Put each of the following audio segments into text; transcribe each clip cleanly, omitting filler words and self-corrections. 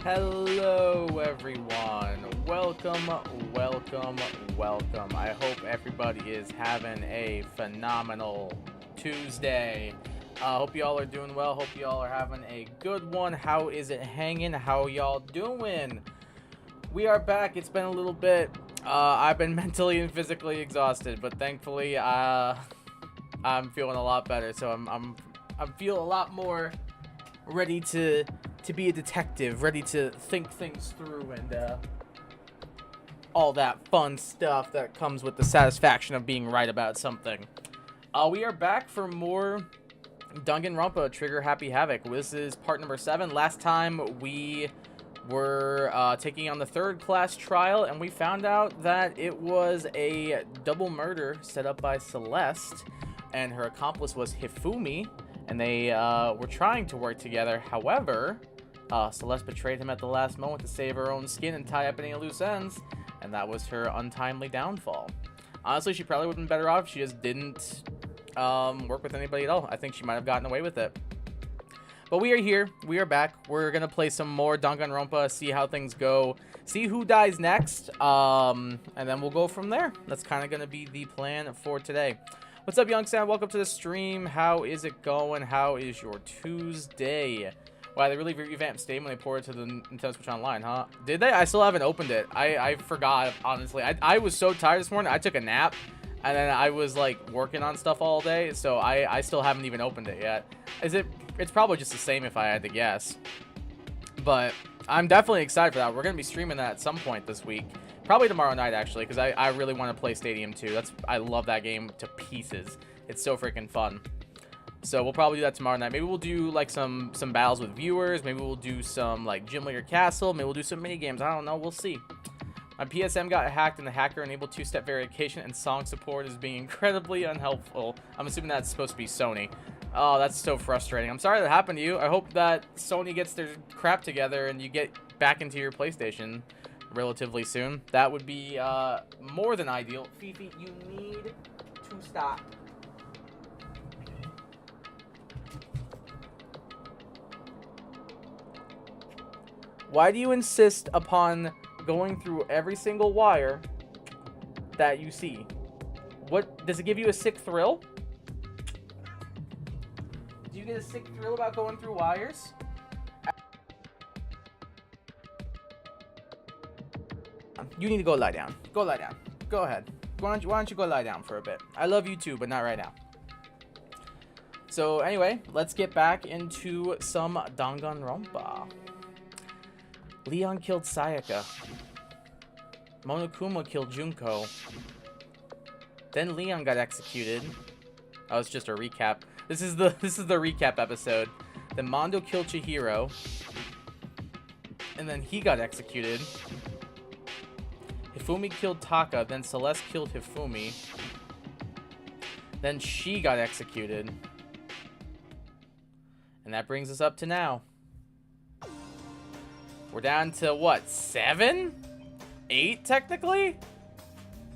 Hello everyone, welcome. I hope everybody is having a phenomenal Tuesday. Hope y'all are doing well, hope y'all are having a good one. How is it hanging? How y'all doing? We are back. It's been a little bit. I've been mentally and physically exhausted, but thankfully I'm feeling a lot better, so I'm feel a lot more ready to be a detective, ready to think things through and all that fun stuff that comes with the satisfaction of being right about something. We are back for more Danganronpa Trigger Happy Havoc. This is part number 7. Last time we were taking on the third class trial, and we found out that it was a double murder set up by Celeste, and her accomplice was Hifumi, and they were trying to work together. However, Celeste betrayed him at the last moment to save her own skin and tie up any loose ends, and that was her untimely downfall. Honestly, she probably would have been better off if she just didn't work with anybody at all. I think she might have gotten away with it. But we are here. We are back. We're going to play some more Danganronpa, see how things go, see who dies next, and then we'll go from there. That's kind of going to be the plan for today. What's up, Young Sam? Welcome to the stream. How is it going? How is your Tuesday? Wow, they really revamped Steam when they poured it to the Nintendo Switch Online, huh? Did they? I still haven't opened it. I forgot, honestly. I was so tired this morning. I took a nap, and then I was, like, working on stuff all day, so I still haven't even opened it yet. It's probably just the same if I had to guess. But I'm definitely excited for that. We're going to be streaming that at some point this week. Probably tomorrow night, actually, because I really want to play Stadium 2. I love that game to pieces. It's so freaking fun. So we'll probably do that tomorrow night. Maybe we'll do, like, some battles with viewers. Maybe we'll do some, like, Gym Leader Castle. Maybe we'll do some mini games. I don't know. We'll see. My PSM got hacked, and the hacker enabled two-step verification, and song support is being incredibly unhelpful. I'm assuming that's supposed to be Sony. Oh, that's so frustrating. I'm sorry that happened to you. I hope that Sony gets their crap together and you get back into your PlayStation relatively soon. That would be more than ideal. Fifi, you need to stop. Why do you insist upon going through every single wire that you see? What does it give you a sick thrill? Do you get a sick thrill about going through wires? You need to go lie down. Go lie down. Go ahead. Why don't you go lie down for a bit? I love you too, but not right now. So anyway, let's get back into some Danganronpa. Leon killed Sayaka. Monokuma killed Junko. Then Leon got executed. Oh, it's just a recap. This is the recap episode. Then Mondo killed Chihiro. And then he got executed. Hifumi killed Taka. Then Celeste killed Hifumi. Then she got executed. And that brings us up to now. We're down to what, 7? 8 technically?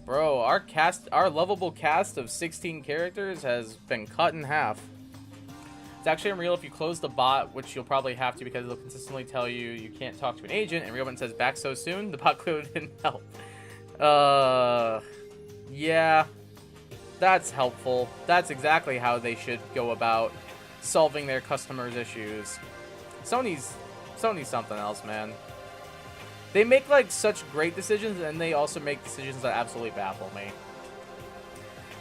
Bro, our lovable cast of 16 characters has been cut in half. It's actually unreal if you close the bot, which you'll probably have to because it'll consistently tell you you can't talk to an agent, and Realman says back so soon, the bot clearly didn't help. Yeah, that's helpful. That's exactly how they should go about solving their customers' issues. Sony's something else, man. They make, like, such great decisions, and they also make decisions that absolutely baffle me.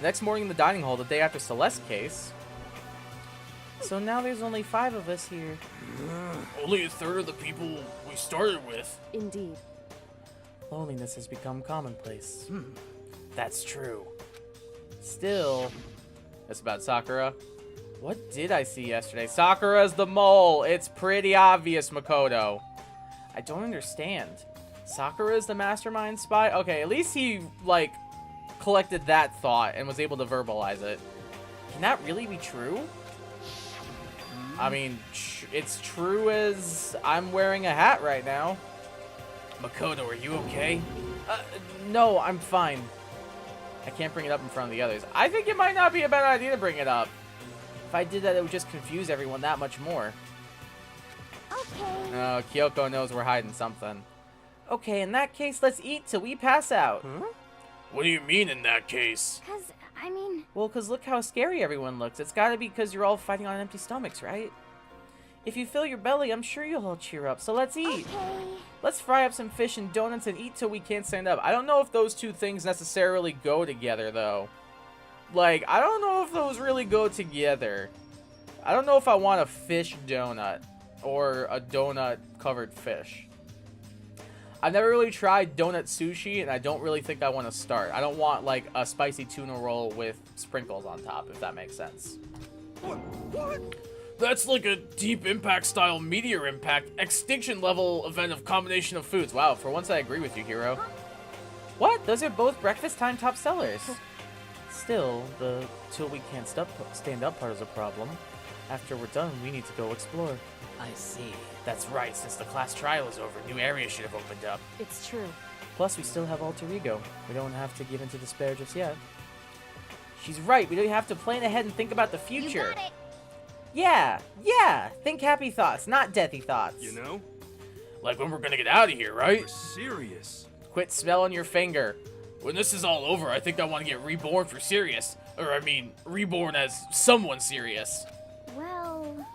Next morning in the dining hall, the day after Celeste's case. So now there's only 5 of us here. Only a third of the people we started with. Indeed. Loneliness has become commonplace. That's true. Still, it's about Sakura. What did I see yesterday? Sakura's the mole. It's pretty obvious, Makoto. I don't understand. Sakura's the mastermind spy? Okay, at least he, like, collected that thought and was able to verbalize it. Can that really be true? I mean, it's true as I'm wearing a hat right now. Makoto, are you okay? No, I'm fine. I can't bring it up in front of the others. I think it might not be a bad idea to bring it up. If I did that, it would just confuse everyone that much more. Okay. Kyoko knows we're hiding something. Okay, in that case, let's eat till we pass out. Huh? What do you mean in that case? Well, because look how scary everyone looks. It's gotta be because you're all fighting on empty stomachs, right? If you fill your belly, I'm sure you'll all cheer up, so let's eat. Okay. Let's fry up some fish and donuts and eat till we can't stand up. I don't know if those two things necessarily go together, though. Like, I don't know if those really go together. I don't know if I want a fish donut or a donut-covered fish. I've never really tried donut sushi, and I don't really think I want to start. I don't want, like, a spicy tuna roll with sprinkles on top, if that makes sense. What? That's like a deep impact style meteor impact extinction level event of combination of foods. Wow, for once I agree with you, Hero. What? Those are both breakfast time top sellers. Still, the till we can't stand up part is a problem. After we're done, we need to go explore. I see. That's right, since the class trial is over, new areas should have opened up. It's true. Plus, we still have Alter Ego. We don't have to give in to despair just yet. She's right, we don't have to plan ahead and think about the future. You got it. Yeah, think happy thoughts, not deathy thoughts. You know? Like when we're gonna get out of here, right? You're serious. Quit smelling your finger. When this is all over, I think I want to get reborn for serious. Or, I mean, reborn as someone serious. Well...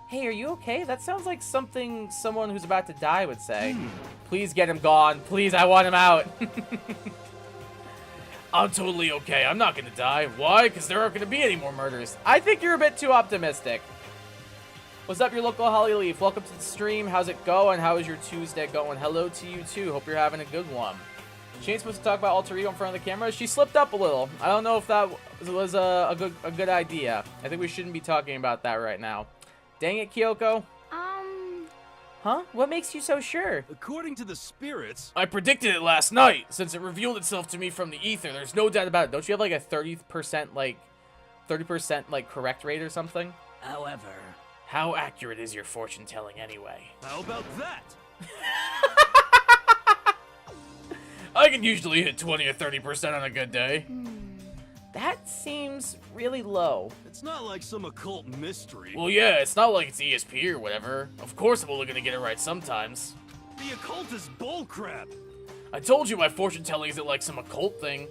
Hey, are you okay? That sounds like something someone who's about to die would say. Please get him gone. Please, I want him out. I'm totally okay. I'm not gonna die. Why? Because there aren't gonna be any more murders. I think you're a bit too optimistic. What's up, your local Holly Leaf? Welcome to the stream. How's it going? How is your Tuesday going? Hello to you, too. Hope you're having a good one. She ain't supposed to talk about Alter Ego in front of the camera. She slipped up a little. I don't know if that was a good idea. I think we shouldn't be talking about that right now. Dang it, Kyoko. Huh? What makes you so sure? According to the spirits... I predicted it last night, since it revealed itself to me from the ether. There's no doubt about it. Don't you have like a 30% correct rate or something? However, how accurate is your fortune telling anyway? How about that? I can usually hit 20 or 30% on a good day. That seems really low. It's not like some occult mystery. Well, yeah, it's not like it's ESP or whatever. Of course I'm only gonna get it right sometimes. The occult is bullcrap. I told you my fortune telling isn't like some occult thing.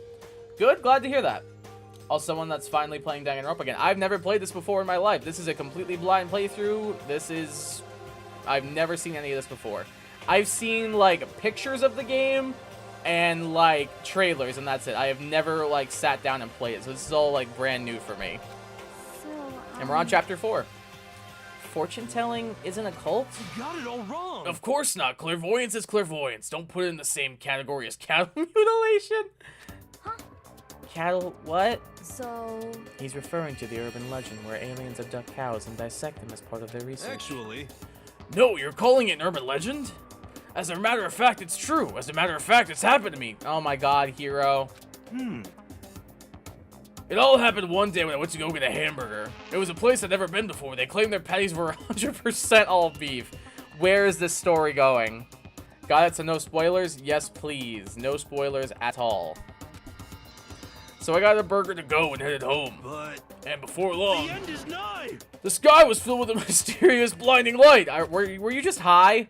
Good, glad to hear that. Also, someone that's finally playing Danganronpa again. I've never played this before in my life. This is a completely blind playthrough. I've never seen any of this before. I've seen, like, pictures of the game and, like, trailers, and that's it. I have never, like, sat down and played it, so this is all, like, brand new for me. So, And we're on chapter 4. Fortune-telling isn't a cult? You got it all wrong. Of course not. Clairvoyance is clairvoyance. Don't put it in the same category as cattle mutilation. Huh? Cattle what? So... He's referring to the urban legend where aliens abduct cows and dissect them as part of their research. Actually... No, you're calling it an urban legend? As a matter of fact, it's true. As a matter of fact, it's happened to me. Oh my god, Hero. It all happened one day when I went to go get a hamburger. It was a place I'd never been before. They claimed their patties were 100% all beef. Where is this story going? Got it, so no spoilers? Yes, please. No spoilers at all. So I got a burger to go and headed home. But... And before long, the end is nigh! the sky was filled with a mysterious blinding light. Were you just high?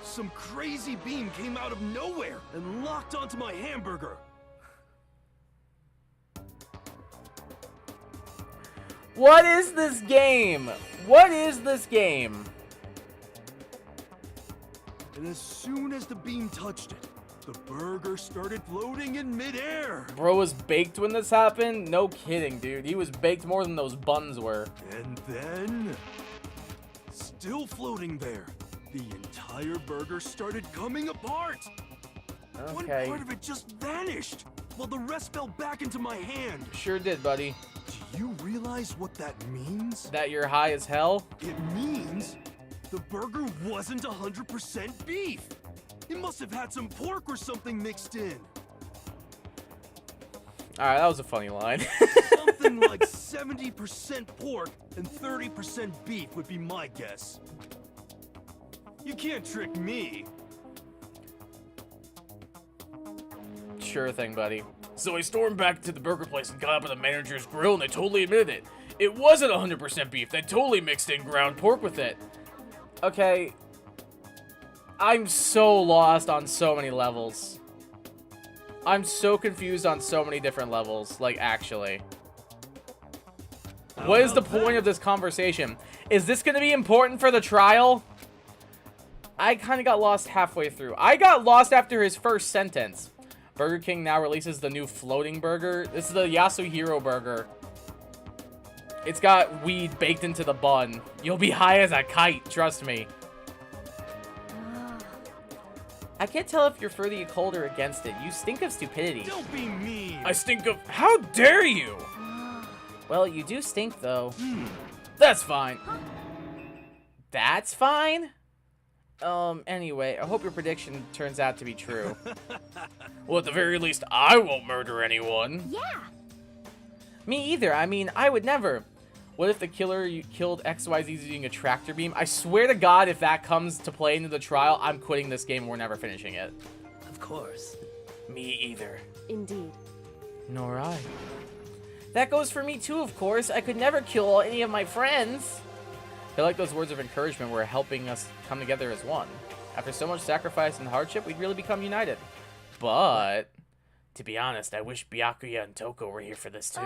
Some crazy beam came out of nowhere and locked onto my hamburger. What is this game? What is this game? And as soon as the beam touched it, the burger started floating in midair. Bro was baked when this happened? No kidding, dude. He was baked more than those buns were. And then, still floating there, the entire burger started coming apart. One Okay. part of it just vanished, while the rest fell back into my hand. Sure did, buddy. Do you realize what that means? That you're high as hell? It means the burger wasn't 100% beef. It must have had some pork or something mixed in. Alright, that was a funny line. Something like 70% pork and 30% beef would be my guess. You can't trick me. Sure thing, buddy. So I stormed back to the burger place and got up at the manager's grill, and they totally admitted it. It wasn't 100% beef. They totally mixed in ground pork with it. Okay. I'm so lost on so many levels. I'm so confused on so many different levels, like, actually. What is the point of this conversation? Is this going to be important for the trial? I kind of got lost halfway through. I got lost after his first sentence. Burger King now releases the new floating burger. This is the Yasuhiro burger. It's got weed baked into the bun. You'll be high as a kite, trust me. I can't tell if you're for the cold or against it. You stink of stupidity. Don't be mean. I stink of... How dare you? Well, you do stink, though. That's fine. That's fine? Anyway, I hope your prediction turns out to be true. Well, at the very least, I won't murder anyone. Yeah. Me either. I mean, I would never. What if the killer you killed XYZ using a tractor beam? I swear to God, if that comes to play into the trial, I'm quitting this game. We're never finishing it. Of course. Me either. Indeed. Nor I. That goes for me too, of course. I could never kill any of my friends. I feel like those words of encouragement were helping us come together as one. After so much sacrifice and hardship, we'd really become united. But, to be honest, I wish Byakuya and Toko were here for this too.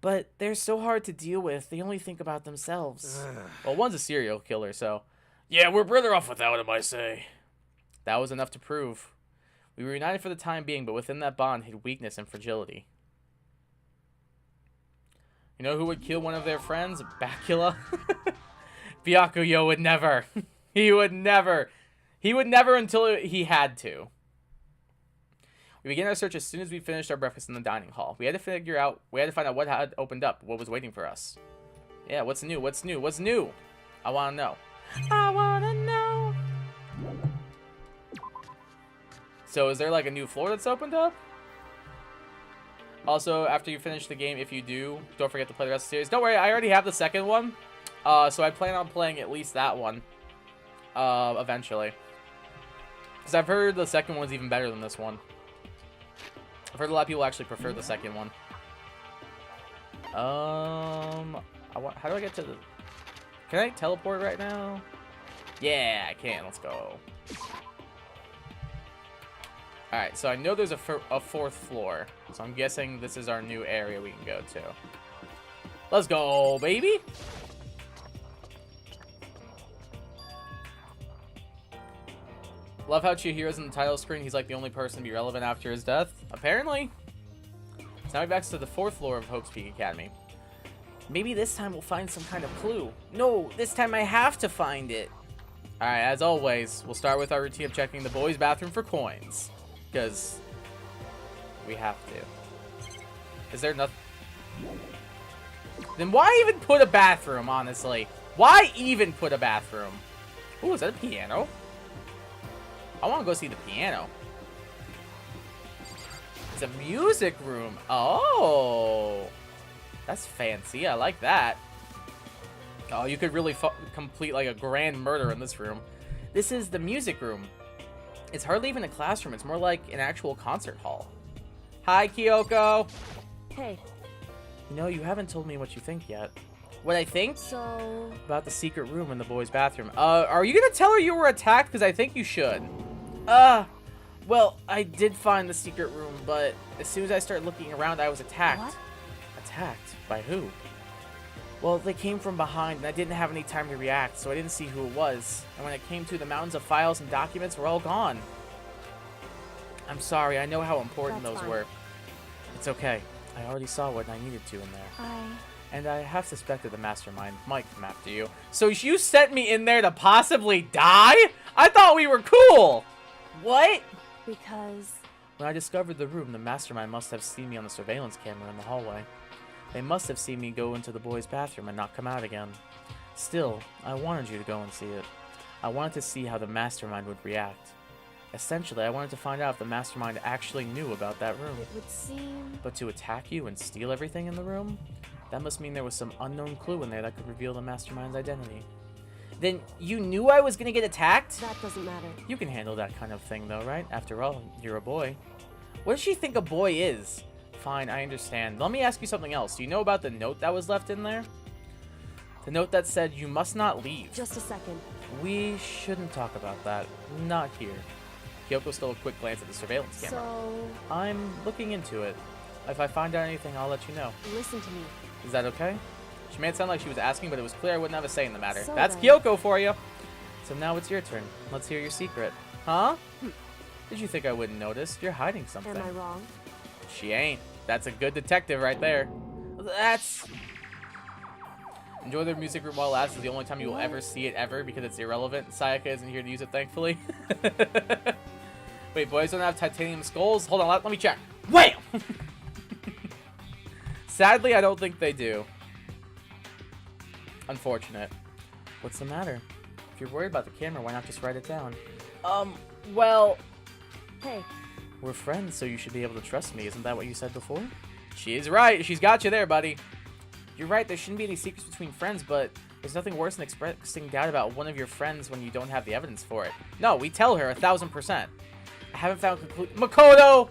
But they're so hard to deal with. They only think about themselves. Well, one's a serial killer, so... Yeah, we're better off without him, I say. That was enough to prove. We were united for the time being, but within that bond hid weakness and fragility. You know who would kill one of their friends? Bacula? Byakuya would never. He would never. He would never until he had to. We began our search as soon as we finished our breakfast in the dining hall. We had to find out what had opened up, what was waiting for us. Yeah, what's new? What's new? What's new? I want to know. I want to know. So is there like a new floor that's opened up? Also, after you finish the game, if you do, don't forget to play the rest of the series. Don't worry, I already have the second one. So I plan on playing at least that one. Eventually. Because I've heard the second one's even better than this one. I've heard a lot of people actually prefer the second one. How do I get to the... Can I teleport right now? Yeah, I can. Let's go. Alright, so I know there's a fourth floor. So I'm guessing this is our new area we can go to. Let's go, baby! Love how Chihiro's in the title screen. He's like the only person to be relevant after his death. Apparently. So now we're back to the fourth floor of Hope's Peak Academy. Maybe this time we'll find some kind of clue. No, this time I have to find it. Alright, as always, we'll start with our routine of checking the boys' bathroom for coins. Because we have to. Is there nothing? Then why even put a bathroom, honestly? Why even put a bathroom? Ooh, is that a piano? I want to go see the piano. It's a music room. Oh. That's fancy. I like that. Oh, you could really complete like a grand murder in this room. This is the music room. It's hardly even a classroom. It's more like an actual concert hall. Hi, Kyoko. Hey. You know, you haven't told me what you think yet. What I think? So... About the secret room in the boys' bathroom. Are you gonna tell her you were attacked? Because I think you should. Well, I did find the secret room, but as soon as I started looking around, I was attacked. What? Attacked? By who? Well, they came from behind, and I didn't have any time to react, so I didn't see who it was. And when it came to, the mountains of files and documents were all gone. I'm sorry, I know how important That's those fine. were. It's okay. I already saw what I needed to in there. And I have suspected the mastermind might come after you. So you sent me in there to possibly die? I thought we were cool! What? Because... When I discovered the room, the mastermind must have seen me on the surveillance camera in the hallway. They must have seen me go into the boys' bathroom and not come out again. Still, I wanted you to go and see it. I wanted to see how the mastermind would react. Essentially, I wanted to find out if the mastermind actually knew about that room. it would seem... But to attack you and steal everything in the room? That must mean there was some unknown clue in there that could reveal the mastermind's identity. Then you knew I was gonna get attacked? That doesn't matter. You can handle that kind of thing though, right? After all, you're a boy. What does she think a boy is? Fine, I understand. Let me ask you something else. Do you know about the note that was left in there? The note that said you must not leave. Just a second. We shouldn't talk about that. Not here. Kyoko stole a quick glance at the surveillance camera. So, I'm looking into it. If I find out anything, I'll let you know. listen to me. Is that okay? She made it sound like she was asking, but it was clear I wouldn't have a say in the matter. So That's then. Kyoko for you. So now it's your turn. Let's hear your secret. Huh? Did you think I wouldn't notice? You're hiding something. Am I wrong? She ain't. That's a good detective right there. That's... Enjoy the music room while it lasts. Is the only time you will ever see it ever because it's irrelevant. Sayaka isn't here to use it, thankfully. Wait, boys don't have titanium skulls? Hold on, let me check. Wham! Sadly, I don't think they do. Unfortunate. What's the matter? If you're worried about the camera, why not just write it down? Well... Hey, We're friends, so you should be able to trust me. Isn't that what you said before? She's right. She's got you there, buddy. You're right. There shouldn't be any secrets between friends, but there's nothing worse than expressing doubt about one of your friends when you don't have the evidence for it. No, we tell her 1000%. I haven't found Makoto!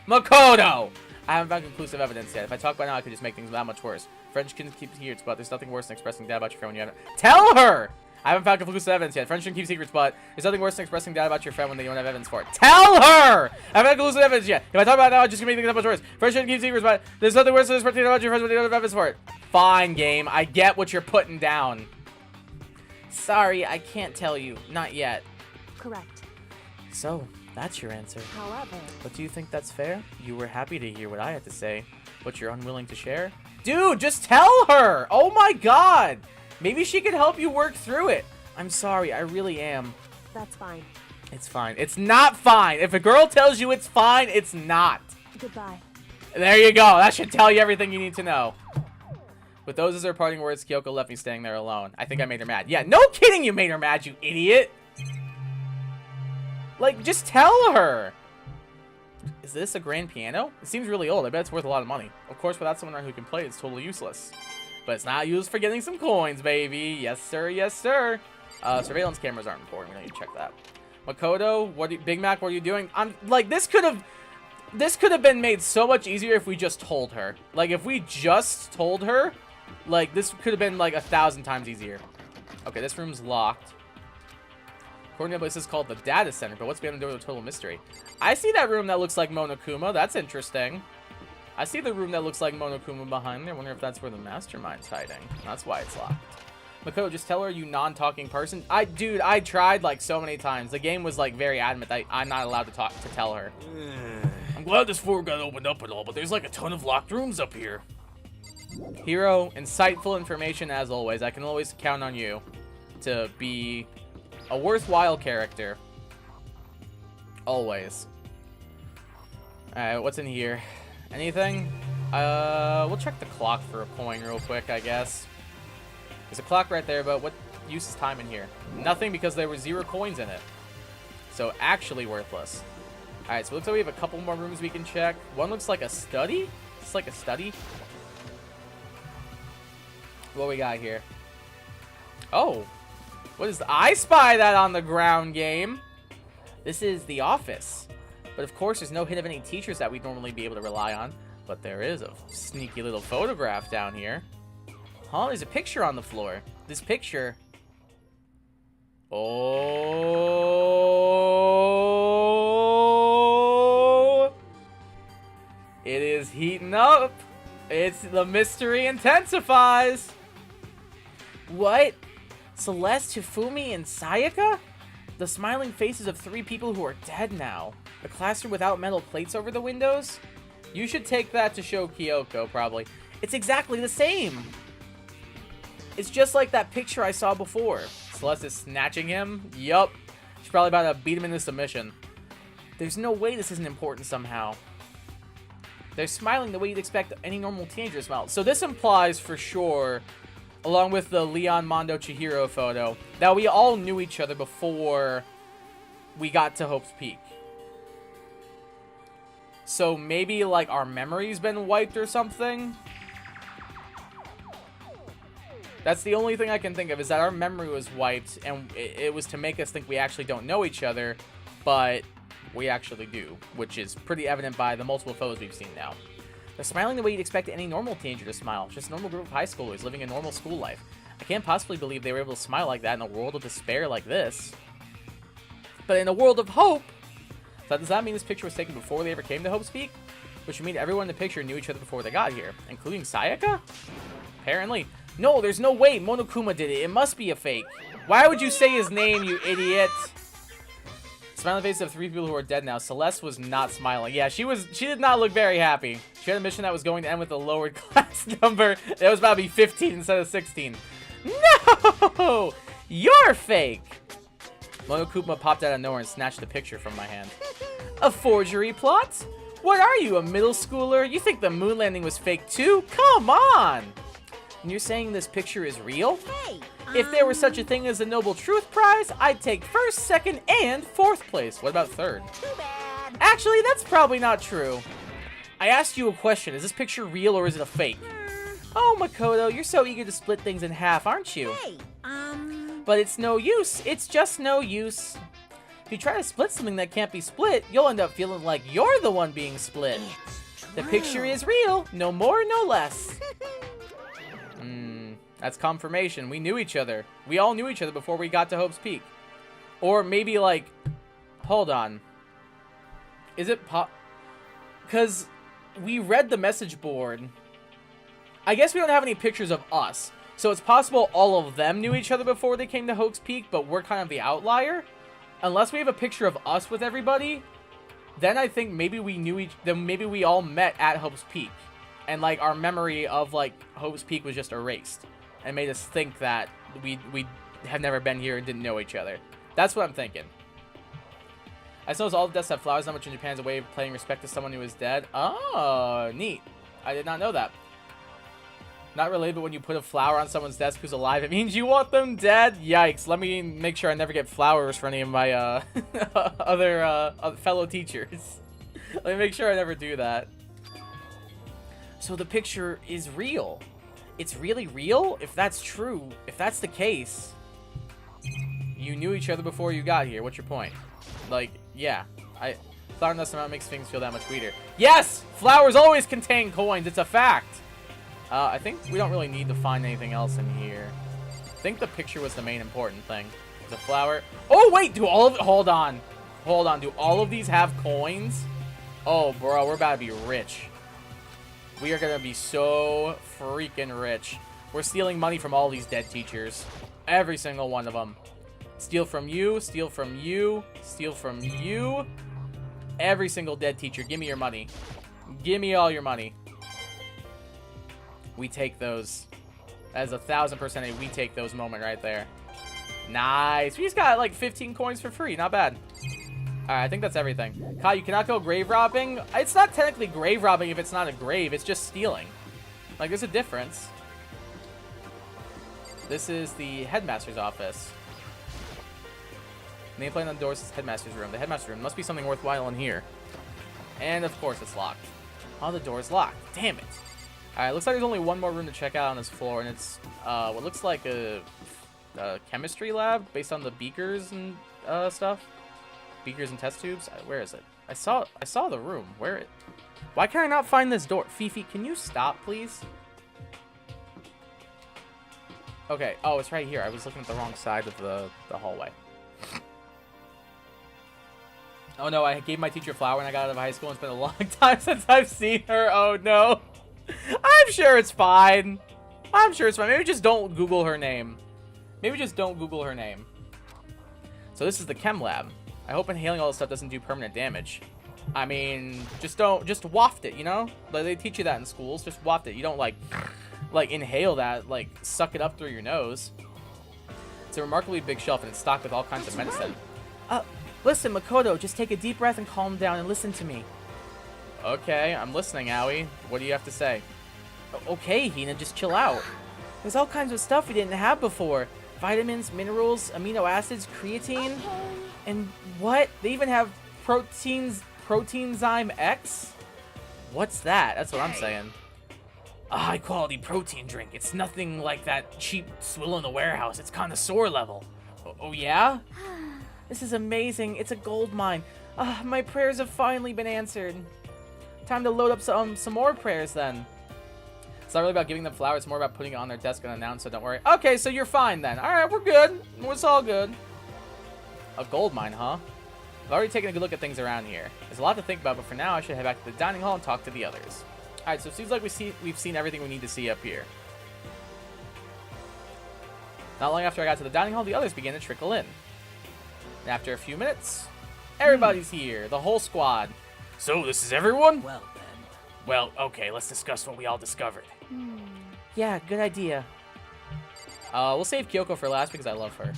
Makoto! I haven't found conclusive evidence yet. If I talk about it now, I could just make things that much worse. Friends can keep secrets, but there's nothing worse than expressing doubt about your friend when you haven't... Tell her! I haven't found conclusive evidence yet. Friends shouldn't keep secrets, but there's nothing worse than expressing doubt about your friend when they don't have evidence for it. Tell her! I haven't found conclusive evidence yet. If I talk about it now, I'm just gonna make things that much worse. Friends shouldn't keep secrets, but there's nothing worse than expressing doubt about your friends when they don't have evidence for it. Fine, game. I get what you're putting down. Sorry, I can't tell you. Not yet. correct. So, that's your answer. However, But do you think that's fair? You were happy to hear what I had to say, but you're unwilling to share? Dude, just tell her! Oh my god! Maybe she could help you work through it. I'm sorry, I really am. that's fine. It's fine. It's not fine. If a girl tells you it's fine, it's not. Goodbye. There you go. That should tell you everything you need to know. With those as her parting words, Kyoko left me standing there alone. I think I made her mad. Yeah, no kidding you made her mad, you idiot. Like, just tell her. Is this a grand piano? It seems really old. I bet it's worth a lot of money. Of course, without someone who can play, it's totally useless. But it's not used for getting some coins, baby. Yes, sir. Yes, sir. Surveillance cameras aren't important. We don't need to check that. Makoto, Big Mac, what are you doing? I'm like, this could have been made so much easier if we just told her. Like, if we just told her, like, this could have been like 1,000 times easier. Okay, this room's locked. According to this is called the data center, but what's behind the door is a total mystery. I see that room that looks like Monokuma. That's interesting. I see the room that looks like Monokuma behind there. I wonder if that's where the mastermind's hiding. That's why it's locked. Makoto, just tell her, you non-talking person. Dude, I tried like so many times. The game was like very adamant that I'm not allowed to tell her. I'm glad this floor got opened up and all, but there's like a ton of locked rooms up here. Hero, insightful information as always. I can always count on you to be a worthwhile character. Always. Alright, what's in here? Anything? We'll check the clock for a coin real quick, I guess. There's a clock right there, but what use is time in here? Nothing, because there were 0 coins in it. So, actually worthless. Alright, so it looks like we have a couple more rooms we can check. One looks like a study? It's like a study. What we got here? Oh. What is the... I spy that on the ground, game. This is the office. But of course, there's no hint of any teachers that we'd normally be able to rely on. But there is a sneaky little photograph down here. Huh? There's a picture on the floor. This picture... Oh... It is heating up. It's... The mystery intensifies. What? Celeste, Hifumi, and Sayaka? The smiling faces of 3 people who are dead now. A classroom without metal plates over the windows? You should take that to show Kyoko, probably. It's exactly the same. It's just like that picture I saw before. Celeste is snatching him? Yup. She's probably about to beat him into submission. There's no way this isn't important somehow. They're smiling the way you'd expect any normal teenager to smile. So this implies for sure, along with the Leon Mondo Chihiro photo, that we all knew each other before we got to Hope's Peak. So maybe, like, our memory's been wiped or something? That's the only thing I can think of, is that our memory was wiped, and it was to make us think we actually don't know each other, but we actually do, which is pretty evident by the multiple photos we've seen now. They're smiling the way you'd expect any normal teenager to smile. Just a normal group of high schoolers living a normal school life. I can't possibly believe they were able to smile like that in a world of despair like this. But in a world of hope! So does that mean this picture was taken before they ever came to Hope's Peak? Which would mean everyone in the picture knew each other before they got here, including Sayaka? Apparently. No, there's no way Monokuma did it. It must be a fake. Why would you say his name, you idiot? Smiling faces of 3 people who are dead now. Celeste was not smiling. Yeah, she did not look very happy. She had a mission that was going to end with a lowered class number. It was about to be 15 instead of 16. No! You're fake! Monokuma popped out of nowhere and snatched the picture from my hand. A forgery plot? What are you, a middle schooler? You think the moon landing was fake too? Come on! And you're saying this picture is real? Hey, If there was such a thing as a Noble Truth Prize, I'd take 1st, 2nd, and 4th place. What about 3rd? too bad. Actually, that's probably not true. I asked you a question. Is this picture real or is it a fake? Oh, Makoto, you're so eager to split things in half, aren't you? Hey, But it's no use. It's just no use. If you try to split something that can't be split, you'll end up feeling like you're the one being split. it's true. The picture is real. No more, no less. That's confirmation. We knew each other. We all knew each other before we got to Hope's Peak. Or maybe, like... Hold on. Is it because we read the message board. I guess we don't have any pictures of us. So it's possible all of them knew each other before they came to Hope's Peak, but we're kind of the outlier. Unless we have a picture of us with everybody, then I think maybe we knew then maybe we all met at Hope's Peak. And, like, our memory of, like, Hope's Peak was just erased. And made us think that we have never been here and didn't know each other. That's what I'm thinking. I suppose all the deaths have flowers, not much in Japan is a way of paying respect to someone who is dead. Oh, neat. I did not know that. Not related, but when you put a flower on someone's desk who's alive, it means you want them dead? Yikes. Let me make sure I never get flowers for any of my other fellow teachers. Let me make sure I never do that. So the picture is real. It's really real? If that's true, if that's the case, you knew each other before you got here. What's your point? Like, yeah. Flower in this amount makes things feel that much sweeter. Yes! Flowers always contain coins. It's a fact. I think we don't really need to find anything else in here. I think the picture was the main important thing. The flower. Oh, wait! Do all of it... Hold on. Hold on. Do all of these have coins? Oh, bro. We're about to be rich. We are going to be so freaking rich. We're stealing money from all these dead teachers. Every single one of them. Steal from you, steal from you, steal from you. Every single dead teacher. Give me your money. Give me all your money. We take those. That is 1,000% a we take those moment right there. Nice. We just got like 15 coins for free. Not bad. Alright, I think that's everything. Kai, you cannot go grave robbing. It's not technically grave robbing if it's not a grave. It's just stealing. Like, there's a difference. This is the headmaster's office. Nameplate on the door says headmaster's room. The headmaster's room must be something worthwhile in here. And, of course, it's locked. Oh, the door is locked. Damn it. Alright, looks like there's only one more room to check out on this floor, and it's what looks like a chemistry lab based on the beakers and stuff. Beakers and test tubes. Where is it? I saw the room. Why can I not find this door? Fifi, can you stop, please? Okay. Oh, it's right here. I was looking at the wrong side of the hallway. Oh no, I gave my teacher a flower when I got out of high school. It's been a long time since I've seen her. Oh no. I'm sure it's fine. I'm sure it's fine. Maybe just don't Google her name. Maybe just don't Google her name. So this is the chem lab. I hope inhaling all this stuff doesn't do permanent damage. I mean, just waft it, you know? Like, they teach you that in schools. Just waft it. You don't, like inhale that, like, suck it up through your nose. It's a remarkably big shelf, and it's stocked with all kinds of medicine. Listen, Makoto, just take a deep breath and calm down and listen to me. Okay, I'm listening, Aoi. What do you have to say? Okay, Hina, just chill out. There's all kinds of stuff we didn't have before. Vitamins, minerals, amino acids, creatine. And what? They even have proteinzyme X? What's that? That's what I'm saying. A high-quality protein drink. It's nothing like that cheap swill in the warehouse. It's connoisseur level. Oh yeah? This is amazing. It's a gold mine. My prayers have finally been answered. Time to load up some more prayers then. It's not really about giving them flowers, it's more about putting it on their desk and announce, so don't worry. Okay, so you're fine then. Alright, we're good. It's all good. A gold mine, huh? I've already taken a good look at things around here. There's a lot to think about, but for now I should head back to the dining hall and talk to the others. Alright, so it seems like we've seen everything we need to see up here. Not long after I got to the dining hall, the others began to trickle in. And after a few minutes, everybody's here, the whole squad. So, this is everyone? Well then. Well, okay, let's discuss what we all discovered. Yeah, good idea. We'll save Kyoko for last because I love her.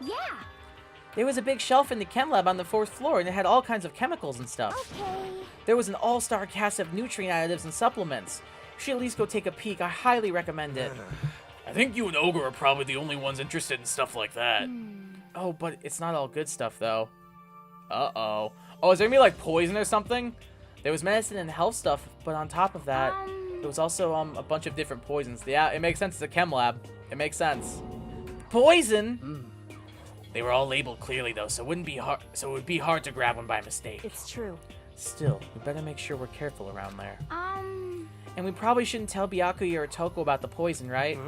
Yeah. There was a big shelf in the chem lab on the 4th floor, and it had all kinds of chemicals and stuff. Okay. There was an all-star cast of nutrient additives and supplements. You should at least go take a peek. I highly recommend it. I think you and Ogre are probably the only ones interested in stuff like that. Oh, but it's not all good stuff, though. Uh-oh. Oh, is there gonna be, like, poison or something? There was medicine and health stuff, but on top of that, there was also a bunch of different poisons. Yeah, it makes sense. It's a chem lab. It makes sense. Poison? They were all labeled clearly though, so it would be hard to grab one by mistake. It's true. Still, we better make sure we're careful around there. And we probably shouldn't tell Byakuya or Toko about the poison, right?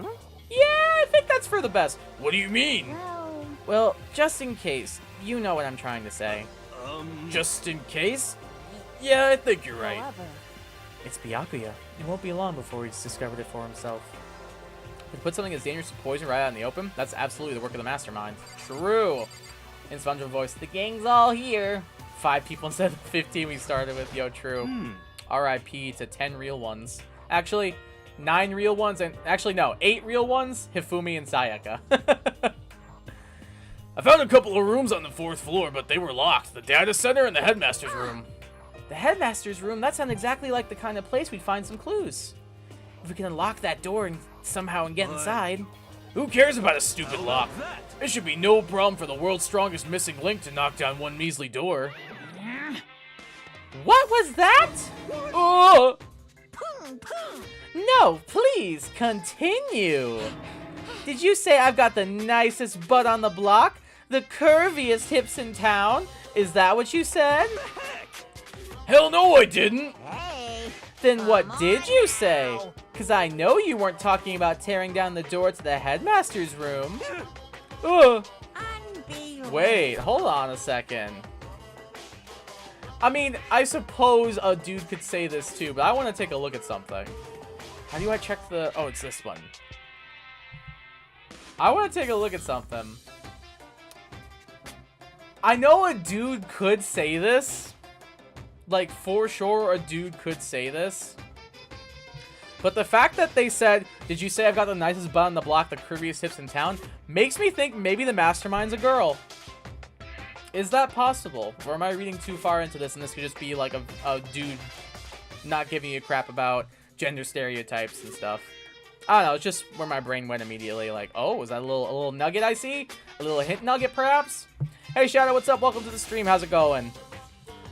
Yeah, I think that's for the best. What do you mean? Well, just in case. You know what I'm trying to say. Just in case? Yeah, I think you're right. However, It's Byakuya. It won't be long before he's discovered it for himself. To put something as dangerous as poison right out in the open, that's absolutely the work of the mastermind. True. In SpongeBob voice, the gang's all here. 5 people instead of 15 we started with. Yo, true. R.I.P. to 10 real ones. Actually, 9 real ones and... Actually, no. 8 real ones. Hifumi and Sayaka. I found a couple of rooms on the 4th floor, but they were locked. The data center and the headmaster's room. The headmaster's room? That sounds exactly like the kind of place we'd find some clues. If we can unlock that door and somehow get inside. Who cares about a stupid lock? It should be no problem for the world's strongest missing link to knock down one measly door. What was that? Oh! No, please, continue. Did you say I've got the nicest butt on the block? The curviest hips in town? Is that what you said? Hell no, I didn't! Then what did you say? Because I know you weren't talking about tearing down the door to the headmaster's room. Wait, hold on a second. I mean, I suppose a dude could say this too, but I want to take a look at something. How do I check the... Oh, it's this one. I want to take a look at something. I know a dude could say this. Like, for sure, a dude could say this. But the fact that they said, did you say I've got the nicest butt on the block, the curviest hips in town, makes me think maybe the mastermind's a girl. Is that possible? Or am I reading too far into this and this could just be like a dude not giving a crap about gender stereotypes and stuff? I don't know, it's just where my brain went immediately. Like, oh, was that a little nugget I see? A little hint nugget, perhaps? Hey, Shadow, what's up? Welcome to the stream. How's it going?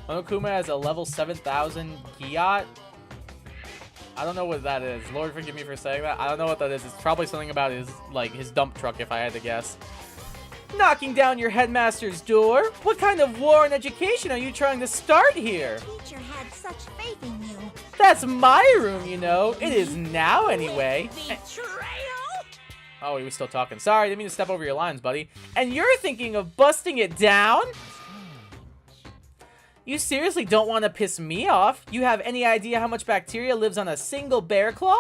Monokuma has a level 7,000 Giat. I don't know what that is. Lord, forgive me for saying that. I don't know what that is. It's probably something about his dump truck, if I had to guess. Knocking down your headmaster's door? What kind of war and education are you trying to start here? Teacher had such faith in you. That's my room, you know. It is now, anyway. Oh, he was still talking. Sorry, didn't mean to step over your lines, buddy. And you're thinking of busting it down? You seriously don't want to piss me off? You have any idea how much bacteria lives on a single bear claw?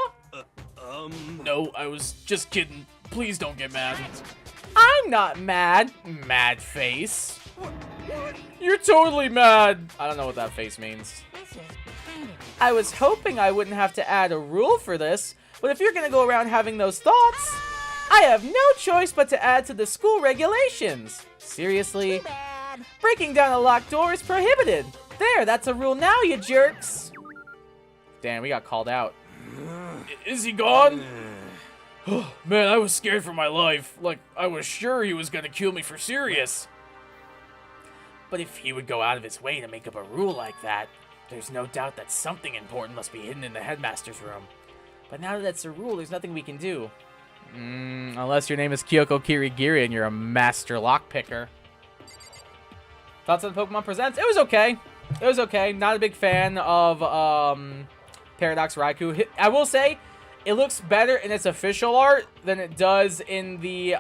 No, I was just kidding. Please don't get mad. I'm not mad. Mad face. You're totally mad. I don't know what that face means. I was hoping I wouldn't have to add a rule for this, but if you're gonna go around having those thoughts, I have no choice but to add to the school regulations. Seriously? Breaking down a locked door is prohibited. There, that's a rule now, you jerks. Damn, we got called out. Is he gone? Man, I was scared for my life. Like, I was sure he was gonna kill me for serious. But if he would go out of his way to make up a rule like that, there's no doubt that something important must be hidden in the headmaster's room. But now that that's a rule, there's nothing we can do. Unless your name is Kyoko Kirigiri and you're a master lockpicker. Thoughts on Pokemon Presents? It was okay. It was okay. Not a big fan of Paradox Raikou. I will say, it looks better in its official art than it does in the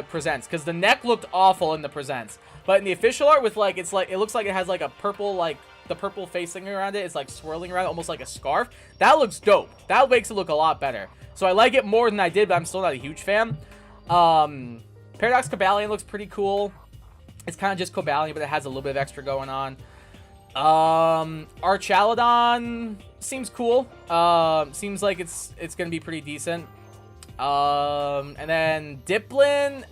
presents, because the neck looked awful in the presents. But in the official art, with like, it looks like it has like a purple, like the purple facing around it. It's like swirling around, almost like a scarf. That looks dope. That makes it look a lot better. So I like it more than I did, but I'm still not a huge fan. Paradox Cobalion looks pretty cool. It's kind of just Cobalion, but it has a little bit of extra going on. Archaludon seems cool. Seems like it's gonna be pretty decent. And then Diplin,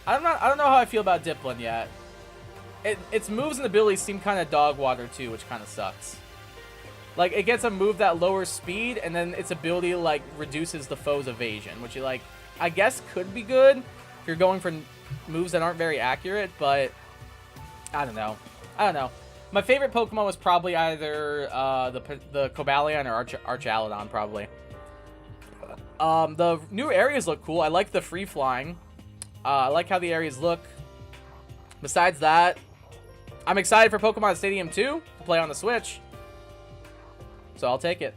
I don't know how I feel about Diplin yet. Its moves and abilities seem kind of dog water too, which kind of sucks. Like, it gets a move that lowers speed, and then its ability like reduces the foe's evasion, which you like, I guess could be good if you're going for moves that aren't very accurate, but I don't know. My favorite Pokemon was probably either the Cobalion or Archaludon, probably. The new areas look cool. I like the free flying. I like how the areas look. Besides that, I'm excited for Pokemon Stadium 2 to play on the Switch. So I'll take it.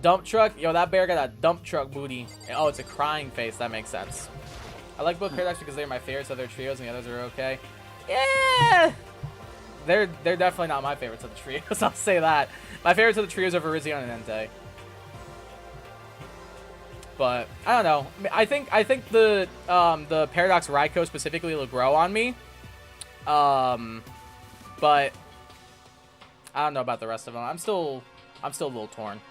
Dump truck. Yo, that bear got a dump truck booty. Oh, it's a crying face. That makes sense. I like both Paradox because they're my favorites of their trios, and the others are okay. Yeah! They're definitely not my favorites of the trios. I'll say that. My favorites of the trios are Virizion and Entei. But I don't know. I think the Paradox Raikou specifically will grow on me. But I don't know about the rest of them. I'm still a little torn.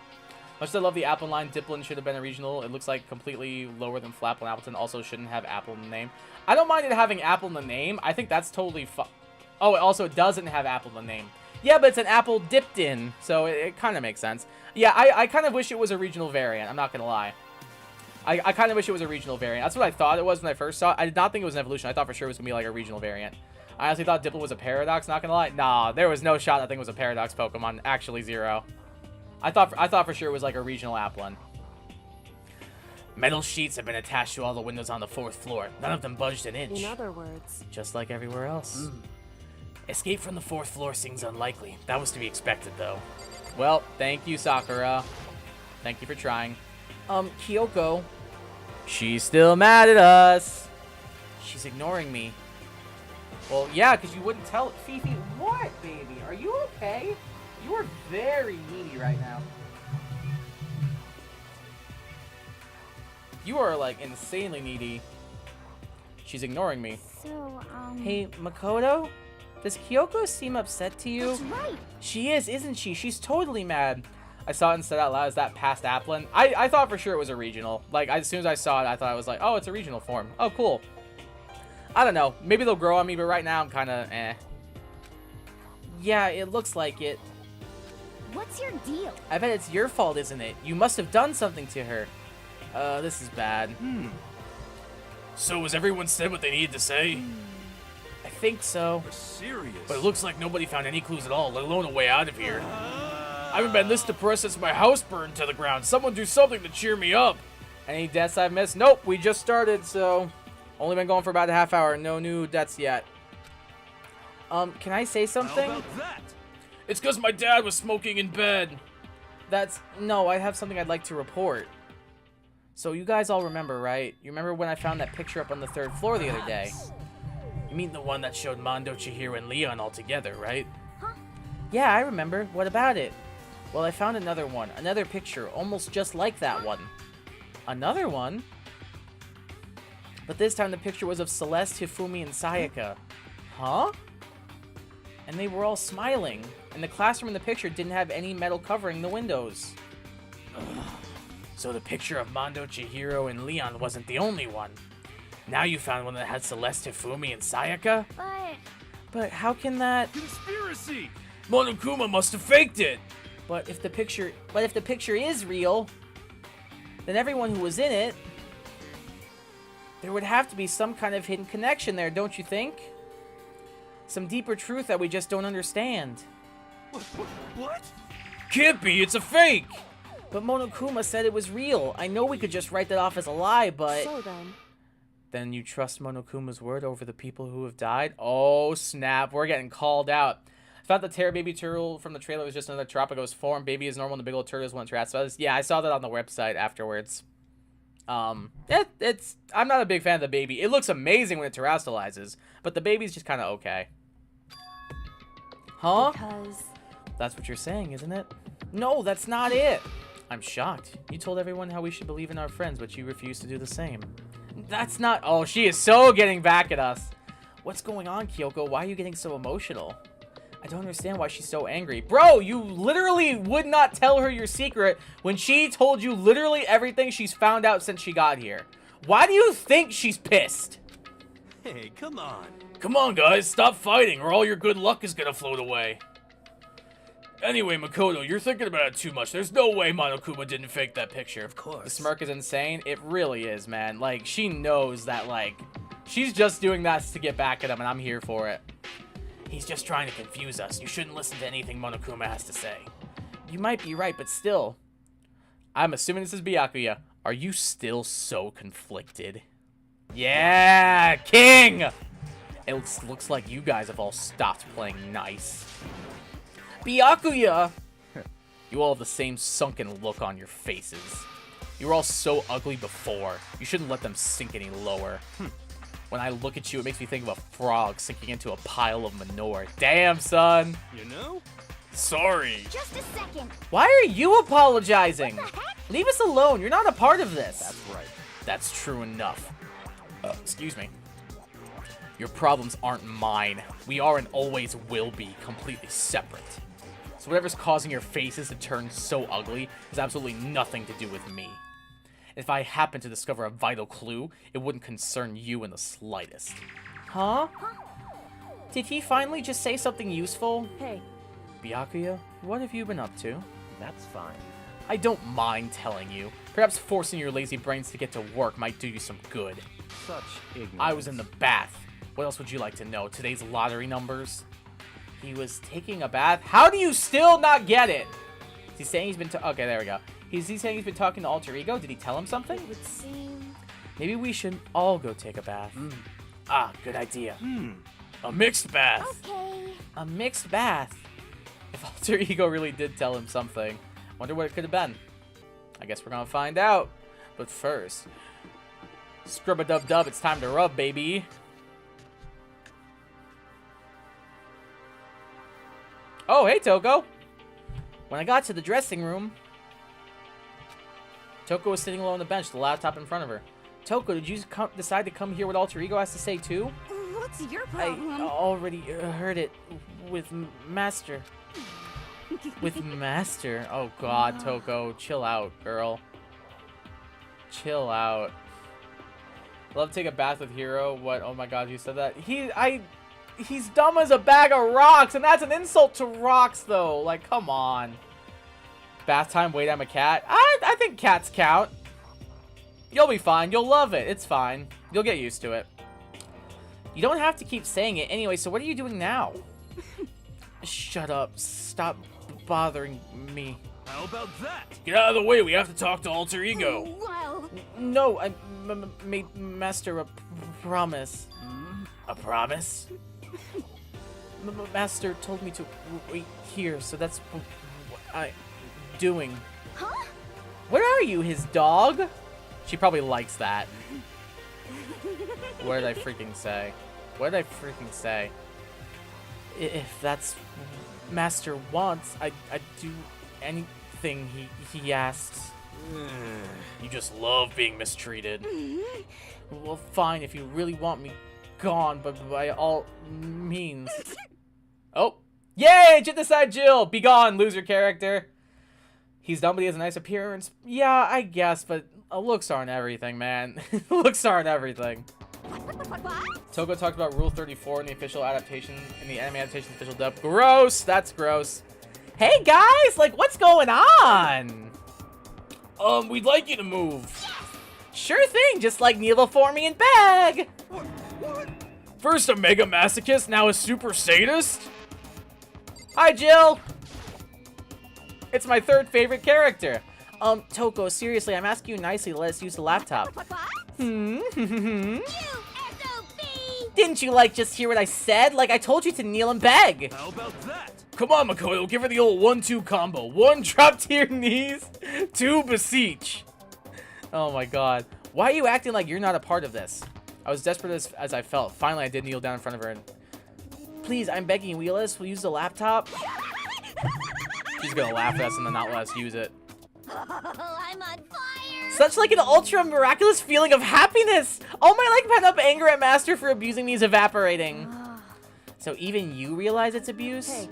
Much as I love the Applin line, Diplin should have been a regional. It looks like completely lower than Flapple, and Appleton also shouldn't have Apple in the name. I don't mind it having Apple in the name. I think that's totally Oh, it doesn't have Apple in the name. Yeah, but it's an apple dipped in, so it kind of makes sense. Yeah, I kind of wish it was a regional variant. I'm not going to lie. I kind of wish it was a regional variant. That's what I thought it was when I first saw it. I did not think it was an evolution. I thought for sure it was going to be like a regional variant. I honestly thought Diplin was a Paradox, not going to lie. Nah, there was no shot that thing was a Paradox Pokemon. Actually, zero. I thought for sure it was like a regional Applin. Metal sheets have been attached to all the windows on the 4th floor. None of them budged an inch. In other words, just like everywhere else. Escape from the 4th floor seems unlikely. That was to be expected, though. Well, thank you, Sakura. Thank you for trying. Kyoko. She's still mad at us. She's ignoring me. Well, yeah, because you wouldn't tell Fifi. What, baby? Are you okay? You are very needy right now. You are, like, insanely needy. She's ignoring me. So, Hey, Makoto? Does Kyoko seem upset to you? That's right. She is, isn't she? She's totally mad. I saw it and said out loud, is that past Applin? I thought for sure it was a regional. Like, as soon as I saw it, I thought it was like, oh, it's a regional form. Oh, cool. I don't know. Maybe they'll grow on me, but right now I'm kind of eh. Yeah, it looks like it. What's your deal? I bet it's your fault, isn't it? You must have done something to her. This is bad. So has everyone said what they needed to say? I think so. You're serious? But it looks like nobody found any clues at all, let alone a way out of here. I haven't been this depressed since my house burned to the ground. Someone do something to cheer me up. Any deaths I've missed? Nope, we just started, so only been going for about a half hour. No new deaths yet. Can I say something? How about that? It's because my dad was smoking in bed. No, I have something I'd like to report. So you guys all remember, right? You remember when I found that picture up on the 3rd floor the other day? You mean the one that showed Mondo, Chihiro, and Leon all together, right? Yeah, I remember. What about it? Well, I found another one. Another picture, almost just like that one. Another one? But this time the picture was of Celeste, Hifumi, and Sayaka. Huh? And they were all smiling. And the classroom in the picture didn't have any metal covering the windows. So the picture of Mondo, Chihiro, and Leon wasn't the only one. Now you found one that had Celeste, Hifumi, and Sayaka? But how can that... Conspiracy! Monokuma must have faked it! But if the picture is real, then everyone who was in it, there would have to be some kind of hidden connection there, don't you think? Some deeper truth that we just don't understand. What? Can't be, it's a fake! But Monokuma said it was real. I know we could just write that off as a lie, but... so then, Then you trust Monokuma's word over the people who have died? Oh, snap. We're getting called out. I thought the Terra Baby Turtle from the trailer was just another Tropico's form. Baby is normal and the big old turtle is one terrestrial. Yeah, I saw that on the website afterwards. I'm not a big fan of the baby. It looks amazing when it terrestrializes, but the baby's just kind of okay. Huh? Because... That's what you're saying, isn't it? No, that's not it. I'm shocked. You told everyone how we should believe in our friends, but you refuse to do the same. That's not... Oh, she is so getting back at us. What's going on, Kyoko? Why are you getting so emotional? I don't understand why she's so angry. Bro, you literally would not tell her your secret when she told you literally everything she's found out since she got here. Why do you think she's pissed? Hey, come on. Come on, guys, stop fighting, or all your good luck is gonna float away. Anyway, Makoto, you're thinking about it too much. There's no way Monokuma didn't fake that picture. Of course. The smirk is insane. It really is, man. Like, she knows that, like, she's just doing that to get back at him, and I'm here for it. He's just trying to confuse us. You shouldn't listen to anything Monokuma has to say. You might be right, but still. I'm assuming this is Byakuya. Are you still so conflicted? Yeah, King! It looks like you guys have all stopped playing nice. Byakuya! You all have the same sunken look on your faces. You were all so ugly before. You shouldn't let them sink any lower. When I look at you, it makes me think of a frog sinking into a pile of manure. Damn, son. You know? Sorry. Just a second. Why are you apologizing? What the heck? Leave us alone. You're not a part of this. That's right. That's true enough. Excuse me. Your problems aren't mine. We are and always will be completely separate. So whatever's causing your faces to turn so ugly has absolutely nothing to do with me. If I happen to discover a vital clue, it wouldn't concern you in the slightest. Huh? Did he finally just say something useful? Hey, Byakuya, what have you been up to? That's fine. I don't mind telling you. Perhaps forcing your lazy brains to get to work might do you some good. Such ignorance. I was in the bath. What else would you like to know? Today's lottery numbers? He was taking a bath? How do you still not get it? Is he saying he's been okay, there we go. Is he saying he's been talking to Alter Ego? Did he tell him something? it would seem... Maybe we should all go take a bath. Ah, good idea. A mixed bath. Okay. A mixed bath. If Alter Ego really did tell him something, wonder what it could have been. I guess we're gonna find out. But first, scrub-a-dub-dub, it's time to rub, baby. Oh, hey, Toko. When I got to the dressing room, Toko was sitting alone on the bench, the laptop in front of her. Toko, did you decide to come hear what Alter Ego has to say, too? What's your I problem? already heard it with Master. With Master? Oh, God, Toko. Chill out, girl. Chill out. Love to take a bath with Hero. What? Oh, my God, you said that? He's dumb as a bag of rocks, and that's an insult to rocks, though. Like, come on. Bath time, wait, I'm a cat. I think cats count. You'll be fine. You'll love it. It's fine. You'll get used to it. You don't have to keep saying it anyway, so what are you doing now? Shut up. Stop bothering me. How about that? Get out of the way, we have to talk to Alter Ego. Well, No, I made Master a promise. A promise? Master told me to wait here, so that's what I'm doing. huh? What are you, his dog? She probably likes that. What did I freaking say? What did I freaking say? If that's what Master wants, I'd do anything he asks. You just love being mistreated. Well, fine, if you really want me gone, but by all means. Oh! Yay! Genocide Jill! Be gone, loser character! He's dumb, but he has a nice appearance. Yeah, I guess, but looks aren't everything, man. Looks aren't everything. What? Toko talked about Rule 34 in the official adaptation, in the anime adaptation official dub. Gross! That's gross. Hey, guys! Like, what's going on? We'd like you to move. Sure thing, just like Neil for me and Bag! First a mega masochist, now a super sadist? Hi, Jill! It's my third favorite character. Toko, seriously, I'm asking you nicely to let us use the laptop. You SOB! Didn't you, like, just hear what I said? Like, I told you to kneel and beg. How about that? Come on, Makoto, give her the old 1-2 combo. 1, drop to your knees. 2, beseech. Oh my god. Why are you acting like you're not a part of this? I was desperate as I felt. Finally, I did kneel down in front of her and... Please, I'm begging you, will you let us use the laptop? She's gonna laugh at us and then not let us use it. Oh, I'm on fire! Such like an ultra miraculous feeling of happiness! All my like pent up anger at Master for abusing me is evaporating. So even you realize it's abuse? Hey.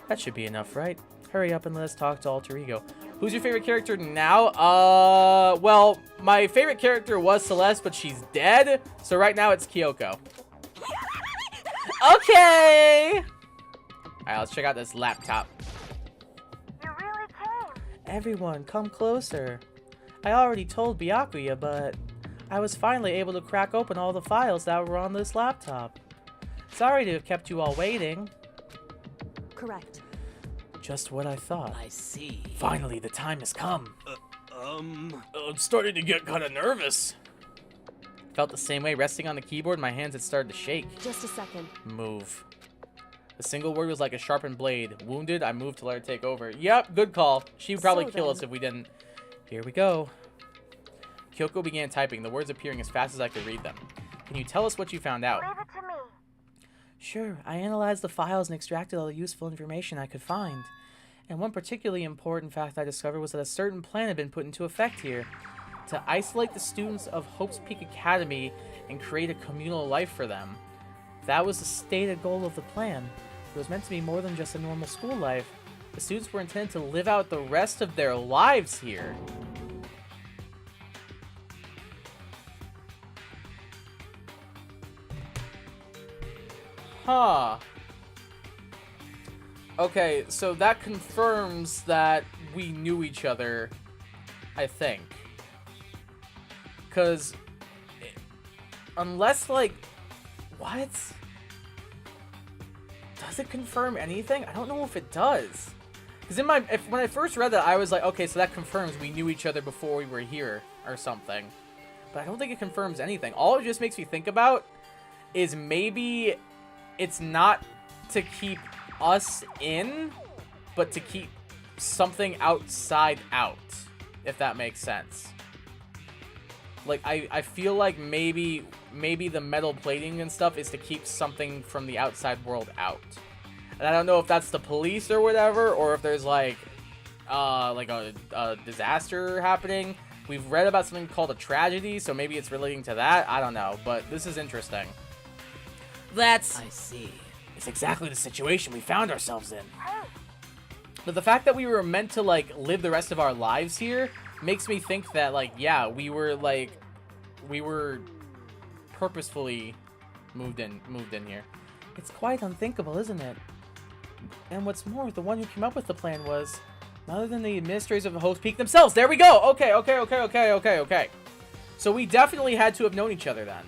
That should be enough, right? Hurry up and let us talk to Alter Ego. Who's your favorite character now? Well, my favorite character was Celeste, but she's dead. So right now it's Kyoko. Okay! Alright, let's check out this laptop. You really came. Everyone, come closer. I already told Byakuya, but I was finally able to crack open all the files that were on this laptop. Sorry to have kept you all waiting. Correct. Just what I thought. I see. Finally, the time has come. I'm starting to get kind of nervous. Felt the same way. Resting on the keyboard, my hands had started to shake. Just a second. Move. The single word was like a sharpened blade. Wounded, I moved to let her take over. Yep, good call. She'd probably So kill then- us if we didn't. Here we go. Kyoko began typing, the words appearing as fast as I could read them. Can you tell us what you found out? Leave it to me. Sure, I analyzed the files and extracted all the useful information I could find. And one particularly important fact I discovered was that a certain plan had been put into effect here. To isolate the students of Hope's Peak Academy and create a communal life for them. That was the stated goal of the plan. It was meant to be more than just a normal school life. The students were intended to live out the rest of their lives here. Huh. Okay, so that confirms that we knew each other, I think. Because, unless, like, what? Does it confirm anything? I don't know if it does. Because when I first read that, I was like, okay, so that confirms we knew each other before we were here, or something. But I don't think it confirms anything. All it just makes me think about is maybe it's not to keep us in, but to keep something outside out, if that makes sense. Like, I feel like maybe the metal plating and stuff is to keep something from the outside world out. And I don't know if that's the police or whatever, or if there's like a disaster happening. We've read about something called a tragedy, so maybe it's relating to that. I don't know, but this is interesting. I see. It's exactly the situation we found ourselves in. But the fact that we were meant to, like, live the rest of our lives here makes me think that, like, yeah, we were purposefully moved in here. It's quite unthinkable, isn't it? And what's more, the one who came up with the plan was none other than the administrators of Hope's Peak themselves. There we go. Okay. So we definitely had to have known each other then.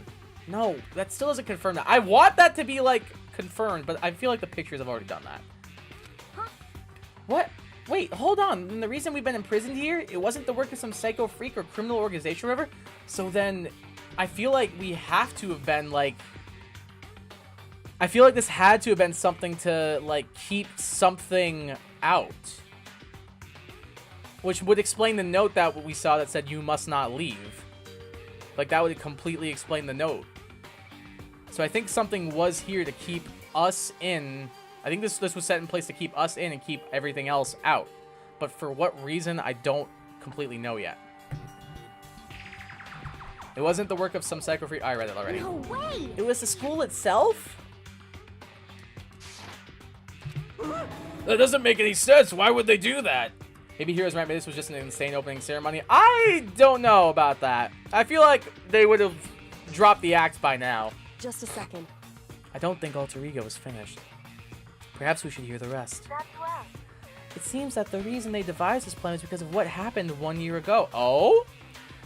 No, that still doesn't confirm that. I want that to be, like, confirmed, but I feel like the pictures have already done that. Huh? What? Wait, hold on. And the reason we've been imprisoned here, it wasn't the work of some psycho freak or criminal organization or whatever. So then, I feel like we have to have been, like... I feel like this had to have been something to, like, keep something out. Which would explain the note that we saw that said, "You must not leave." Like, that would completely explain the note. So I think something was here to keep us in. I think this was set in place to keep us in and keep everything else out. But for what reason, I don't completely know yet. It wasn't the work of some psycho freak. I read it already. No way! It was the school itself? That doesn't make any sense. Why would they do that? Maybe Heroes right, maybe this was just an insane opening ceremony. I don't know about that. I feel like they would have dropped the act by now. Just a second. I don't think Alter Ego is finished. Perhaps we should hear the rest. That's right. It seems that the reason they devised this plan is because of what happened 1 year ago. Oh?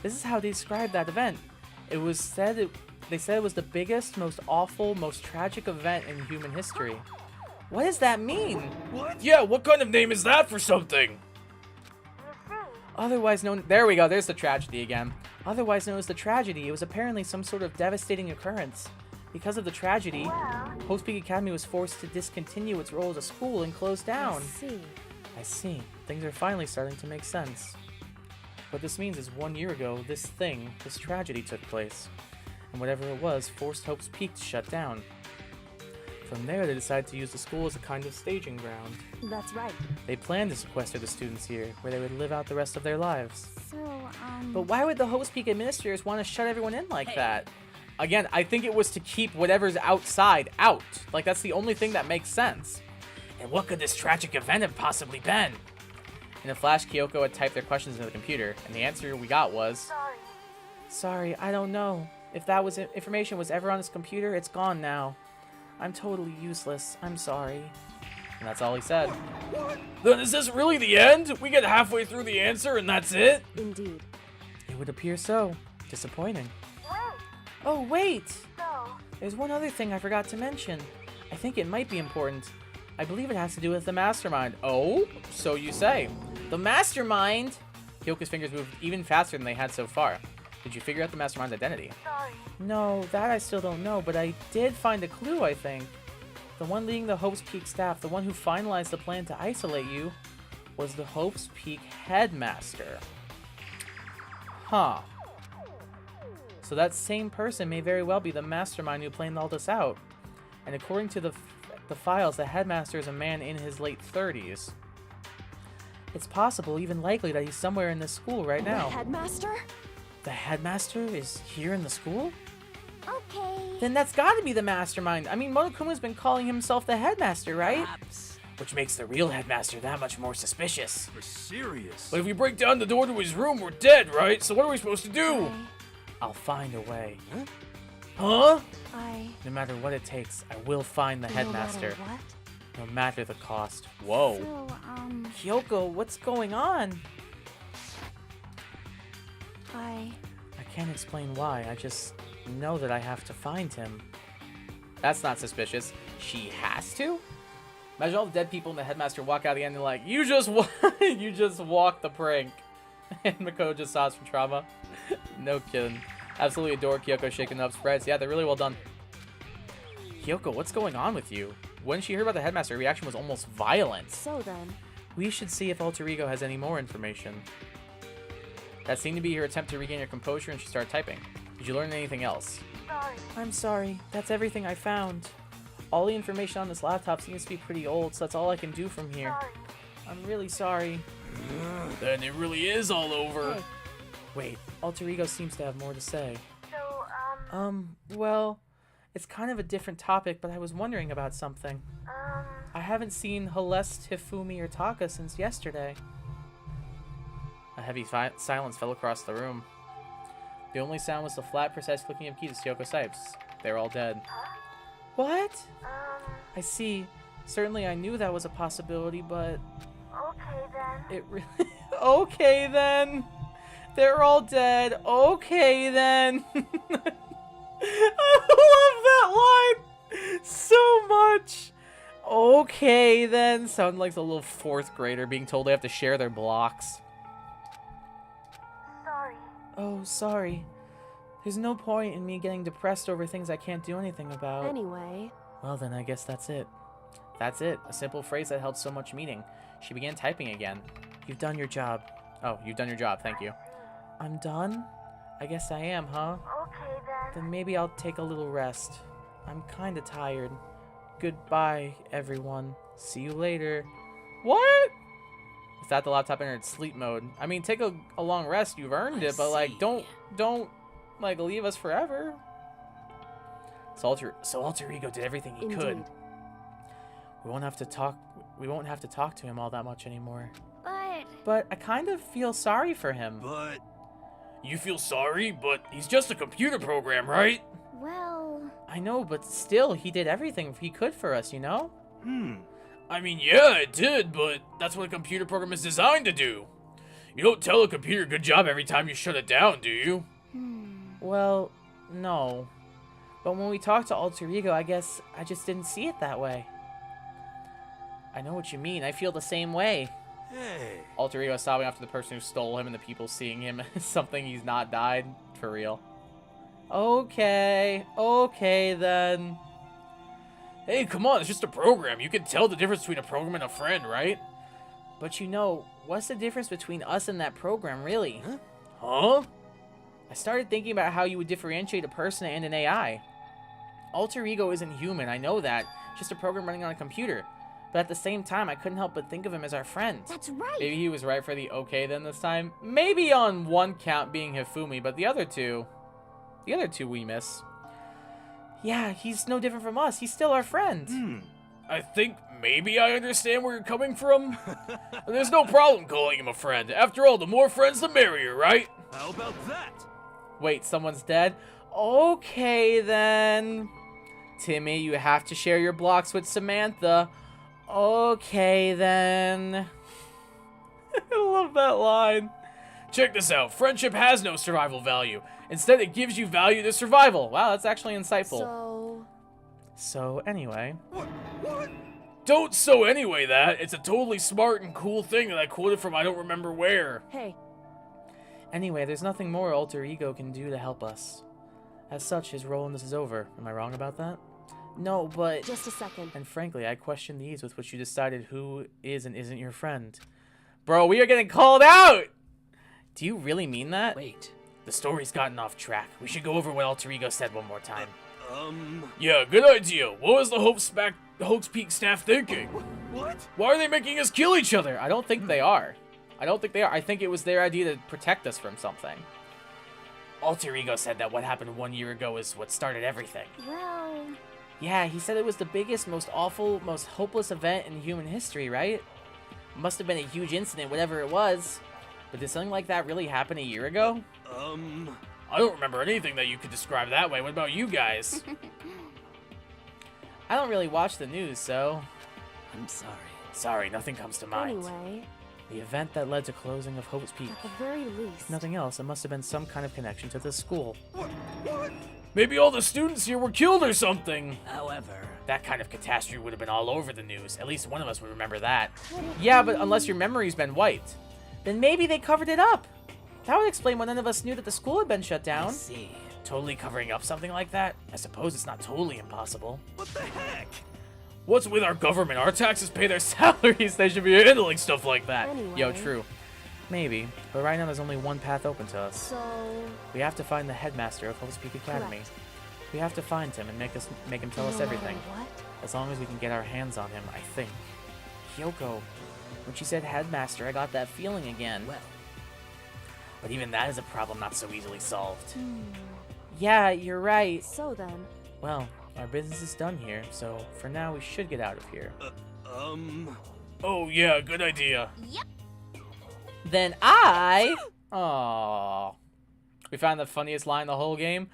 This is how they described that event. They said it was the biggest, most awful, most tragic event in human history. What does that mean? What? Yeah, what kind of name is that for something? You see, Otherwise known... There we go. There's the tragedy again. otherwise known as the tragedy. It was apparently some sort of devastating occurrence. Because of the tragedy, Hope's Peak Academy was forced to discontinue its role as a school and close down. I see. I see. Things are finally starting to make sense. What this means is 1 year ago, this tragedy took place. And whatever it was, forced Hope's Peak to shut down. From there, they decided to use the school as a kind of staging ground. That's right. They planned to sequester the students here, where they would live out the rest of their lives. So, But why would the Hope's Peak administrators want to shut everyone in like that? Again, I think it was to keep whatever's outside out. Like, that's the only thing that makes sense. And what could this tragic event have possibly been? In a flash, Kyoko had typed their questions into the computer, and the answer we got was... Sorry, I don't know. If that information was ever on his computer, it's gone now. I'm totally useless. I'm sorry. And that's all he said. Then is this really the end? We get halfway through the answer and that's it? Indeed. It would appear so. Disappointing. wait. Oh, wait! So, There's one other thing I forgot to mention. I think it might be important. I believe it has to do with the mastermind. Oh? So you say. The mastermind! Kyoko's fingers moved even faster than they had so far. Did you figure out the mastermind's identity? sorry. No, that I still don't know, but I did find a clue, I think. The one leading the Hope's Peak staff, the one who finalized the plan to isolate you, was the Hope's Peak headmaster. Huh. So that same person may very well be the mastermind who planned all this out. And according to the files, the headmaster is a man in his late 30s. It's possible, even likely, that he's somewhere in this school right The now. headmaster? The headmaster is here in the school? Okay. Then that's gotta be the mastermind. I mean, Monokuma's been calling himself the headmaster, right? Which makes the real headmaster that much more suspicious. You're serious? But if we break down the door to his room, we're dead, right? So what are we supposed to do? I'll find a way. Huh? No matter what it takes, I will find the headmaster. No matter what? No matter the cost. Whoa. So, Kyoko, what's going on? I can't explain why. I just know that I have to find him. That's not suspicious. She has to? Imagine all the dead people and the headmaster walk out again and they're like, you just walked the prank. And Makoto just saw us from trauma. No kidding. Absolutely adore Kyoko shaking up spreads. Yeah, they're really well done. Kyoko, what's going on with you? When she heard about the headmaster, her reaction was almost violent. So then, We should see if Alter Ego has any more information. That seemed to be her attempt to regain her composure, and she started typing. Did you learn anything else? sorry. I'm sorry. That's everything I found. All the information on this laptop seems to be pretty old, so that's all I can do from here. Sorry. I'm really sorry. Then it really is all over. Hey. Wait, Alter Ego seems to have more to say. So, Well, it's kind of a different topic, but I was wondering about something. I haven't seen Celeste, Hifumi, or Taka since yesterday. A heavy silence fell across the room. The only sound was the flat, precise clicking of keys to Kyoko Sipes. They were all dead. What? I see. Certainly I knew that was a possibility, but... okay then. It really... Okay, then. They're all dead. Okay, then. I love that line so much. Okay, then. Sound like a little fourth grader being told they have to share their blocks. Sorry. Oh, sorry. There's no point in me getting depressed over things I can't do anything about. anyway, Well, then I guess that's it. That's it. A simple phrase that held so much meaning. She began typing again. You've done your job. Oh, you've done your job. Thank you. I'm done? I guess I am, huh? Okay then. Then maybe I'll take a little rest. I'm kinda tired. Goodbye, everyone. See you later. What? With that, the laptop entered sleep mode. I mean, take a long rest. You've earned it, but like, don't like leave us forever. So Alter Ego did everything he could. indeed. We won't have to talk to him all that much anymore. But, But I kind of feel sorry for him. But You feel sorry, but he's just a computer program, right? well, I know, but still, he did everything he could for us, you know? I mean, yeah, it did, but that's what a computer program is designed to do. You don't tell a computer good job every time you shut it down, do you? Well, no. But when we talked to Alter Ego, I guess I just didn't see it that way. I know what you mean. I feel the same way. Hey. Alter ego sobbing after the person who stole him and the people seeing him as something he's not died. For real. Okay. Okay, then. Hey, come on. It's just a program. You can tell the difference between a program and a friend, right? But you know, what's the difference between us and that program, really? Huh? I started thinking about how you would differentiate a person and an AI. Alter ego isn't human, I know that. Just a program running on a computer. But at the same time, I couldn't help but think of him as our friend. That's right. Maybe he was right for the okay then this time. Maybe on one count being Hifumi, but the other two we miss. Yeah, he's no different from us. He's still our friend. I think maybe I understand where you're coming from. There's no problem calling him a friend. After all, the more friends, the merrier, right? How about that? Wait, someone's dead? Okay, then. Timmy, you have to share your blocks with Samantha. Okay, then. I love that line. Check this out. Friendship has no survival value. Instead, it gives you value to survival. Wow, that's actually insightful. So anyway. What? Don't so anyway that. It's a totally smart and cool thing that I quoted from I don't remember where. Hey, Anyway, there's nothing more Alter Ego can do to help us. As such, his role in this is over. Am I wrong about that? No, but... just a second. And frankly, I question the ease with which you decided who is and isn't your friend. Bro, we are getting called out! Do you really mean that? Wait. The story's gotten off track. We should go over what Alter Ego said one more time. Yeah, good idea. What was the Hope's Peak staff thinking? What? Why are they making us kill each other? I don't think they are. I think it was their idea to protect us from something. Alter Ego said that what happened 1 year ago is what started everything. Well, Yeah, he said it was the biggest, most awful, most hopeless event in human history, right? Must have been a huge incident, whatever it was. But did something like that really happen a year ago? I don't remember anything that you could describe that way. What about you guys? I don't really watch the news, so... I'm sorry. Sorry, nothing comes to mind. Anyway, The event that led to closing of Hope's Peak. at the very least. Nothing else. It must have been some kind of connection to the school. What? Maybe all the students here were killed or something. However, That kind of catastrophe would have been all over the news. At least one of us would remember that. Yeah, but unless your memory's been wiped. Then maybe they covered it up. That would explain why none of us knew that the school had been shut I down. see. Totally covering up something like that? I suppose it's not totally impossible. What the heck? What's with our government? Our taxes pay their salaries. They should be handling stuff like that. Yo, Anyway. true. Maybe. But right now there's only one path open to us. So, We have to find the headmaster of Hope's Peak Academy. Correct. We have to find him and make him tell us no everything. matter what? As long as we can get our hands on him, I think. Kyoko. When she said headmaster, I got that feeling again. Well, But even that is a problem not so easily solved. Yeah, you're right. So then, Well, our business is done here, so for now we should get out of here. Oh yeah, good idea. Yep. Then I... Aww. We found the funniest line in the whole game.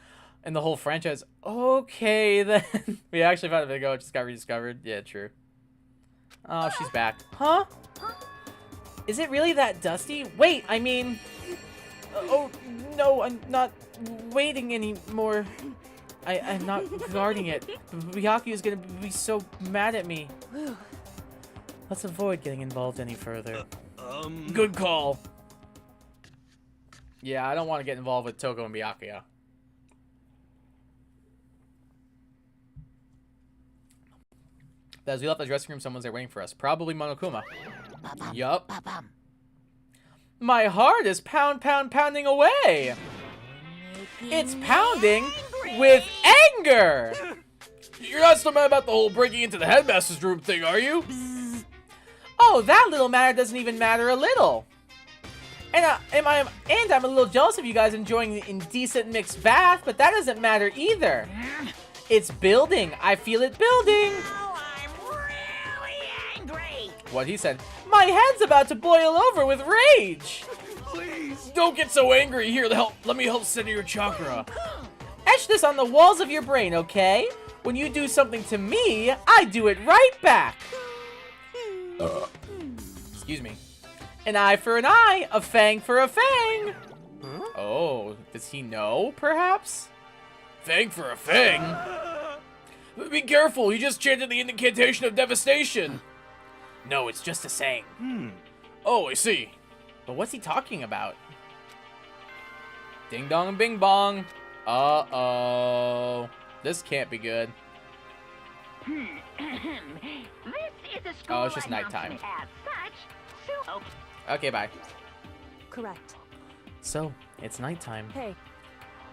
In the whole franchise. Okay, then. We actually found a bit ago. It just got rediscovered. Yeah, true. Oh, she's back. Huh? Is it really that dusty? Wait, I mean... oh, no, I'm not waiting anymore. I'm not guarding it. Byakuya is gonna be so mad at me. Let's avoid getting involved any further. Good call. Yeah, I don't want to get involved with Toko and Byakuya. As we left the dressing room, someone's there waiting for us. Probably Monokuma. Yup. My heart is pounding away. It's pounding with anger. You're not still mad about the whole breaking into the headmaster's room thing, are you? Oh, that little matter doesn't even matter a little. And I'm a little jealous of you guys enjoying the indecent mixed bath, but that doesn't matter either. It's building. I feel it building. oh, I'm really angry. What he said. My head's about to boil over with rage. Please. Don't get so angry. Here, let me help center your chakra. Etch this on the walls of your brain, okay? When you do something to me, I do it right back. Excuse me. An eye for an eye, a fang for a fang. Oh, does he know, perhaps? Fang for a fang? Be careful, he just chanted the incantation of devastation. No, it's just a saying. Oh, I see. But what's he talking about? Ding dong bing bong. Uh-oh. This can't be good. This is a school Oh, it's just nighttime. announcement as such, so Okay, bye. Correct. So, it's nighttime. Hey,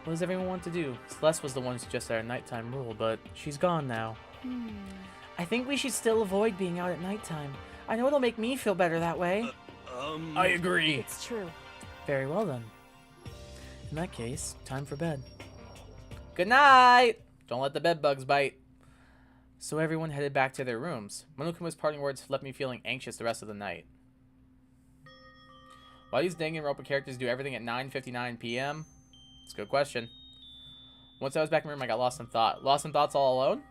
What does everyone want to do? Celeste was the one who suggested our nighttime rule, but she's gone now. I think we should still avoid being out at nighttime. I know it'll make me feel better that way. I agree. it's true. Very well then. In that case, time for bed. Good night! Don't let the bed bugs bite. So everyone headed back to their rooms. Monokuma's parting words left me feeling anxious the rest of the night. Why do these Danganronpa characters do everything at 9:59 p.m.? It's a good question. Once I was back in my room, I got lost in thought. Lost in thoughts all alone?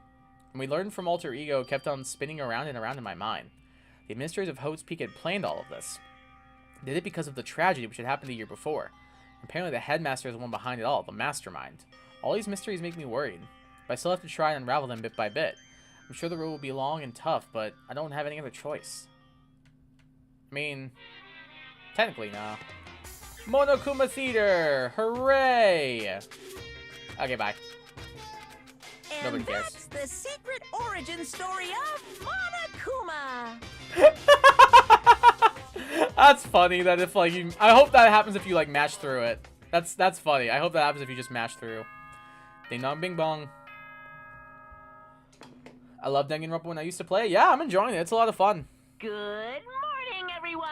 And we learned from Alter Ego kept on spinning around and around in my mind. The administrators of Hope's Peak had planned all of this. They did it because of the tragedy which had happened the year before. Apparently the headmaster is the one behind it all, the mastermind. All these mysteries make me worried, but I still have to try and unravel them bit by bit. I'm sure the road will be long and tough, but I don't have any other choice. I mean, technically, no. Monokuma Theater! Hooray! Okay, bye. and Nobody cares. that's the secret origin story of Monokuma. That's funny that if, like, you... I hope that happens if you, like, mash through it. That's funny. I hope that happens if you just mash through. Ding dong bing bong. I love Danganronpa when I used to play. Yeah, I'm enjoying it. It's a lot of fun. Good morning, everyone.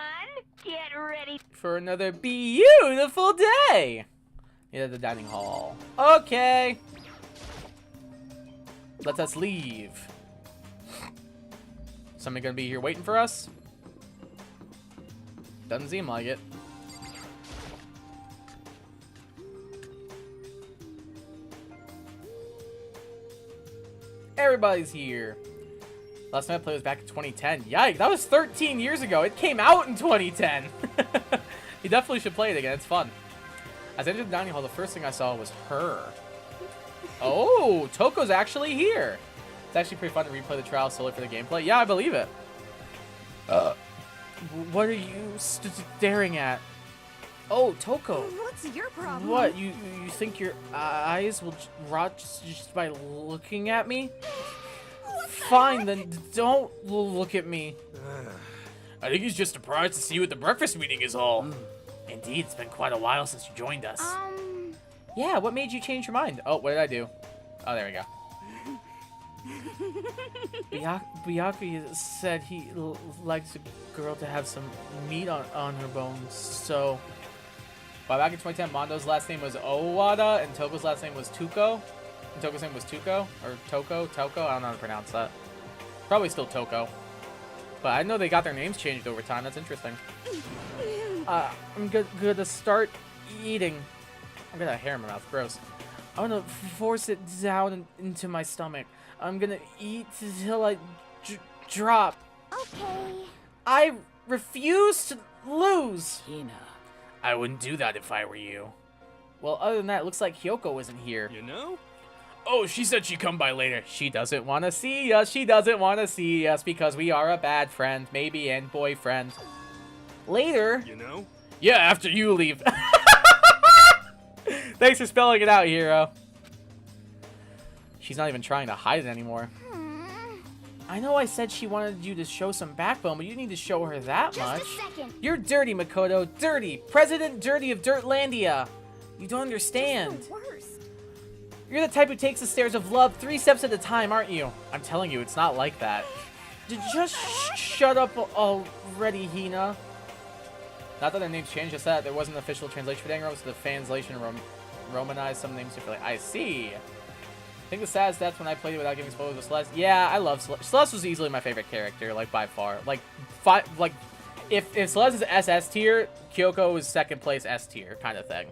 Get ready. For another beautiful day. Yeah, the dining hall. Okay. Let us leave. Somebody gonna be here waiting for us? Doesn't seem like it. Everybody's here. Last time I played was back in 2010. Yikes, that was 13 years ago. It came out in 2010. You definitely should play it again. It's fun. As I entered the dining hall, the first thing I saw was her. Oh, Toko's actually here. It's actually pretty fun to replay the trial solely for the gameplay. Yeah, I believe it. What are you staring at? Oh, Toko. What's your problem? What? You think your eyes will rot just by looking at me? Fine, then don't look at me. I think he's just surprised to see you at the breakfast meeting is all. Indeed, it's been quite a while since you joined us. Yeah, what made you change your mind? Oh, what did I do? Oh, there we go. Byakuya said he likes a girl to have some meat on her bones, so... Well, back in 2010, Mondo's last name was Owada, and Toko's last name was Tuko. And Toko's name was Tuko? Or Toko? Toko? I don't know how to pronounce that. Probably still Toko. But I know they got their names changed over time. That's interesting. I'm gonna start eating. I'm gonna have hair in my mouth. Gross. I'm gonna force it down into my stomach. I'm gonna eat till I drop. Okay. I refuse to lose. Hina. I wouldn't do that if I were you. Well, other than that, it looks like Hyoko isn't here. You know? Oh, she said she'd come by later. She doesn't want to see us. She doesn't want to see us because we are a bad friend, maybe, and boyfriend. Later. You know? Yeah, after you leave. Thanks for spelling it out, Hero. She's not even trying to hide it anymore. I know I said she wanted you to show some backbone, but you need to show her that much. Just a second. You're dirty, Makoto. Dirty. President Dirty of Dirtlandia. You don't understand. The worst. You're the type who takes the stairs of love 3 steps at a time, aren't you? I'm telling you, it's not like that. Just shut up already, Hina. Not that their names changed, just that there wasn't an official translation for Danganronpa, so the translation romanized some names differently. I see. I think the saddest that's when I played it without giving spoilers was Celeste. Yeah, I love Celeste. Celeste was easily my favorite character, like, by far. Like, if Celeste is SS tier, Kyoko is second place S tier kind of thing.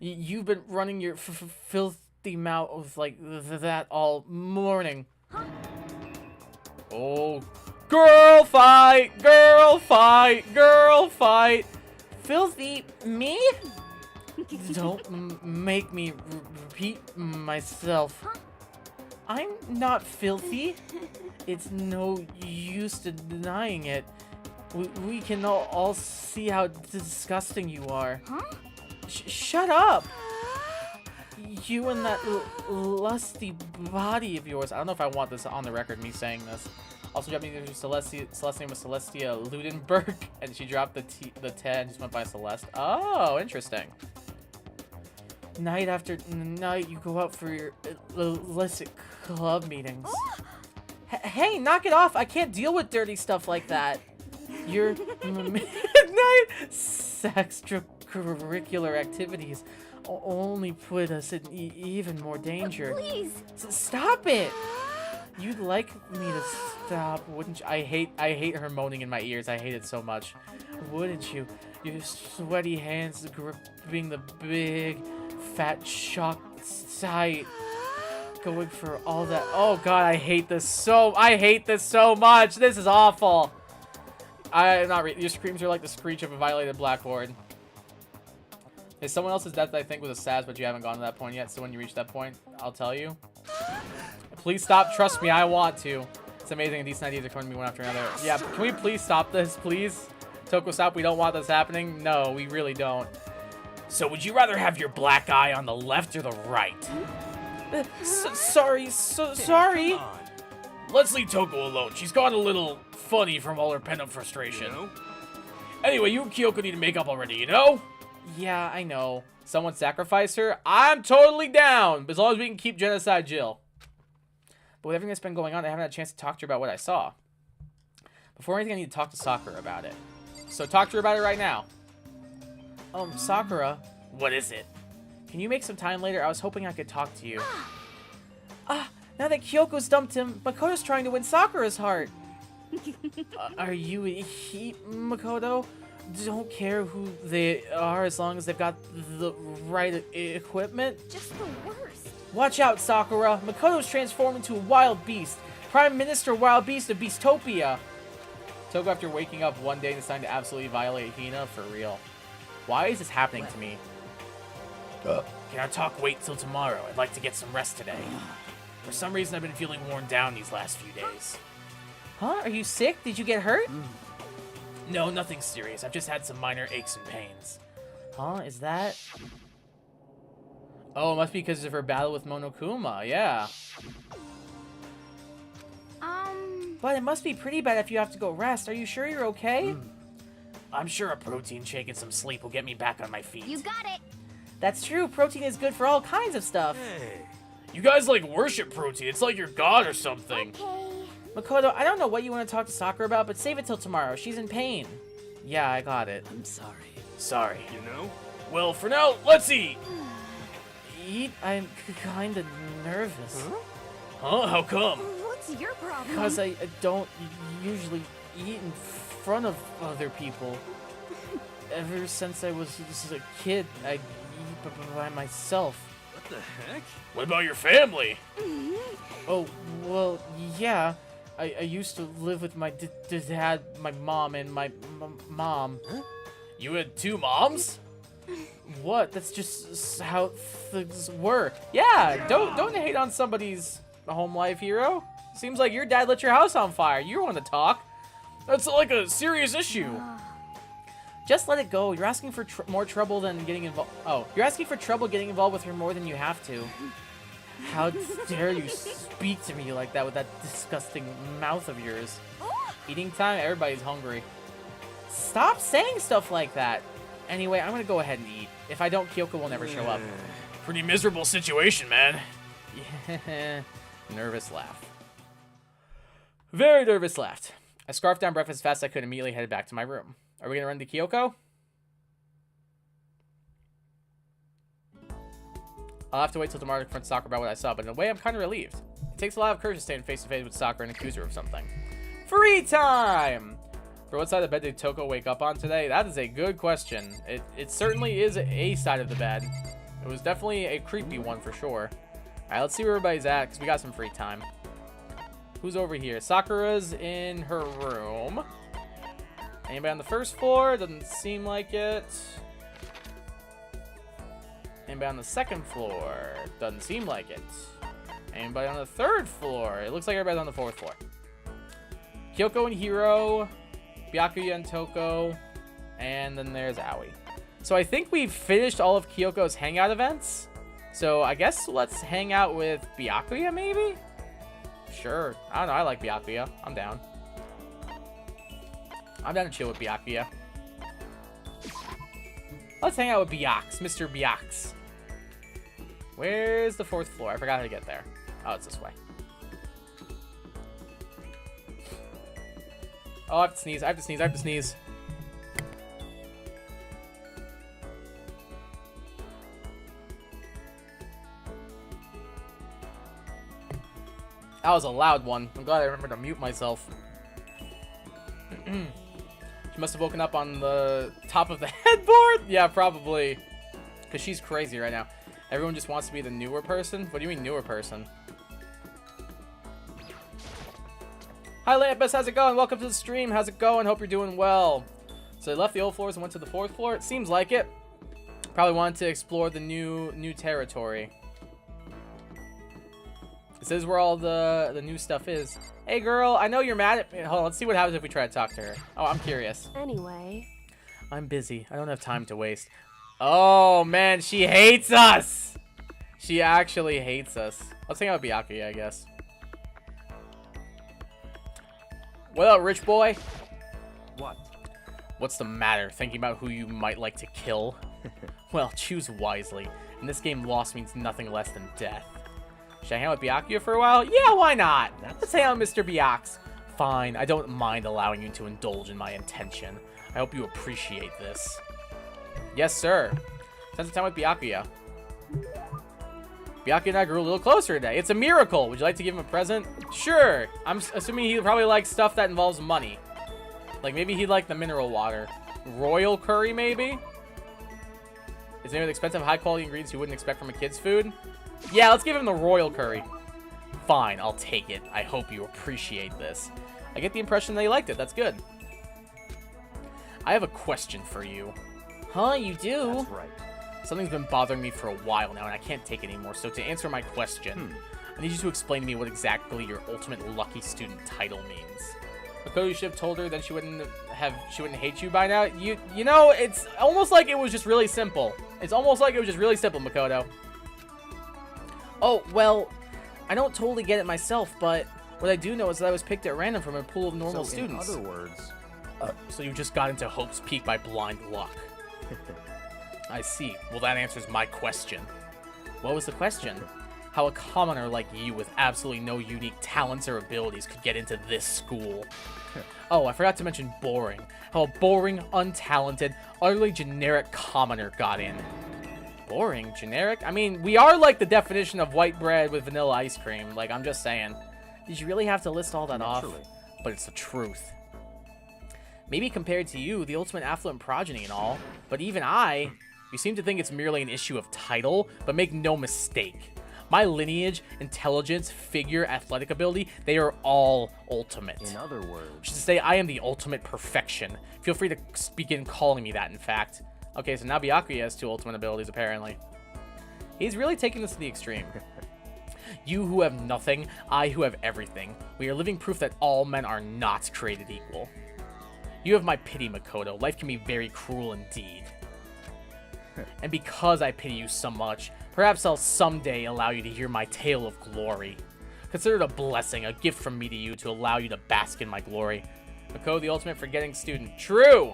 You've been running your filthy mouth like that all morning. Huh? Oh, girl fight, girl fight, girl fight. Filthy me? Don't make me repeat myself. Huh? I'm not filthy. It's no use to denying it. We can all see how disgusting you are. Huh? Shut up! You and that lusty body of yours. I don't know if I want this on the record, me saying this. Also, Japanese name was Celestia Ludenberg, and she dropped the T and just went by Celeste. Oh, interesting. Night after night, you go out for your illicit club meetings. Hey, knock it off! I can't deal with dirty stuff like that. Your midnight extracurricular activities only put us in even more danger. Please. Stop it! You'd like me to stop, wouldn't you? I hate her moaning in my ears. I hate it so much. Wouldn't you? Your sweaty hands gripping the big, fat shock site. Going for all that. Oh god, I hate this so much. This is awful. I'm not your screams are like the screech of a violated blackboard. Is someone else's death I think was a sad, but you haven't gone to that point yet, so when you reach that point, I'll tell you. Please stop, trust me, I want to. It's amazing and decent ideas are coming to me one after another. Yeah, can we please stop this, please? Toko, stop, we don't want this happening. No, we really don't. So would you rather have your black eye on the left or the right? Sorry. Come on. Let's leave Toko alone. She's gone a little funny from all her pent-up frustration. You know? Anyway, you and Kyoko need to make up already, you know? Yeah, I know. Someone sacrifice her? I'm totally down, as long as we can keep Genocide Jill. But with everything that's been going on, I haven't had a chance to talk to her about what I saw. Before anything, I need to talk to Sakura about it. So talk to her about it right now. Sakura. What is it? Can you make some time later? I was hoping I could talk to you. Now that Kyoko's dumped him, Makoto's trying to win Sakura's heart. Are you a heat, Makoto? Don't care who they are as long as they've got the right equipment. Just the worst. Watch out, Sakura. Makoto's transformed into a wild beast. Prime Minister Wild Beast of Beastopia. Toko, after waking up one day, decided to absolutely violate Hina for real. Why is this happening to me? Can our talk wait till tomorrow? I'd like to get some rest today. For some reason, I've been feeling worn down these last few days. Huh? Are you sick? Did you get hurt? No, nothing serious. I've just had some minor aches and pains. Huh? Is that... Oh, it must be because of her battle with Monokuma. Yeah. But it must be pretty bad if you have to go rest. Are you sure you're okay? I'm sure a protein shake and some sleep will get me back on my feet. You got it. That's true. Protein is good for all kinds of stuff. Hey. You guys like worship protein. It's like your god or something. Okay. Makoto, I don't know what you want to talk to Sakura about, but save it till tomorrow. She's in pain. Yeah, I got it. I'm sorry. Sorry. You know? Well, for now, let's eat. Eat? I'm kind of nervous. Huh? How come? What's your problem? Because I don't usually eat in front of other people. Ever since I was just a kid, I eat by myself. What the heck? What about your family? Oh, well, yeah. I used to live with my dad, my mom, and my mom. Huh? You had two moms? What? That's just how things work. Yeah, don't hate on somebody's home life hero. Seems like your dad lit your house on fire. You want to talk? That's like a serious issue. Just let it go. You're asking for more trouble than getting involved. Oh, you're asking for trouble getting involved with her more than you have to. How dare you speak to me like that with that disgusting mouth of yours? Eating time? Everybody's hungry. Stop saying stuff like that. Anyway, I'm gonna go ahead and eat. If I don't, Kyoko will never show up. Pretty miserable situation, man. Yeah. Nervous laugh. Very nervous laugh. I scarfed down breakfast as fast as I could and immediately headed back to my room. Are we gonna run to Kyoko? I'll have to wait till tomorrow to confront Sakura about what I saw, but in a way I'm kind of relieved. It takes a lot of courage to stand face to face with Sakura and accuse her of something. Free time! For what side of the bed did Toko wake up on today? That is a good question. It certainly is a side of the bed. It was definitely a creepy one for sure. Alright, let's see where everybody's at, because we got some free time. Who's over here? Sakura's in her room. Anybody on the first floor? Doesn't seem like it. Anybody on the second floor? Doesn't seem like it. Anybody on the third floor? It looks like everybody's on the fourth floor. Kyoko and Hiro Byakuya and Toko, and then there's Aoi. So I think we've finished all of Kyoko's hangout events. So I guess let's hang out with Byakuya, maybe? Sure. I don't know. I like Byakuya. I'm down. I'm down to chill with Byakuya. Let's hang out with Byax, Mr. Byax. Where's the 4th floor? I forgot how to get there. Oh, it's this way. Oh, I have to sneeze. I have to sneeze. I have to sneeze. That was a loud one. I'm glad I remembered to mute myself. She must have woken up on the top of the headboard? Yeah, probably. Because she's crazy right now. Everyone just wants to be the newer person? What do you mean newer person? Hi, Lampus. How's it going? Welcome to the stream. How's it going? Hope you're doing well. So they left the old floors and went to the 4th floor? It seems like it. Probably wanted to explore the new territory. This is where all the new stuff is. Hey, girl, I know you're mad at me. Hold on, let's see what happens if we try to talk to her. Oh, I'm curious. Anyway. I'm busy. I don't have time to waste. Oh, man, she hates us. She actually hates us. Let's hang out with Byakuya, I guess. What up, rich boy? What? What's the matter? Thinking about who you might like to kill? Well, choose wisely. In this game, loss means nothing less than death. Should I hang out with Byakuya for a while? Yeah, why not? Let's hang out with Mr. Byax. Fine, I don't mind allowing you to indulge in my intention. I hope you appreciate this. Yes, sir. Spend some time with Byakuya. Byakuya and I grew a little closer today. It's a miracle. Would you like to give him a present? Sure. I'm assuming he probably likes stuff that involves money. Like, maybe he'd like the mineral water. Royal curry, maybe? Is there any expensive, high-quality ingredients you wouldn't expect from a kid's food? Yeah, let's give him the royal curry. Fine, I'll take it. I hope you appreciate this. I get the impression that he liked it. That's good. I have a question for you. Huh, you do? That's right. Something's been bothering me for a while now, and I can't take it anymore. So to answer my question, I need you to explain to me what exactly your ultimate lucky student title means. Makoto, you should have told her that she wouldn't hate you by now. You know, it's almost like it was just really simple. It's almost like it was just really simple, Makoto. Oh, well, I don't totally get it myself, but what I do know is that I was picked at random from a pool of normal students. In other words... So you just got into Hope's Peak by blind luck. I see. Well, that answers my question. What was the question? How a commoner like you with absolutely no unique talents or abilities could get into this school. Oh, I forgot to mention boring. How a boring, untalented, utterly generic commoner got in. Boring? Generic? I mean, we are like the definition of white bread with vanilla ice cream. Like, I'm just saying. Did you really have to list all that off? But it's the truth. Maybe compared to you, the ultimate affluent progeny and all, but even you seem to think it's merely an issue of title, but make no mistake. My lineage, intelligence, figure, athletic ability, they are all ultimate. In other words... Which is to say, I am the ultimate perfection. Feel free to begin calling me that, in fact. Okay, so now Byakuya has 2 ultimate abilities, apparently. He's really taking this to the extreme. You who have nothing, I who have everything. We are living proof that all men are not created equal. You have my pity, Makoto. Life can be very cruel indeed. And because I pity you so much, perhaps I'll someday allow you to hear my tale of glory. Consider it a blessing, a gift from me to you to allow you to bask in my glory. Makoto, the ultimate forgetting student. True!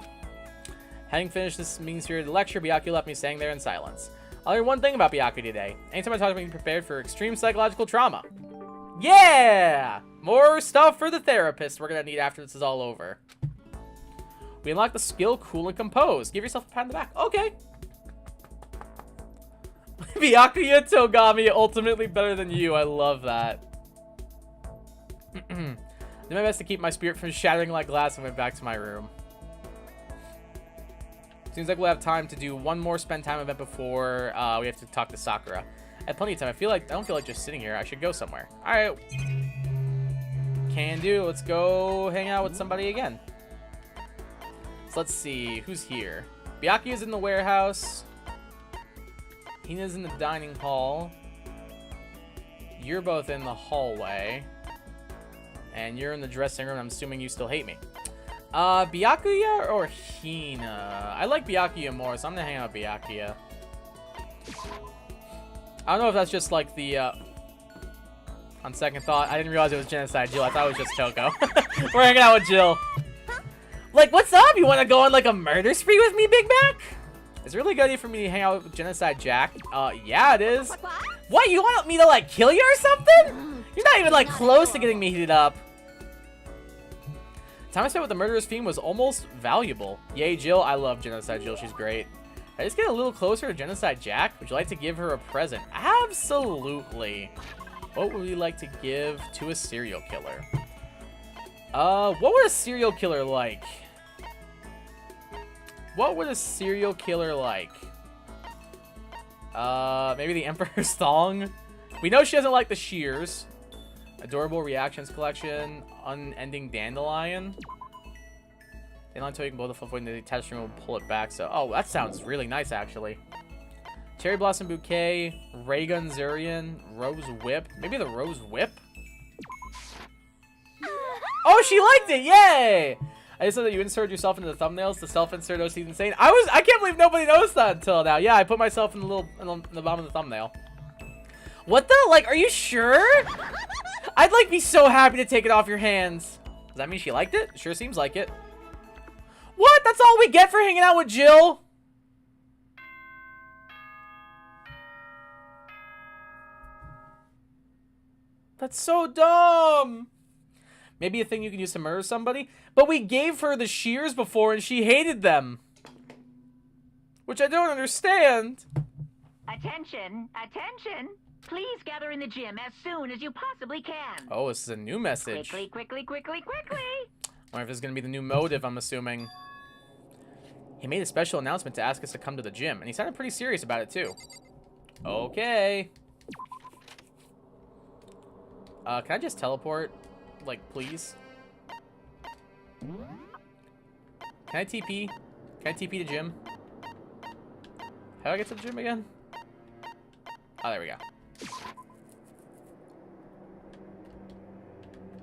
Having finished this mean-spirited lecture, Byakuya left me standing there in silence. I'll learn one thing about Byakuya today. Anytime I talk about being prepared for extreme psychological trauma. Yeah! More stuff for the therapist we're gonna need after this is all over. We unlock the skill Cool and Compose. Give yourself a pat on the back. Okay. Byakuya Togami, ultimately better than you. I love that. Did my best to keep my spirit from shattering like glass and went back to my room. Seems like we'll have time to do one more spend time event before we have to talk to Sakura. I have plenty of time. I don't feel like just sitting here. I should go somewhere. All right. Can do. Let's go hang out with somebody again. So let's see. Who's here? Byakuya's in the warehouse. Hina's in the dining hall. You're both in the hallway. And you're in the dressing room. I'm assuming you still hate me. Byakuya or Hina? I like Byakuya more, so I'm gonna hang out with Byakuya. I don't know if that's just like the, on second thought, I didn't realize it was Genocide Jill. I thought it was just Choco. We're hanging out with Jill. Like, what's up? You want to go on, like, a murder spree with me, Big Mac? It's a really good idea for me to hang out with Genocide Jack. Yeah, it is. What, you want me to, like, kill you or something? You're not even, like, close to getting me heated up. Time I spent with the murderous fiend was almost valuable. Yay, Jill. I love Genocide Jill. She's great. I just get a little closer to Genocide Jack. Would you like to give her a present? Absolutely. What would we like to give to a serial killer? What would a serial killer like? What would a serial killer like? Maybe the Emperor's Thong? We know she doesn't like the shears. Adorable Reactions Collection. Unending Dandelion. Dandelion toy you can blow the fluff away in the attached room and pull it back. So, oh, that sounds really nice, actually. Cherry Blossom Bouquet. Ray Gun Zurian. Rose Whip. Maybe the Rose Whip? Oh, she liked it! Yay! I just said that you inserted yourself into the thumbnails. The self-insert OC's insane. I can't believe nobody noticed that until now. Yeah, I put myself in the little, in the bottom of the thumbnail. What the? Like, are you sure? I'd, like, be so happy to take it off your hands. Does that mean she liked it? Sure seems like it. What? That's all we get for hanging out with Jill? That's so dumb. Maybe a thing you can use to murder somebody? But we gave her the shears before and she hated them. Which I don't understand. Attention, attention. Please gather in the gym as soon as you possibly can. Oh, this is a new message. Quickly, quickly, quickly, quickly. I wonder if this is going to be the new motive, I'm assuming. He made a special announcement to ask us to come to the gym. And he sounded pretty serious about it, too. Okay. Can I just teleport? Like, please? Can I TP? Can I TP to gym? How do I get to the gym again? Oh, there we go.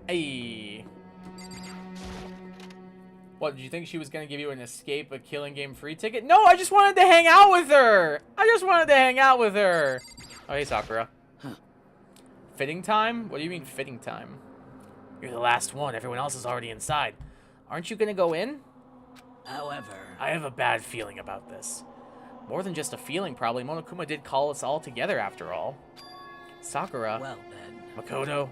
Hey. What, did you think she was gonna give you an escape a killing game free ticket? No, I just wanted to hang out with her! I just wanted to hang out with her! Oh, hey, Sakura. Fitting time? What do you mean fitting time? You're the last one. Everyone else is already inside. Aren't you gonna go in? However, I have a bad feeling about this. More than just a feeling, probably. Monokuma did call us all together, after all. Sakura. well then, Makoto,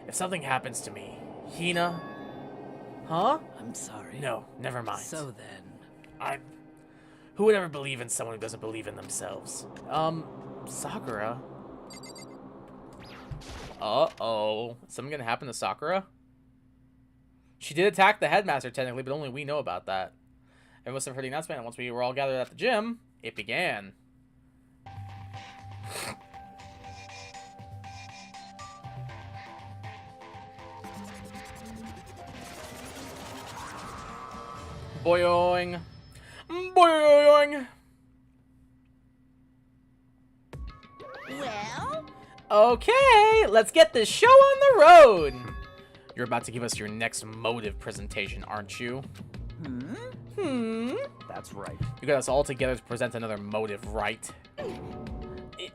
if something happens to me, Hina... Huh? I'm sorry. No, never mind. So then, Who would ever believe in someone who doesn't believe in themselves? Sakura? Uh-oh. Something gonna happen to Sakura? She did attack the headmaster, technically, but only we know about that. Everyone must have heard the announcement, and once we were all gathered at the gym, it began. Boing. Boing. Well, Okay, let's get this show on the road. You're about to give us your next motive presentation, aren't you? That's right. You got us all together to present another motive, right?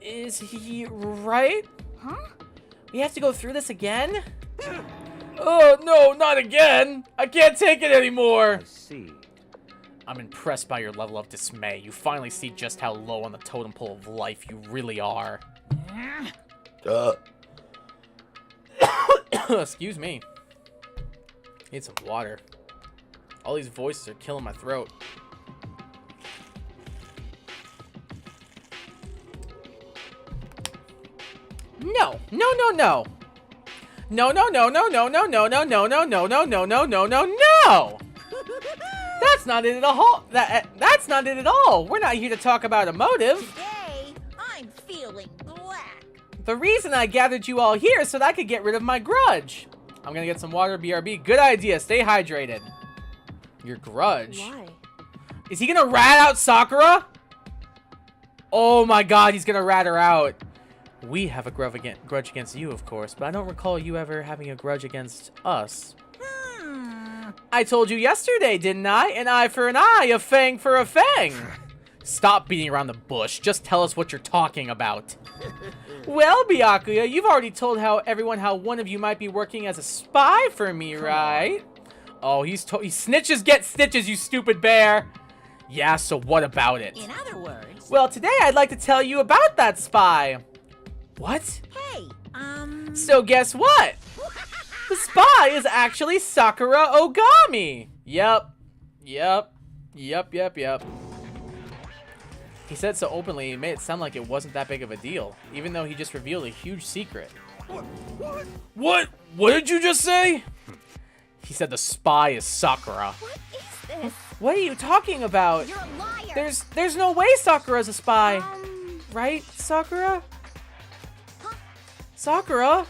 Is he right? huh? We have to go through this again? Oh, no, not again! I can't take it anymore! I see. I'm impressed by your level of dismay. You finally see just how low on the totem pole of life you really are. Excuse me. Need some water. All these voices are killing my throat. No, no, no, no. No, no, no, no, no, no, no, no, no, no, no, no, no, no, no, no, no. That's not it at all. That's not it at all. We're not here to talk about a motive. Today, I'm feeling black. The reason I gathered you all here is so that I could get rid of my grudge. I'm gonna get some water, BRB. Good idea. Stay hydrated. Your grudge. Why? Is he gonna rat out Sakura? Oh my god, he's gonna rat her out. We have a grudge against you, of course, but I don't recall you ever having a grudge against us. I told you yesterday, didn't I? An eye for an eye, a fang for a fang. Stop beating around the bush. Just tell us what you're talking about. Well, Byakuya, you've already told everyone how one of you might be working as a spy for me, right? Oh, he snitches get stitches, you stupid bear. Yeah, so what about it? In other words... Well, today I'd like to tell you about that spy. What? Hey, So guess what? The spy is actually Sakura Ogami. Yep. He said so openly, it made it sound like it wasn't that big of a deal, even though he just revealed a huge secret. What? What did you just say? He said the spy is Sakura. What is this? What are you talking about? You're a liar. There's no way Sakura's a spy. Right, Sakura? Sakura?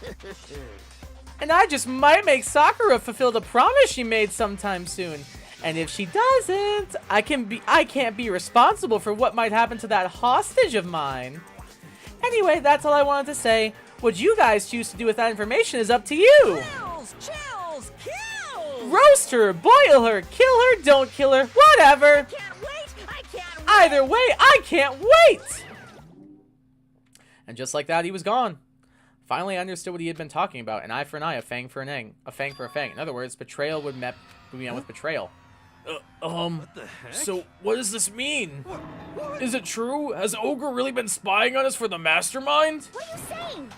And I just might make Sakura fulfill the promise she made sometime soon. And if she doesn't, I can't be responsible for what might happen to that hostage of mine. Anyway, that's all I wanted to say. What you guys choose to do with that information is up to you. chills, kills! Roast her, boil her, kill her, don't kill her, whatever. Can't wait! I can't wait! Either way, I can't wait. And just like that, he was gone. Finally, I understood what he had been talking about. An eye for an eye, a fang for an fang, a fang for a fang. In other words, betrayal would be met with betrayal. What the heck? So what does this mean? Is it true? Has Ogre really been spying on us for the mastermind? What are you saying?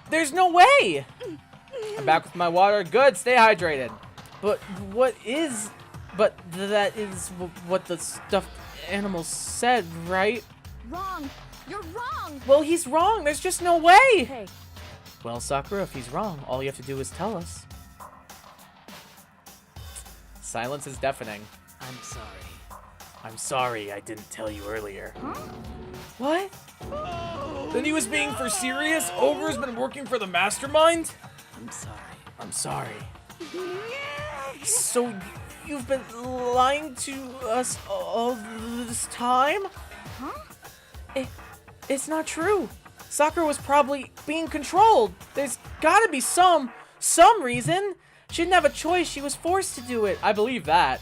There's no way! I'm back with my water. Good, stay hydrated. But that is what the stuffed animal said, right? Wrong. You're wrong. Well, he's wrong. There's just no way. Hey. Well, Sakura, if he's wrong, all you have to do is tell us. Silence is deafening. I'm sorry. I'm sorry I didn't tell you earlier. Huh? What? Then he was being for serious? Ogre's been working for the mastermind? I'm sorry. I'm sorry. So you've been lying to us all this time? Huh? It's not true. Sakura was probably being controlled. There's gotta be some reason. She didn't have a choice. She was forced to do it. I believe that.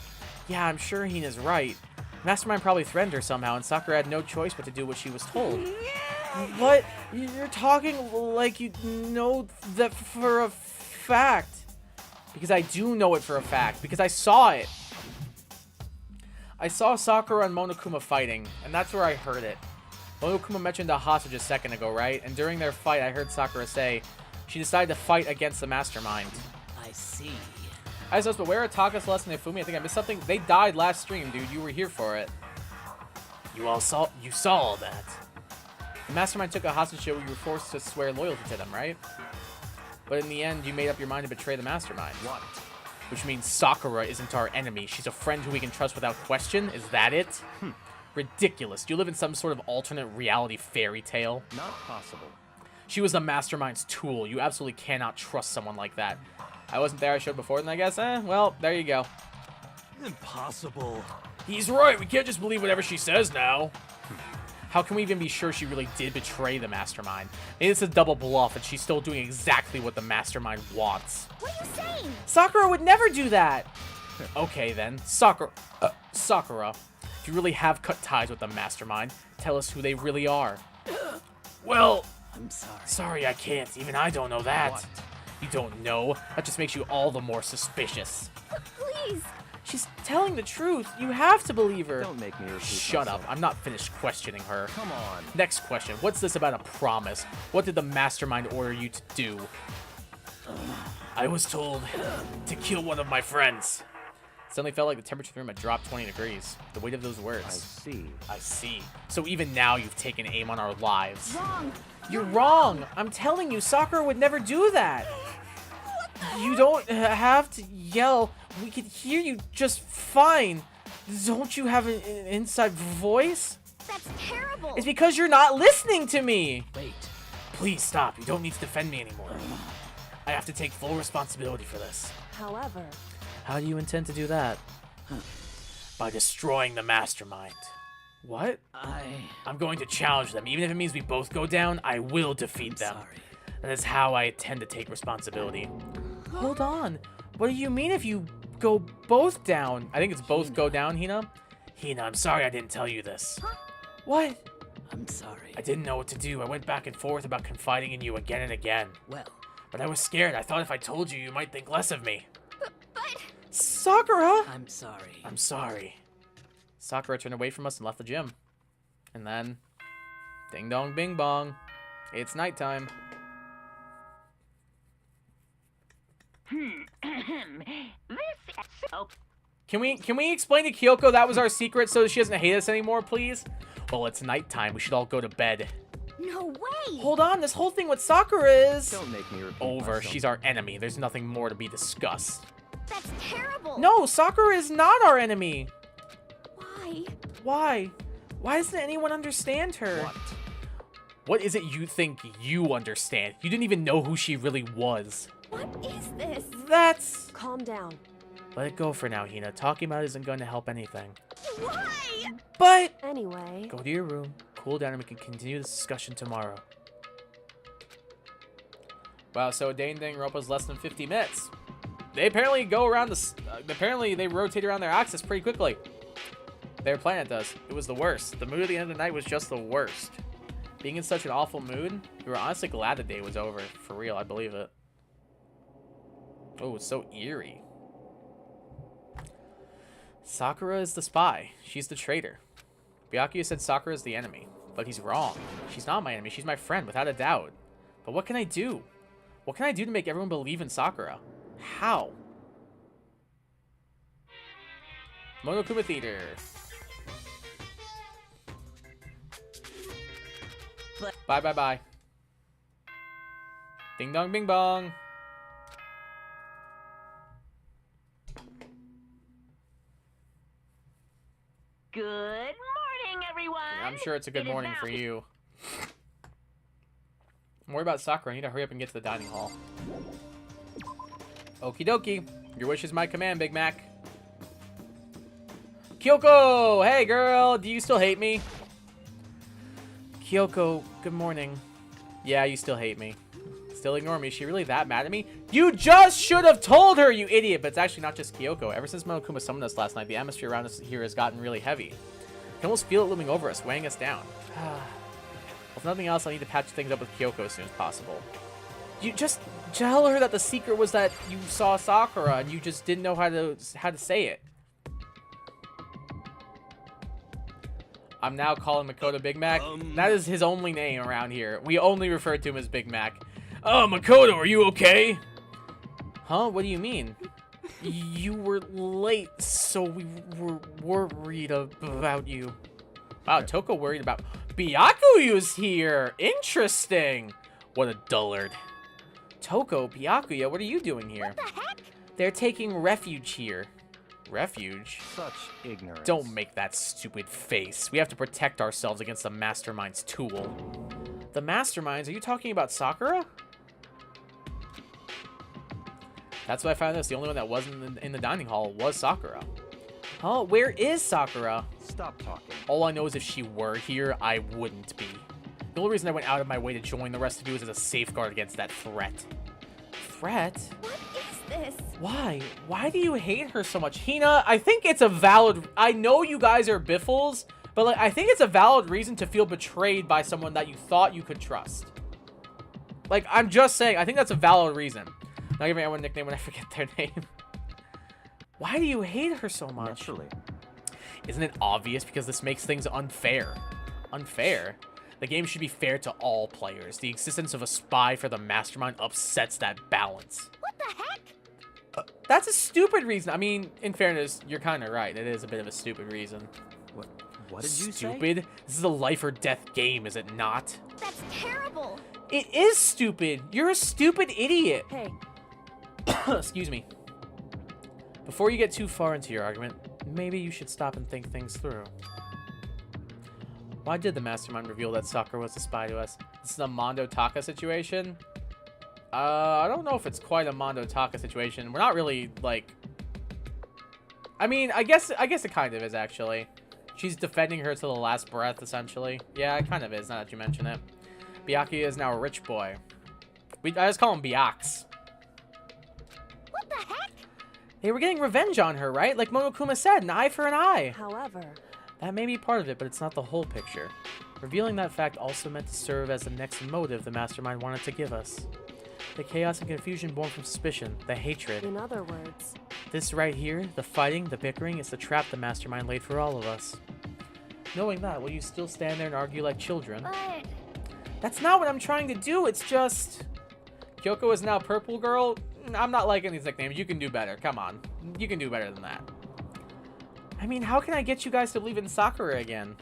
Yeah, I'm sure Hina's right. Mastermind probably threatened her somehow, and Sakura had no choice but to do what she was told. What? You're talking like you know that for a fact. Because I do know it for a fact. Because I saw it. I saw Sakura and Monokuma fighting, and that's where I heard it. Monokuma mentioned a hostage a second ago, right? And during their fight, I heard Sakura say she decided to fight against the mastermind. I see. I suppose, but where are Taka, Celeste, and Ifumi? I think I missed something. They died last stream, dude. You were here for it. You saw all that. The mastermind took a hostage show where you were forced to swear loyalty to them, right? But in the end, you made up your mind to betray the mastermind. What? Which means Sakura isn't our enemy. She's a friend who we can trust without question. Is that it? Ridiculous. Do you live in some sort of alternate reality fairy tale? Not possible. She was the mastermind's tool. You absolutely cannot trust someone like that. I wasn't there. I showed before then, I guess. Well, there you go. Impossible. He's right. We can't just believe whatever she says now. How can we even be sure she really did betray the mastermind? Maybe it's a double bluff and she's still doing exactly what the mastermind wants. What are you saying? Sakura would never do that. Okay, then. Sakura, if you really have cut ties with the mastermind, tell us who they really are. Well, I'm sorry. sorry, I can't. Even I don't know that. What? You don't know? That just makes you all the more suspicious. Please. She's telling the truth. You have to believe her. Don't make me repeat Shut up. myself. I'm not finished questioning her. Come on. Next question. What's this about a promise? What did the mastermind order you to do? I was told to kill one of my friends. Suddenly felt like the temperature in the room had dropped 20 degrees. The weight of those I words. see. I see. So even now you've taken aim on our lives. Wrong. You're wrong. I'm telling you, Sakura would never do that. You don't have to yell. We can hear you just fine. Don't you have an inside voice? That's terrible. It's because you're not listening to me. Wait. Please stop. You don't need to defend me anymore. I have to take full responsibility for this. However, How do you intend to do that? By destroying the mastermind. What? I'm going to challenge them. Even if it means we both go down, I will defeat them. Sorry. That is how I intend to take responsibility. Hold on. What do you mean if you go both down. I think it's both go down, Hina. Hina, I'm sorry I didn't tell you this. Huh? What? I'm sorry. I didn't know what to do. I went back and forth about confiding in you again and again. Well, But I was scared. I thought if I told you, you might think less of me. But Sakura! I'm sorry. I'm sorry. Sakura turned away from us and left the gym. And then, ding dong bing bong. It's nighttime. This oh, Can we explain to Kyoko that was our secret so she doesn't hate us anymore, please? Well, it's nighttime. We should all go to bed. no way. Hold on, this whole thing with Sakura is Don't make me repeat over. myself. She's our enemy. There's nothing more to be discussed. That's terrible. No, Sakura is not our enemy. Why? Why? Why doesn't anyone understand her? What? What is it you think you understand? You didn't even know who she really was. What is this? That's... Calm down. Let it go for now, Hina. Talking about it isn't going to help anything. Why? But... Anyway. Go to your room, cool down, and we can continue this discussion tomorrow. Wow, so Danganronpa's less than 50 minutes. They apparently go around the... apparently they rotate around their axis pretty quickly. Their planet does. It was the worst. The mood at the end of the night was just the worst. Being in such an awful mood, we were honestly glad the day was over. For real, I believe it. Oh, it's so eerie. Sakura is the spy. She's the traitor. Byakuya said Sakura is the enemy, but he's wrong. She's not my enemy. She's my friend, without a doubt. But what can I do? What can I do to make everyone believe in Sakura? How? Monokuma Theater. Bye, bye, bye. Ding dong, bing bong. good morning, everyone. I'm sure it's a good It is morning now- for you. I'm worried about Sakura. I need to hurry up and get to the dining hall. Okie dokie. Your wish is my command, Big Mac. Kyoko! Hey, girl! Do you still hate me? Kyoko, good morning. Yeah, you still hate me. Still ignore me. Is she really that mad at me? You just should have told her, you idiot! But it's actually not just Kyoko. Ever since Monokuma summoned us last night, the atmosphere around us here has gotten really heavy. I can almost feel it looming over us, weighing us down. If nothing else, I need to patch things up with Kyoko as soon as possible. You just tell her that the secret was that you saw Sakura and you just didn't know how to say it. I'm now calling Makoto Big Mac. That is his only name around here. We only refer to him as Big Mac. Oh, Makoto, are you okay? Huh? What do you mean? You were late, so we were worried about you. Wow, Toko worried about... Byakuyu's here! Interesting! What a dullard. Toko, Byakuya, what are you doing here? What the heck? They're taking refuge here. Refuge? Such ignorance. Don't make that stupid face. We have to protect ourselves against the Mastermind's tool. The Masterminds? Are you talking about Sakura? That's what I found this. The only one that wasn't in the dining hall was Sakura. Oh, where is Sakura? Stop talking. All I know is if she were here, I wouldn't be. The only reason I went out of my way to join the rest of you is as a safeguard against that threat. Threat? What is this? Why? Why do you hate her so much? Hina, I think it's a valid... I know you guys are biffles, but like, I think it's a valid reason to feel betrayed by someone that you thought you could trust. Like, I'm just saying, I think that's a valid reason. Not giving everyone a nickname when I forget their name. Why do you hate her so much? Naturally. Isn't it obvious? Because this makes things unfair. Unfair? The game should be fair to all players. The existence of a spy for the Mastermind upsets that balance. What the heck? That's a stupid reason. I mean, in fairness, you're kind of right. It is a bit of a stupid reason. What did you say? Stupid? This is a life or death game, is it not? That's terrible. It is stupid. You're a stupid idiot. Hey, Excuse me. Before you get too far into your argument, maybe you should stop and think things through. Why did the Mastermind reveal that Sakura was a spy to us? This is a Mondo Taka situation? I don't know if it's quite a Mondo Taka situation. We're not really, like... I mean, I guess it kind of is, actually. She's defending her to the last breath, essentially. Yeah, it kind of is, now that you mention it. Byakuya is now a rich boy. I just call him Byax. what the heck? They were getting revenge on her, right? Like Monokuma said, an eye for an eye. However, That may be part of it, but it's not the whole picture. Revealing that fact also meant to serve as the next motive the mastermind wanted to give us. The chaos and confusion born from suspicion, the hatred. in other words, This right here, the fighting, the bickering, is the trap the mastermind laid for all of us. Knowing that, will you still stand there and argue like children? But That's not what I'm trying to do, it's just... Kyoko is now Purple Girl? I'm not liking these nicknames. You can do better. Come on. You can do better than that. I mean, how can I get you guys to believe in Sakura again?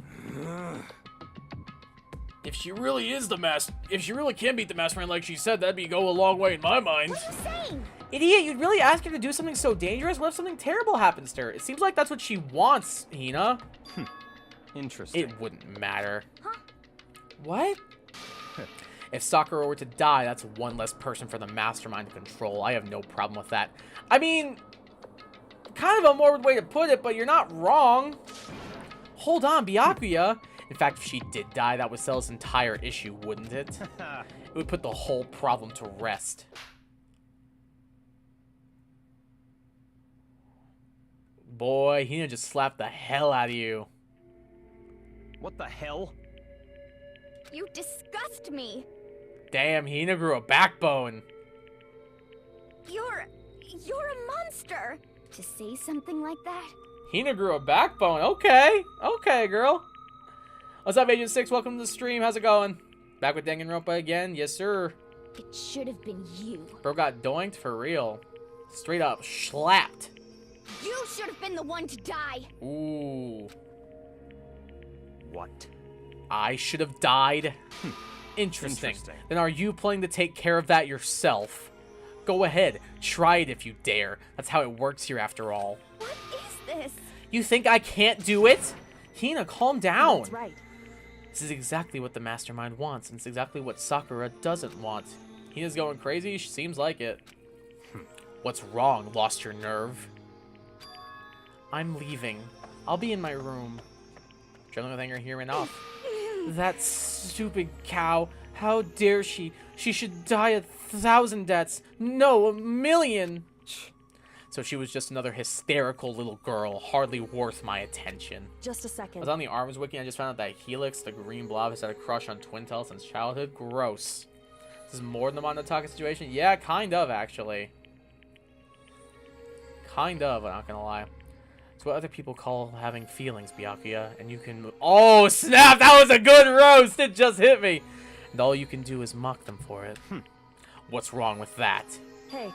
If she really is the if she really can beat the mastermind like she said, that'd go a long way in my mind. what are you saying? Idiot, you'd really ask her to do something so dangerous? What if something terrible happens to her? It seems like that's what she wants, Hina. Interesting. It wouldn't matter. Huh? What? If Sakura were to die, that's one less person for the mastermind to control. I have no problem with that. I mean, kind of a morbid way to put it, but you're not wrong. Hold on, Byakuya. In fact, if she did die, that would sell this entire issue, wouldn't it? It would put the whole problem to rest. Boy, Hina just slapped the hell out of you. What the hell? You disgust me. Damn, Hina grew a backbone. You're a monster. To say something like that? Hina grew a backbone. Okay. Okay, girl. What's up, Agent 6? Welcome to the stream. How's it going? Back with Danganronpa again? Yes, sir. It should have been you. Bro got doinked for real. Straight up slapped. You should have been the one to die. Ooh. What? I should have died. Interesting. Then are you planning to take care of that yourself? Go ahead. Try it if you dare. That's how it works here after all. What is this? You think I can't do it? Hina, calm down. that's right. This is exactly what the mastermind wants, and it's exactly what Sakura doesn't want. Hina's going crazy? She seems like it. What's wrong? Lost your nerve? I'm leaving. I'll be in my room. Juggling with anger here and off. That stupid cow. How dare she? She should die 1,000 deaths. No, 1,000,000. So she was just another hysterical little girl, hardly worth my attention. Just a I second. was on the Arms Wiki and I just found out that Helix, the green blob, has had a crush on Twin Tail since childhood. Gross. This is more than a Monotaka situation? Yeah, kind of, actually. Kind of, I'm not gonna lie. It's what other people call having feelings, Byakuya, and you can... Oh, snap! That was a good roast! It just hit me! And all you can do is mock them for it. What's wrong with that? Hey,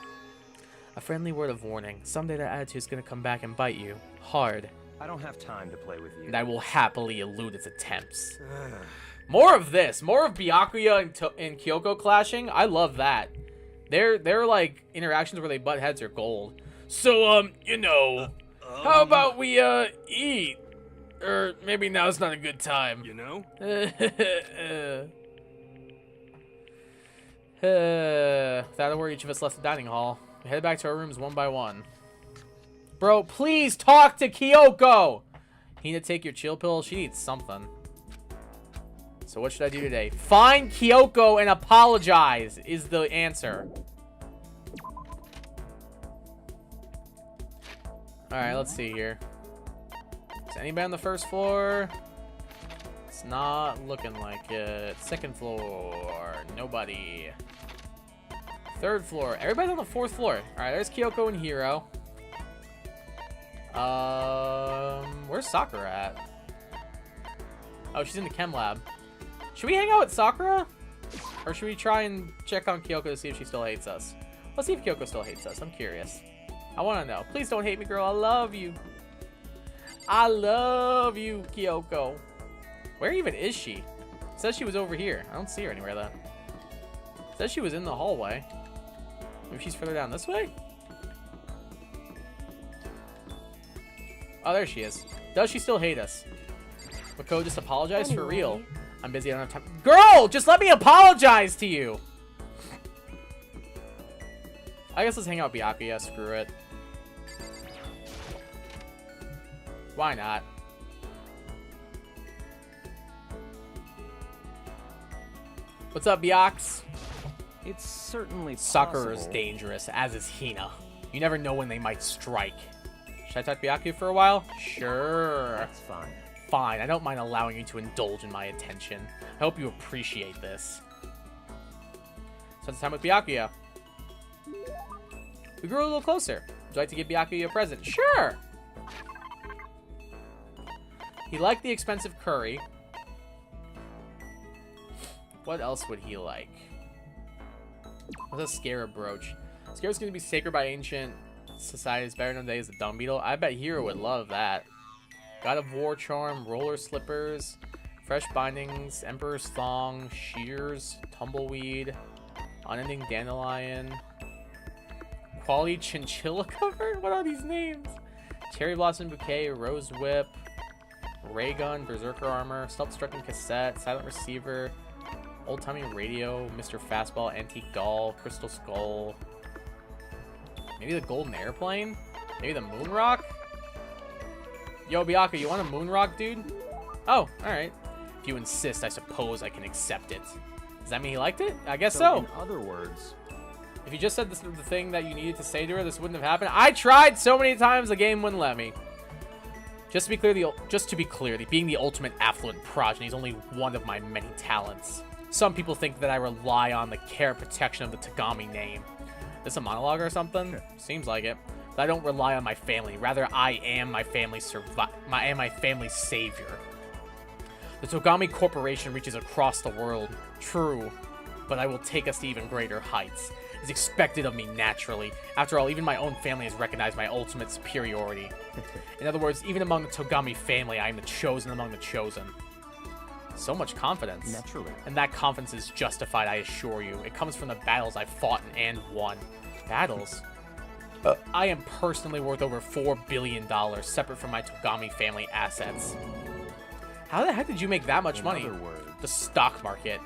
A friendly word of warning. Someday that attitude's gonna come back and bite you. Hard. I don't have time to play with you. And I will happily elude its attempts. More of this. More of Byakuya and Kyoko clashing. I love that. Their like interactions where they butt heads are gold. So, how about we, eat? Or maybe now's not a good time. You know? That'll where each of us left the dining hall. We head back to our rooms one by one. Bro, please talk to Kyoko! You need to take your chill pill. She needs something. So what should I do today? Find Kyoko and apologize is the answer. Alright, let's see here. Is anybody on the first floor? It's not looking like it. Second floor. Nobody. Third floor. Everybody's on the fourth floor. Alright, there's Kyoko and Hiro. Where's Sakura at? Oh, she's in the chem lab. Should we hang out with Sakura? Or should we try and check on Kyoko to see if she still hates us? Let's see if Kyoko still hates us. I'm curious. I want to know. Please don't hate me, girl. I love you. I love you, Kyoko. Where even is she? It says she was over here. I don't see her anywhere, though. It says she was in the hallway. Maybe she's further down this way? Oh, there she is. Does she still hate us? Mako, just apologize for real. I'm busy. I don't have time. Girl, just let me apologize to you. I guess let's hang out with Byakuya. Screw it. Why not? What's up, Byax? It's certainly Sakura is possible. dangerous, as is Hina. You never know when they might strike. Should I talk to Byakuya for a while? Sure. That's fine. Fine, I don't mind allowing you to indulge in my attention. I hope you appreciate this. Spend some time with Byakuya. We grew a little closer. Would you like to give Byakuya a present? Sure! He liked the expensive curry. What else would he like? What's a scarab brooch? Scarab's going to be sacred by ancient societies, better known today as the dung beetle. I bet Hero would love that. God of War charm, roller slippers, fresh bindings, emperor's thong, shears, tumbleweed, unending dandelion, quality chinchilla cover? What are these names? Cherry blossom bouquet, rose whip, ray gun, berserker armor, stealth-stricken cassette, silent receiver, old-timey radio, Mr. Fastball, antique doll, crystal skull, maybe the golden airplane, maybe the moon rock. Yo, Byakuya, you want a moon rock, dude? Oh, alright. If you insist, I suppose I can accept it. Does that mean he liked it? I guess so. In other words, If you just said this was the thing that you needed to say to her, this wouldn't have happened. I tried so many times, the game wouldn't let me. Just to be clear, being the ultimate affluent progeny is only one of my many talents. Some people think that I rely on the care and protection of the Tagami name. This a monologue or something? Seems like it. But I don't rely on my family. Rather, I am my family's savior. The Togami Corporation reaches across the world. True. But I will take us to even greater heights. It's expected of me naturally. After all, even my own family has recognized my ultimate superiority. In other words, even among the Togami family, I am the chosen among the chosen. So much confidence. naturally. And that confidence is justified, I assure you. It comes from the battles I've fought and won. Battles? I am personally worth over $4 billion, separate from my Togami family assets. How the heck did you make that much money? In other words, The stock market.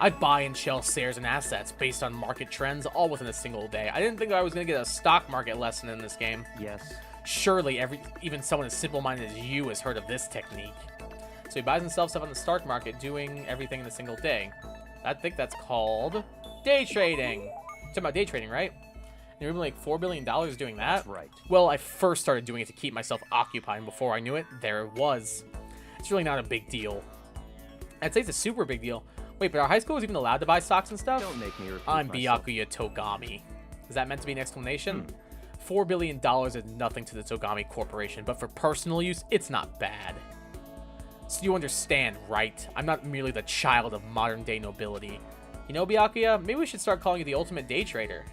I buy and sell shares and assets based on market trends all within a single day. I didn't think I was going to get a stock market lesson in this game. yes. Surely even someone as simple-minded as you has heard of this technique. So he buys and sells stuff on the stock market, doing everything in a single day. I think that's called day trading. You're talking about day trading, right? And you're like $4 billion doing that? That's right. Well, I first started doing it to keep myself occupied, and before I knew it, there it was. It's really not a big deal. I'd say it's a super big deal. Wait, but our high school was even allowed to buy stocks and stuff? Don't make me repeat I'm myself. Byakuya Togami. Is that meant to be an explanation? $4 billion is nothing to the Togami Corporation, but for personal use, it's not bad. So you understand, right? I'm not merely the child of modern-day nobility. You know, Byakuya, maybe we should start calling you the ultimate day trader.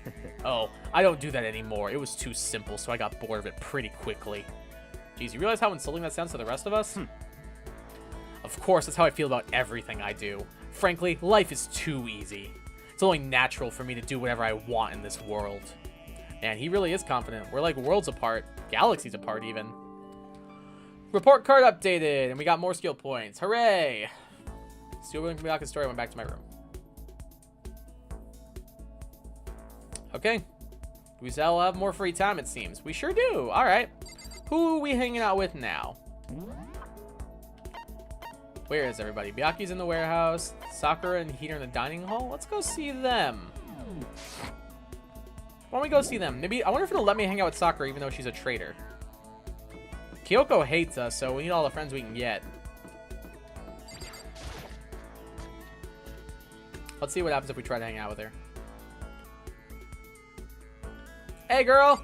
Oh, I don't do that anymore. It was too simple, so I got bored of it pretty quickly. Jeez, you realize how insulting that sounds to the rest of us? Of course, that's how I feel about everything I do. Frankly, life is too easy. It's only natural for me to do whatever I want in this world. And he really is confident. We're like worlds apart, galaxies apart even. Report card updated, and we got more skill points. Hooray! Still willing to Byakuya's story. I went back to my room. Okay. We all have more free time, it seems. We sure do. All right. Who are we hanging out with now? Where is everybody? Byakuya's in the warehouse. Sakura and Hina in the dining hall. Let's go see them. Why don't we go see them? Maybe I wonder if it'll let me hang out with Sakura even though she's a traitor. Kyoko hates us, so we need all the friends we can get. Let's see what happens if we try to hang out with her. Hey, girl!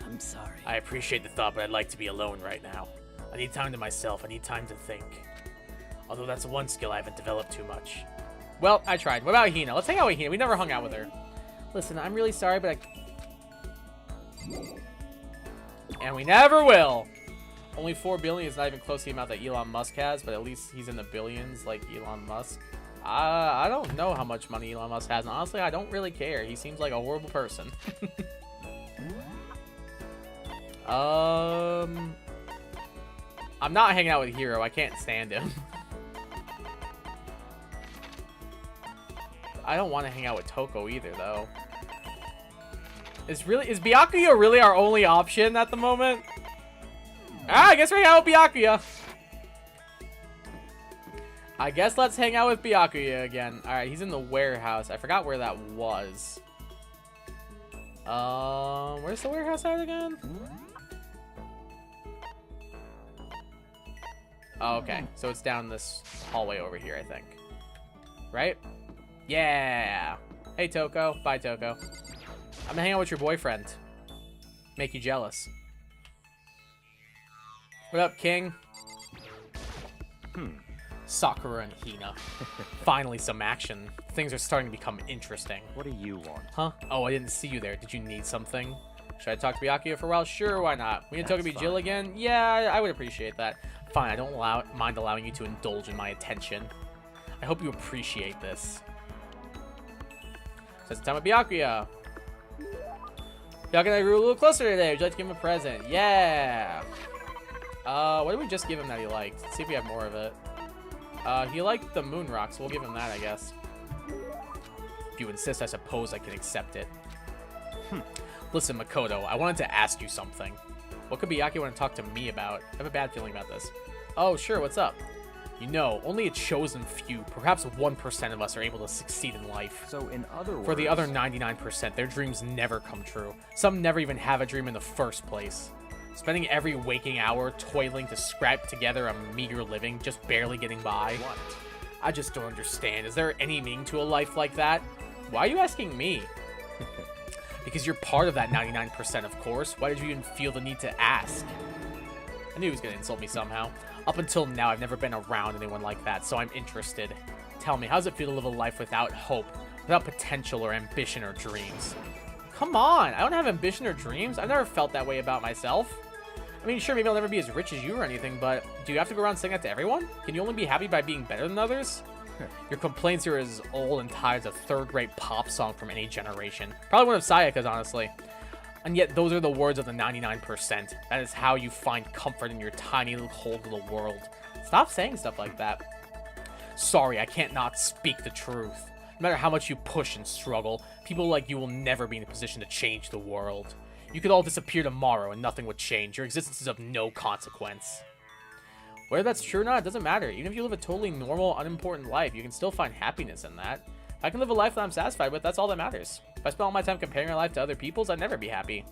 I'm sorry. I appreciate the thought, but I'd like to be alone right now. I need time to myself. I need time to think. Although that's one skill I haven't developed too much. Well, I tried. What about Hina? Let's hang out with Hina. We never hung out with her. Listen, I'm really sorry, but and we never will. Only 4 billion is not even close to the amount that Elon Musk has, but at least he's in the billions like Elon Musk. I don't know how much money Elon Musk has, and honestly, I don't really care. He seems like a horrible person. I'm not hanging out with Hiro. I can't stand him. I don't want to hang out with Toko either, though. Is Byakuya really our only option at the moment? Ah, I guess we're hanging out with Byakuya. I guess let's hang out with Byakuya again. Alright, he's in the warehouse. I forgot where that was. Where's the warehouse at again? Oh, okay. So it's down this hallway over here, I think. Right? Yeah! Hey, Toko. Bye, Toko. I'm gonna hang out with your boyfriend. Make you jealous. What up, King? Sakura and Hina. Finally some action. Things are starting to become interesting. What do you want? Huh? Oh, I didn't see you there. Did you need something? Should I talk to Byakuya for a while? Sure, why not? We need to talk to Jill again? Yeah, I would appreciate that. Fine, I don't mind allowing you to indulge in my attention. I hope you appreciate this. So it's time with Byakuya. Byakuya and I grew a little closer today. Would you like to give him a present? Yeah! What did we just give him that he liked? Let's see if we have more of it. He liked the moon rock, so we'll give him that, I guess. If you insist, I suppose I can accept it. Listen, Makoto, I wanted to ask you something. What could Byakuya want to talk to me about? I have a bad feeling about this. Oh, sure, what's up? You know, only a chosen few, perhaps 1% of us are able to succeed in life. So in other words... For the other 99%, their dreams never come true. Some never even have a dream in the first place. Spending every waking hour toiling to scrap together a meager living, just barely getting by. What? I just don't understand. Is there any meaning to a life like that? Why are you asking me? Because you're part of that 99%, of course. Why did you even feel the need to ask? I knew he was going to insult me somehow. Up until now, I've never been around anyone like that, so I'm interested. Tell me, how does it feel to live a life without hope, without potential or ambition or dreams? Come on, I don't have ambition or dreams. I've never felt that way about myself. I mean, sure, maybe I'll never be as rich as you or anything, but do you have to go around saying that to everyone? Can you only be happy by being better than others? Your complaints are as old and tired as a third-rate pop song from any generation. Probably one of Sayaka's, honestly. And yet, those are the words of the 99%. That is how you find comfort in your tiny little cold little world. Stop saying stuff like that. Sorry, I can't not speak the truth. No matter how much you push and struggle, people like you will never be in a position to change the world. You could all disappear tomorrow and nothing would change. Your existence is of no consequence. Whether that's true or not, it doesn't matter. Even if you live a totally normal, unimportant life, you can still find happiness in that. If I can live a life that I'm satisfied with, that's all that matters. If I spent all my time comparing my life to other people's, I'd never be happy.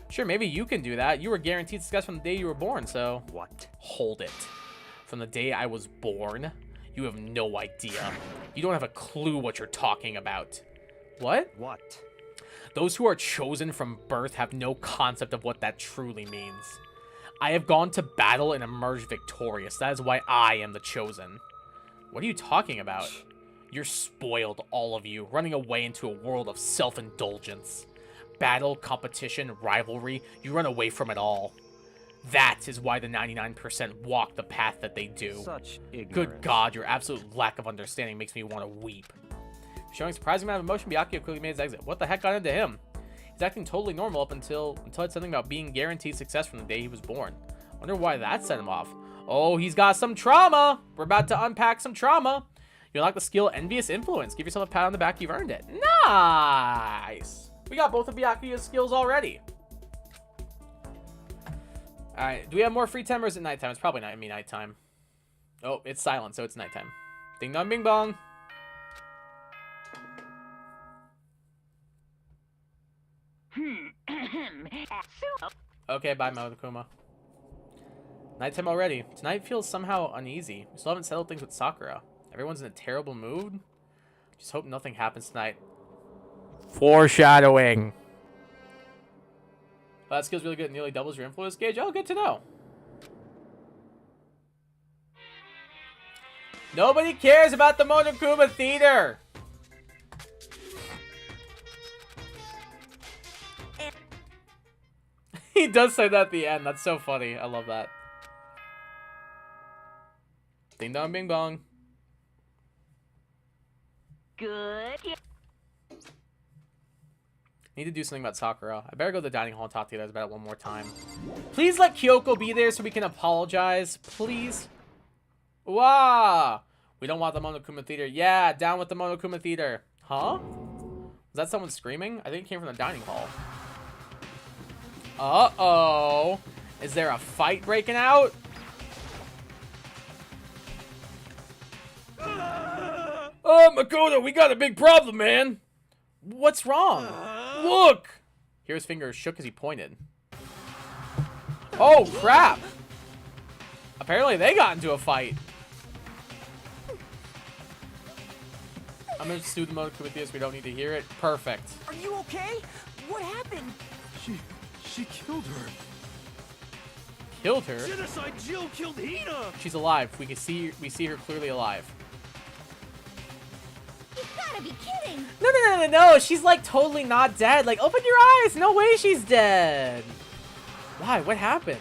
Sure, maybe you can do that. You were guaranteed success from the day you were born, so... What? Hold it. From the day I was born? You have no idea. You don't have a clue what you're talking about. What? What? Those who are chosen from birth have no concept of what that truly means. I have gone to battle and emerged victorious. That is why I am the chosen. What are you talking about? You're spoiled, all of you, running away into a world of self-indulgence. Battle, competition, rivalry, you run away from it all. That is why the 99% walk the path that they do. Such ignorance. Good God, your absolute lack of understanding makes me want to weep. Showing surprising amount of emotion, Byakuya quickly made his exit. What the heck got into him? He's acting totally normal up until it said something about being guaranteed success from the day he was born. Wonder why that set him off. Oh, he's got some trauma. We're about to unpack some trauma. You unlock the skill Envious Influence. Give yourself a pat on the back. You've earned it. Nice. We got both of Byakuya's skills already. All right. Do we have more free time or is it nighttime? It's probably not nighttime. Oh, it's silent, so it's nighttime. Ding dong, bing bong. Okay, bye, Monokuma. Nighttime already. Tonight feels somehow uneasy. We still haven't settled things with Sakura. Everyone's in a terrible mood. Just hope nothing happens tonight. Foreshadowing. Well, that skill's really good. It nearly doubles your influence gauge. Oh, good to know. Nobody cares about the Monokuma Theater. He does say that at the end. That's so funny. I love that. Ding dong, bing bong. Good. Need to do something about Sakura. I better go to the dining hall and talk to you guys about it one more time. Please let Kyoko be there so we can apologize. Please. Wow. We don't want the Monokuma Theater. Yeah, down with the Monokuma Theater. Huh? Was that someone screaming? I think it came from the dining hall. Uh-oh. Is there a fight breaking out? Makoto, we got a big problem, man. What's wrong? Look. Hiro's finger shook as he pointed. Oh, crap. Apparently they got into a fight. I'm gonna sue the Monoku with this. We don't need to hear it. Perfect. Are you okay? What happened? She killed her. Killed her? Genocide Jill killed Hina! She's alive. We see her clearly alive. You've gotta be kidding! No. She's like totally not dead. Like, open your eyes. No way she's dead. Why? What happened?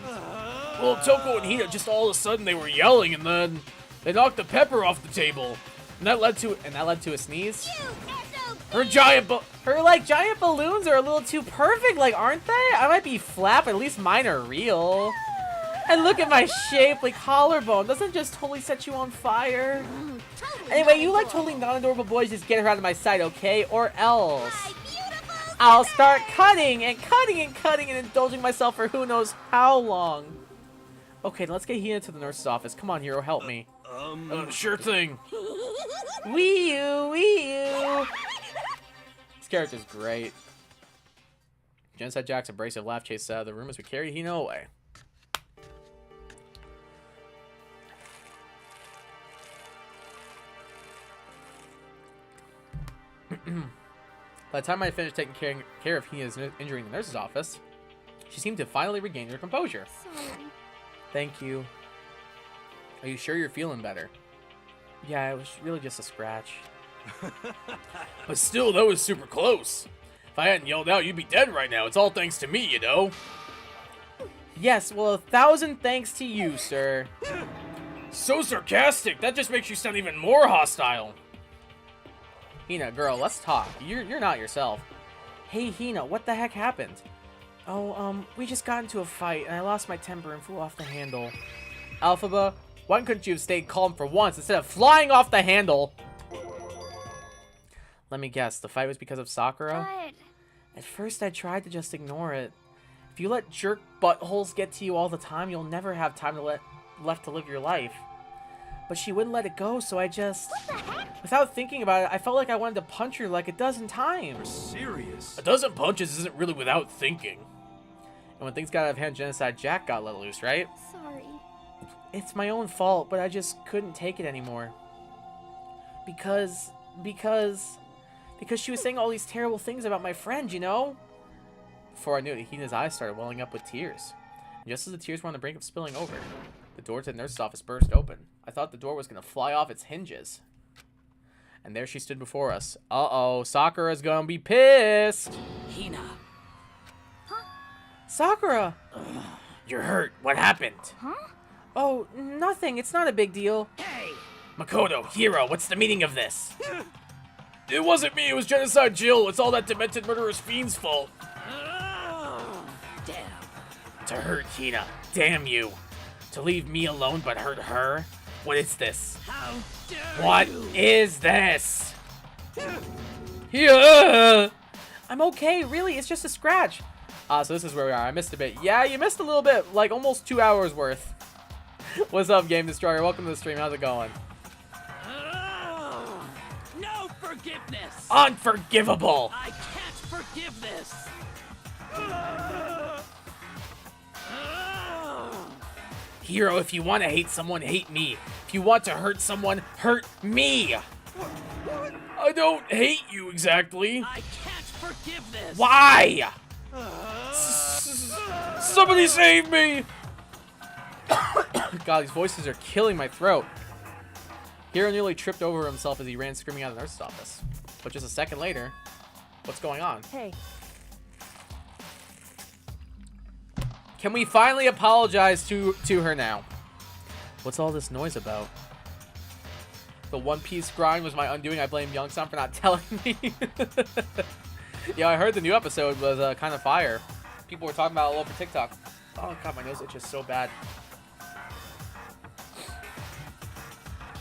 Well, Toko and Hina just all of a sudden they were yelling, and then they knocked the pepper off the table. And that led to a sneeze. You SOB! Her giant giant balloons are a little too perfect, like, aren't they? I might be flat, but at least mine are real. And look at my shape, like collarbone. Doesn't it just totally set you on fire? Totally Anyway, you not like adorable. totally non-adorable boys, just get her out of my sight, okay? Or else My beautiful I'll start cutting and indulging myself for who knows how long. Okay, let's get Hina to the nurse's office. Come on, Hiro, help me. Sure thing. Wee you. This character's great. Genocide Jack's abrasive laugh chased out of the room as we carried Hina away. By the time I finished taking care of Hina's injury in the nurse's office, she seemed to finally regain her composure. Sorry. Thank you. Are you sure you're feeling better? Yeah, it was really just a scratch. But still, that was super close. If I hadn't yelled out, you'd be dead right now. It's all thanks to me, you know? Yes, well, 1,000 thanks to you, sir. So sarcastic. That just makes you sound even more hostile. Hina, girl, let's talk. You're not yourself. Hey, Hina, what the heck happened? Oh, we just got into a fight, and I lost my temper and flew off the handle. Alphaba, why couldn't you have stayed calm for once instead of flying off the handle? Let me guess, the fight was because of Sakura? But At first, I tried to just ignore it. If you let jerk buttholes get to you all the time, you'll never have time left to live your life. But she wouldn't let it go, so I just... what the heck? Without thinking about it, I felt like I wanted to punch her like a dozen times. Serious? A dozen punches isn't really without thinking. And when things got out of hand, Genocide Jack got let loose, right? Sorry. It's my own fault, but I just couldn't take it anymore. Because she was saying all these terrible things about my friend, you know? Before I knew it, Hina's eyes started welling up with tears. And just as the tears were on the brink of spilling over, the door to the nurse's office burst open. I thought the door was going to fly off its hinges. And there she stood before us. Uh-oh, Sakura's gonna be pissed! Hina. Sakura! You're hurt. What happened? Huh? Oh, nothing. It's not a big deal. Hey! Makoto, Hiro, what's the meaning of this? It wasn't me. It was Genocide Jill. It's all that demented murderous fiend's fault. Damn. To hurt Hina. Damn you. To leave me alone but hurt her? What is this? How dare What you? is this? Yeah. I'm okay, really. It's just a scratch. So this is where we are. I missed a bit. Yeah, you missed a little bit. Like, almost 2 hours worth. What's up, Game Destroyer? Welcome to the stream. How's it going? No forgiveness! Unforgivable. I can't forgive this! Hiro, if you want to hate someone, hate me. If you want to hurt someone, hurt me. I don't hate you exactly. I can't forgive this! Why? Somebody save me! God, these voices are killing my throat. Hiro nearly tripped over himself as he ran screaming out of the nurse's office. But just a second later, what's going on? Hey, Can we finally apologize to her now? What's all this noise about? The One Piece grind was my undoing. I blame Young-san for not telling me. Yeah, I heard the new episode was kind of fire. People were talking about it all over TikTok. Oh god, my nose itches so bad.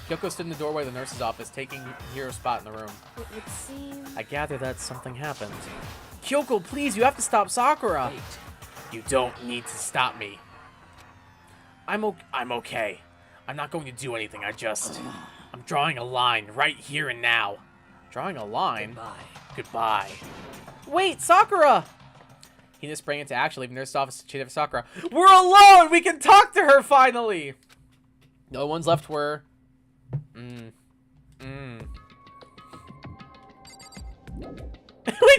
Kyoko stood in the doorway of the nurse's office, taking Hiro's spot in the room. It would seem... I gather that something happened. Kyoko, please, you have to stop Sakura. Wait. You don't need to stop me. I'm I'm okay. I'm not going to do anything. I just... I'm drawing a line right here and now. Drawing a line? Goodbye. Goodbye. Wait, Sakura! Hina sprang into action, leaving nurse's office to cheat for Sakura. We're alone! We can talk to her finally! No one's left where... We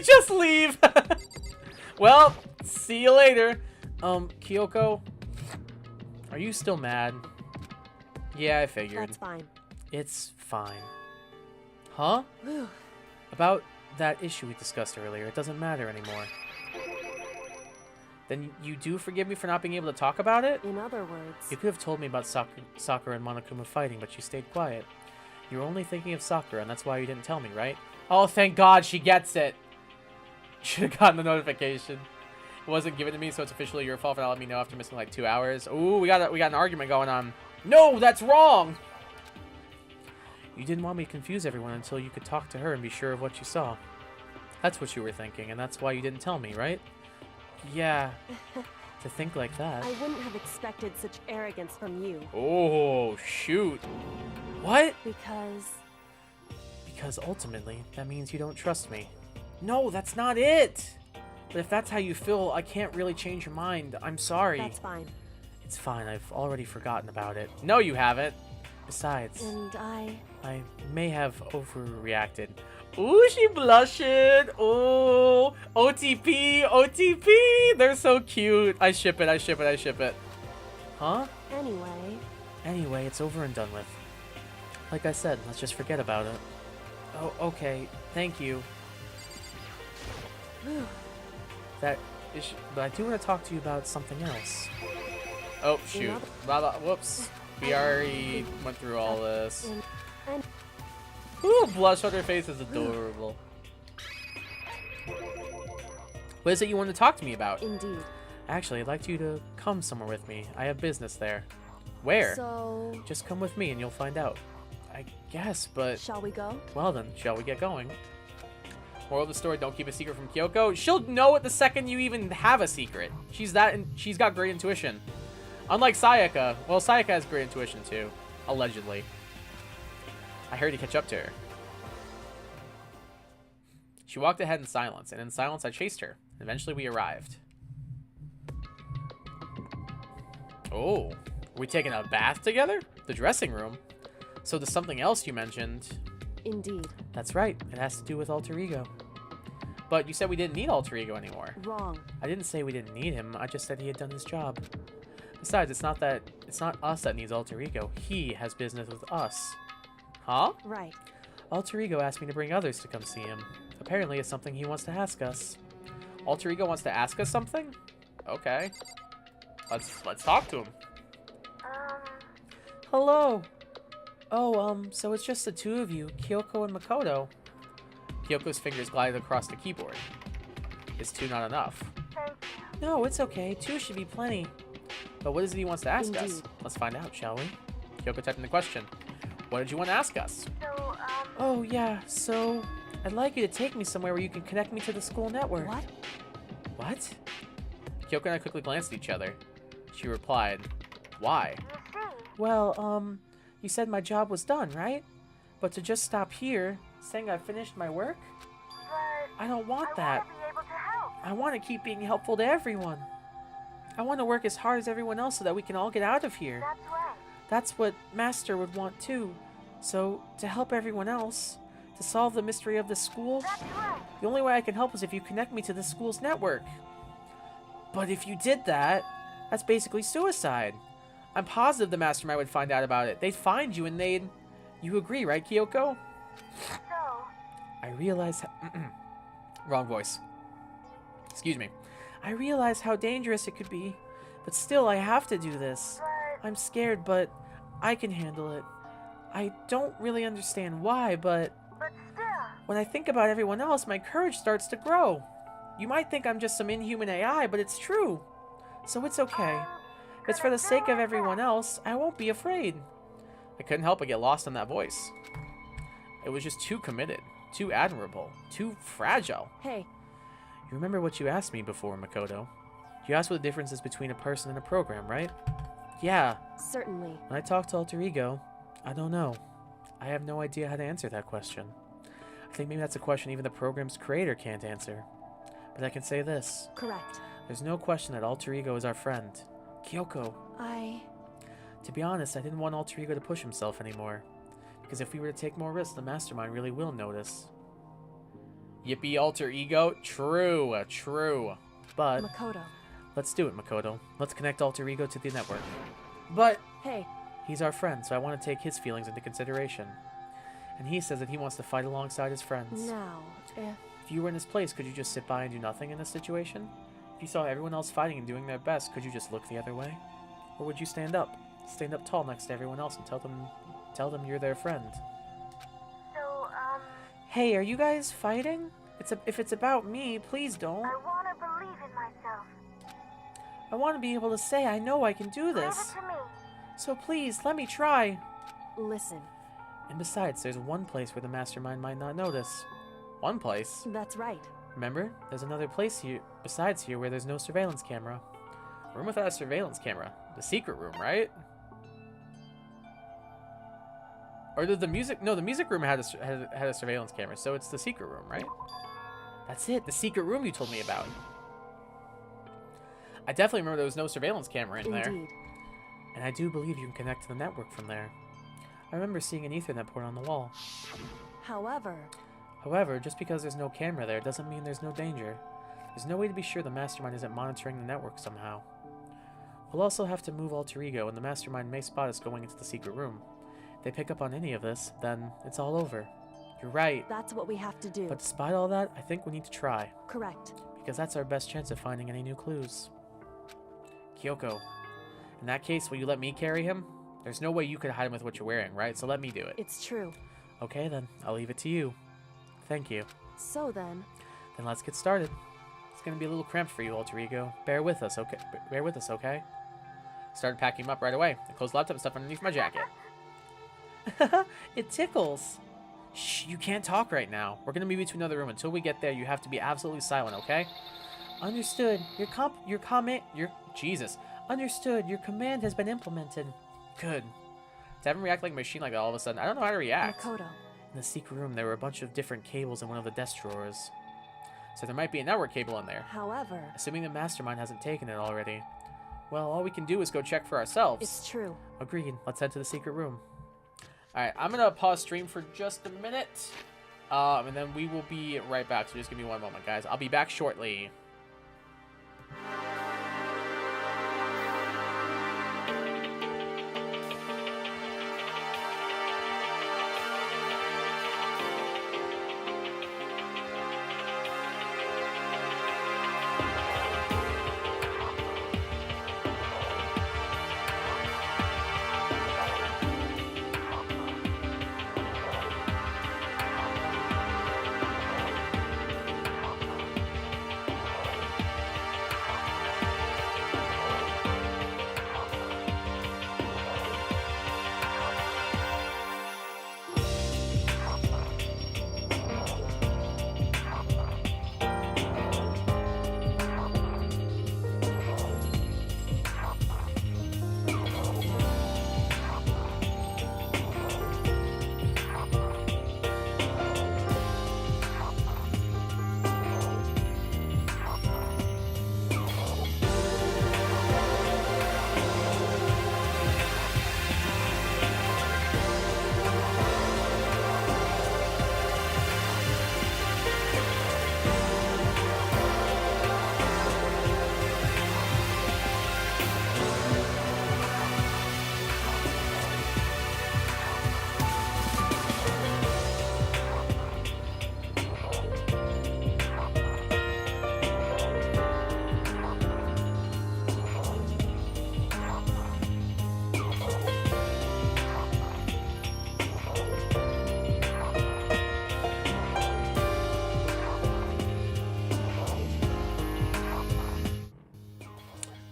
just leave! Well, see you later. Kyoko, are you still mad? Yeah, I figured. That's fine. It's fine. Huh? About that issue we discussed earlier, it doesn't matter anymore. Then you do forgive me for not being able to talk about it? In other words, You could have told me about Sakura and Monokuma fighting, but you stayed quiet. You were only thinking of Sakura, and that's why you didn't tell me, right? Oh, thank God she gets it! Should have gotten the notification. It wasn't given to me, so it's officially your fault for not letting me know after missing like 2 hours. Ooh, we got an argument going on. No, that's wrong! You didn't want me to confuse everyone until you could talk to her and be sure of what you saw. That's what you were thinking, and that's why you didn't tell me, right? Yeah. To think like that. I wouldn't have expected such arrogance from you. Oh, shoot. What? Because Ultimately, that means you don't trust me. No, that's not it! But if that's how you feel, I can't really change your mind. I'm sorry. that's fine. It's fine, I've already forgotten about it. No, you haven't. Besides, And I may have overreacted. Ooh, she blushing. Ooh, OTP, OTP. They're so cute. I ship it, I ship it, I ship it. Huh? Anyway, it's over and done with. Like I said, let's just forget about it. Oh, okay. Thank you. But I do want to talk to you about something else. Oh, shoot. Whoops. We already went through all this. Ooh, blush on her face is adorable. What is it you want to talk to me about? Indeed. Actually, I'd like you to come somewhere with me. I have business there. Where? So, Just come with me and you'll find out. I guess, but... shall we go? Well then, shall we get going? Moral of the story, don't keep a secret from Kyoko. She'll know it the second you even have a secret. She's got great intuition. Unlike Sayaka. Well, Sayaka has great intuition too. Allegedly. I hurried to catch up to her. She walked ahead in silence, and in silence I chased her. Eventually we arrived. Oh, are we taking a bath together? The dressing room? So there's something else you mentioned. Indeed. That's right. It has to do with Alter Ego. But you said we didn't need Alter Ego anymore. Wrong. I didn't say we didn't need him. I just said he had done his job. Besides, it's not us that needs Alter Ego. He has business with us. Huh? Right. Alter Ego asked me to bring others to come see him. Apparently, it's something he wants to ask us. Alter Ego wants to ask us something? Okay. Let's talk to him. Hello. Oh, so it's just the two of you, Kyoko and Makoto. Kyoko's fingers glided across the keyboard. Is 2 not enough? No, it's okay. 2 should be plenty. But what is it he wants to ask us? Indeed. Let's find out, shall we? Kyoko typed in the question. What did you want to ask us? Oh, yeah, so... I'd like you to take me somewhere where you can connect me to the school network. What? What? Kyoko and I quickly glanced at each other. She replied, why? Well, you said my job was done, right? But to just stop here, saying I finished my work? I don't want that. I want to keep being helpful to everyone. I want to work as hard as everyone else so that we can all get out of here. That's what Master would want too. So, to help everyone else, to solve the mystery of the school, the only way I can help is if you connect me to the school's network. But if you did that, that's basically suicide. I'm positive the Mastermind would find out about it. They'd find you and they'd... You agree, right, Kyoko? I realize... Wrong voice. Excuse me. I realize how dangerous it could be, but still I have to do this. I'm scared, but I can handle it. I don't really understand why, but when I think about everyone else, my courage starts to grow. You might think I'm just some inhuman AI, but it's true. So it's okay. If it's for the sake of everyone else, I won't be afraid. I couldn't help but get lost in that voice. It was just too committed, too admirable, too fragile. Hey, You remember what you asked me before, Makoto? You asked what the difference is between a person and a program, right? Yeah. certainly. When I talk to Alter Ego, I don't know. I have no idea how to answer that question. I think maybe that's a question even the program's creator can't answer. But I can say this. Correct. There's no question that Alter Ego is our friend. Kyoko. To be honest, I didn't want Alter Ego to push himself anymore. Because if we were to take more risks, the Mastermind really will notice. Yippee, Alter Ego. True, true. But, Makoto. let's do it, Makoto. Let's connect Alter Ego to the network. But Hey, He's our friend, so I want to take his feelings into consideration. And he says that he wants to fight alongside his friends. now, If you were in his place, could you just sit by and do nothing in this situation? If you saw everyone else fighting and doing their best, could you just look the other way? Or would you stand up? Stand up tall next to everyone else and tell them you're their friend. So, Hey, are you guys fighting? If it's about me, please don't. I want to believe in myself. I want to be able to say I know I can do Leave this. it to me. So please, let me try. listen. And besides, there's one place where the Mastermind might not notice. one place. That's right. Remember? There's another place here, besides here, where there's no surveillance camera. A room without a surveillance camera. The secret room, right? Or did the music... No, the music room had a surveillance camera, so it's the secret room, right? That's it, the secret room you told me about. I definitely remember there was no surveillance camera in there. Indeed. And I do believe you can connect to the network from there. I remember seeing an Ethernet port on the wall. However, Just because there's no camera there doesn't mean there's no danger. There's no way to be sure the Mastermind isn't monitoring the network somehow. We'll also have to move Alter Ego, and the Mastermind may spot us going into the secret room. If they pick up on any of this, then it's all over. You're right. that's what we have to do. But despite all that, I think we need to try. Correct. Because that's our best chance of finding any new clues. Kyoko, in that case, will you let me carry him? There's no way you could hide him with what you're wearing, right? So let me do it. It's true. Okay, then. I'll leave it to you. Thank you. So then, Then let's get started. It's gonna be a little cramped for you, Alter Ego. Bear with us, okay? Bear with us, okay? Started packing him up right away. I closed the laptop and stuff underneath my jacket. It tickles. Shh, you can't talk right now. We're gonna move you to another room. Until we get there, you have to be absolutely silent, okay? Understood. Jesus. Understood. Your command has been implemented. Good. To have him react like a machine like that all of a sudden, I don't know how to react. Makoto. In the secret room, there were a bunch of different cables in one of the desk drawers. So there might be a network cable in there. However, Assuming the Mastermind hasn't taken it already. Well, all we can do is go check for ourselves. it's true. Agreed. Let's head to the secret room. Alright, I'm gonna pause stream for just a minute. And then we will be right back. So just give me one moment, guys. I'll be back shortly.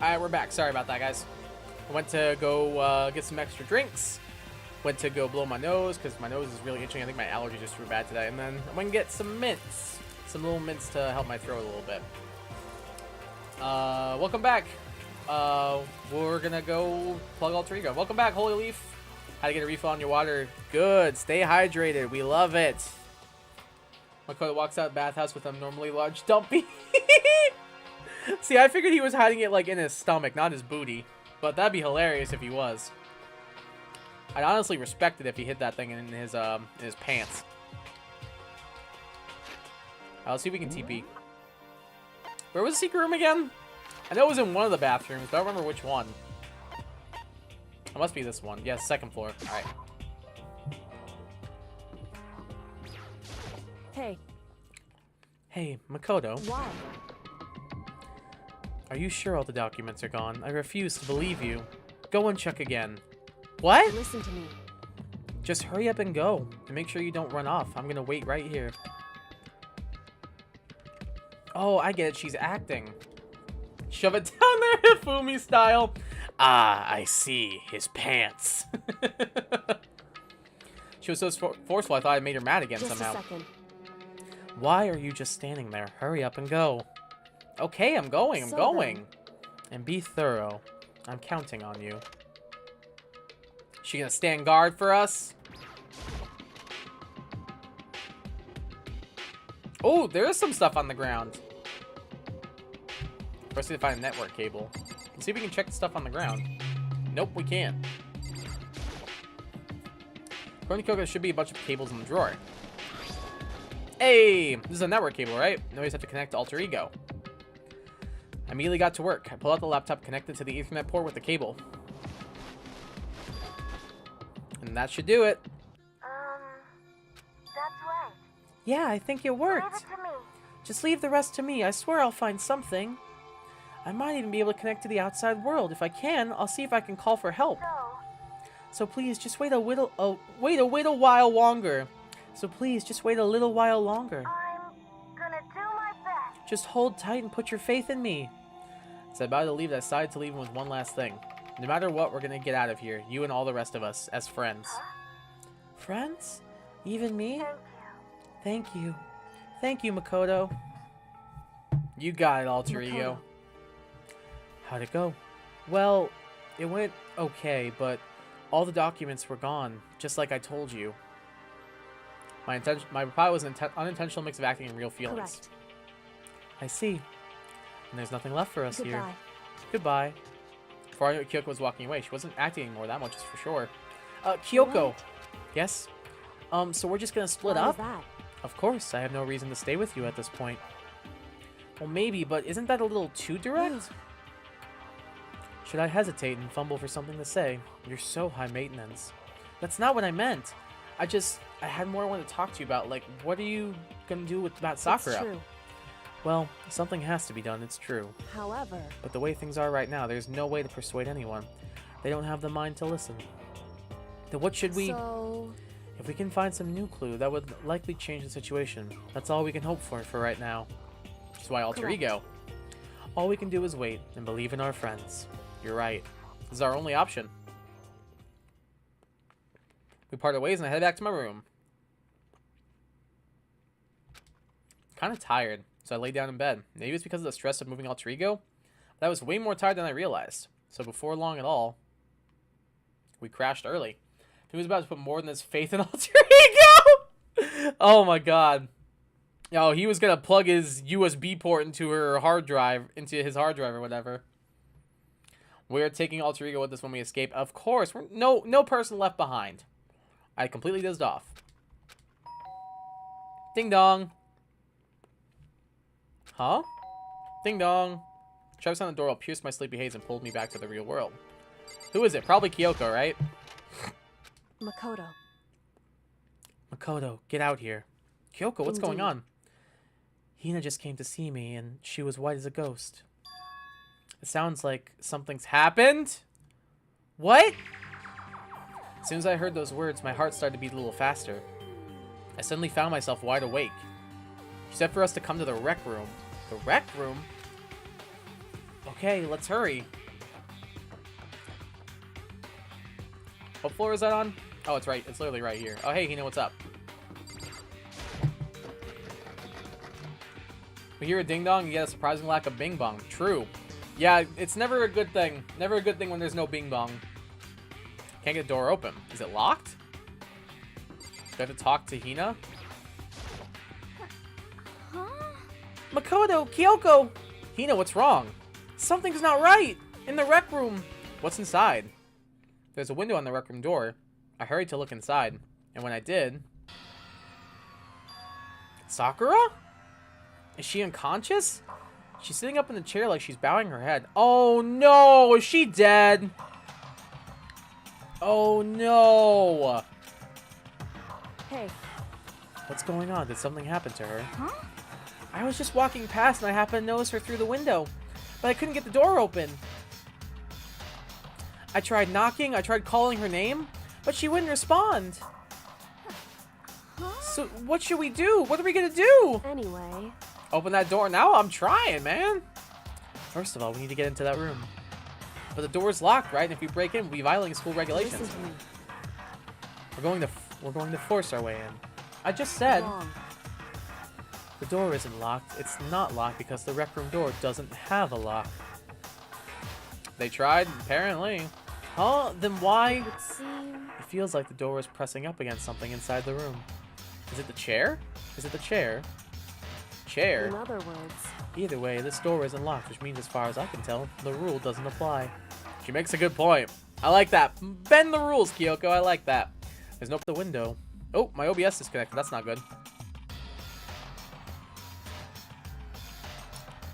Alright, we're back. Sorry about that, guys. I went to go get some extra drinks. Went to go blow my nose because my nose is really itching. I think my allergies just too bad today. And then I went and get some mints. Some little mints to help my throat a little bit. Welcome back. We're gonna go plug Alter Ego. Welcome back, Holy Leaf. How to get a refill on your water? Good. Stay hydrated. We love it. Makoto walks out of the bathhouse with a normally large dumpy. See, I figured he was hiding it like in his stomach, not his booty. But that'd be hilarious if he was. I'd honestly respect it if he hid that thing in his pants. Let's see if we can TP. Where was the secret room again? I know it was in one of the bathrooms, but I don't remember which one. It must be this one. Yeah, second floor. Alright. Hey, Hey, Makoto. why? Are you sure all the documents are gone? I refuse to believe you. Go and check again. What? Listen to me. Just hurry up and go. And make sure you don't run off. I'm gonna wait right here. Oh, I get it. She's acting. Shove it down there, Hifumi style. Ah, I see. His pants. She was so forceful, I thought I made her mad again Just somehow. a second. Why are you just standing there? Hurry up and go. Okay, I'm going. I'm So going. And be thorough. I'm counting on you. She gonna stand guard for us? Oh, there is some stuff on the ground. First, we need to find a network cable. Let's see if we can check the stuff on the ground. Nope, we can't. According to Kyoko, there should be a bunch of cables in the drawer. Hey! This is a network cable, right? Now we just have to connect to Alter Ego. I immediately got to work. I pulled out the laptop, connected to the Ethernet port with the cable. And that should do it. That's right. Yeah, I think it Leave worked. it to me. Just leave the rest to me. I swear I'll find something. I might even be able to connect to the outside world. If I can, I'll see if I can call for help. So please, just wait a little while longer. So please, just wait a little while longer. I'm gonna do my best. Just hold tight and put your faith in me. As I about to leave, I decided to leave him with one last thing. No matter what, we're gonna get out of here. You and all the rest of us, as friends. Friends? Even me? Thank you. Thank you. Thank you, Makoto. You got it, Alter Makoto. Ego. How'd it go? Well, it went okay, but all the documents were gone, just like I told you. My reply was an unintentional mix of acting and real feelings. Correct. I see. And there's nothing left for us here. Goodbye. Goodbye. Before I knew it, Kyoko was walking away. She wasn't acting anymore, that much is for sure. Kyoko. What? Yes? So we're just gonna split Why up? is that? Of course, I have no reason to stay with you at this point. Well, maybe, but isn't that a little too direct? Should I hesitate and fumble for something to say? You're so high maintenance. That's not what I meant. I had more I wanted to talk to you about. Like, what are you gonna do about Sakura? It's true. Well, something has to be done, it's true. However, But the way things are right now, there's no way to persuade anyone. They don't have the mind to listen. Then what should we... so If we can find some new clue, that would likely change the situation. That's all we can hope for right now. Which is why Alter Correct. Ego. All we can do is wait and believe in our friends. You're right. This is our only option. We parted ways and I headed back to my room. Kind of tired, so I lay down in bed. Maybe it's because of the stress of moving Alter Ego. But I was way more tired than I realized. So before long at all, we crashed early. He was about to put more than his faith in Alter Ego. Oh my god. Oh, he was gonna plug his USB port into his hard drive or whatever. We're taking Alter Ego with us when we escape. Of course, no person left behind. I completely dozed off. Ding dong. Huh? Ding dong. Travis on the door pierced my sleepy haze and pulled me back to the real world. Who is it? Probably Kyoko, right? Makoto. Makoto, get out here. Kyoko, what's going Indeed. on? Hina just came to see me, and she was white as a ghost. It sounds like something's happened? What? As soon as I heard those words, my heart started to beat a little faster. I suddenly found myself wide awake. She said for us to come to the rec room. The rec room? Okay, let's hurry. What floor is that on? Oh, it's right. It's literally right here. Oh, hey, Hina, what's up? We hear a ding-dong and get a surprising lack of bing-bong. True. Yeah, it's never a good thing. Never a good thing when there's no bing-bong. Can't get the door open. Is it locked? Do I have to talk to Hina? Huh? Makoto, Kyoko! Hina, what's wrong? Something's not right! In the rec room! What's inside? There's a window on the rec room door. I hurried to look inside, and when I did... Sakura? Is she unconscious? She's sitting up in the chair like she's bowing her head. Oh no! Is she dead? Oh no! Hey. What's going on? Did something happen to her? Huh? I was just walking past and I happened to notice her through the window, but I couldn't get the door open. I tried knocking, I tried calling her name, but she wouldn't respond. Huh? So what should we do? What are we gonna do? Anyway. Open that door now? I'm trying, man. First of all, we need to get into that room. But the door's locked, right? And if we break in, we'll be violating school regulations. Listen to me. We're going to force our way in. I just said Wrong. the door isn't locked. It's not locked because the rec room door doesn't have a lock. They tried, apparently. Huh? Then why? It would seem... It feels like the door is pressing up against something inside the room. Is it the chair? Is it the chair? Chair? In other words... Either way, this door isn't locked, which means as far as I can tell, the rule doesn't apply. She makes a good point. I like that. Bend the rules, Kyoko. I like that. There's no the window. Oh, my OBS disconnected. That's not good.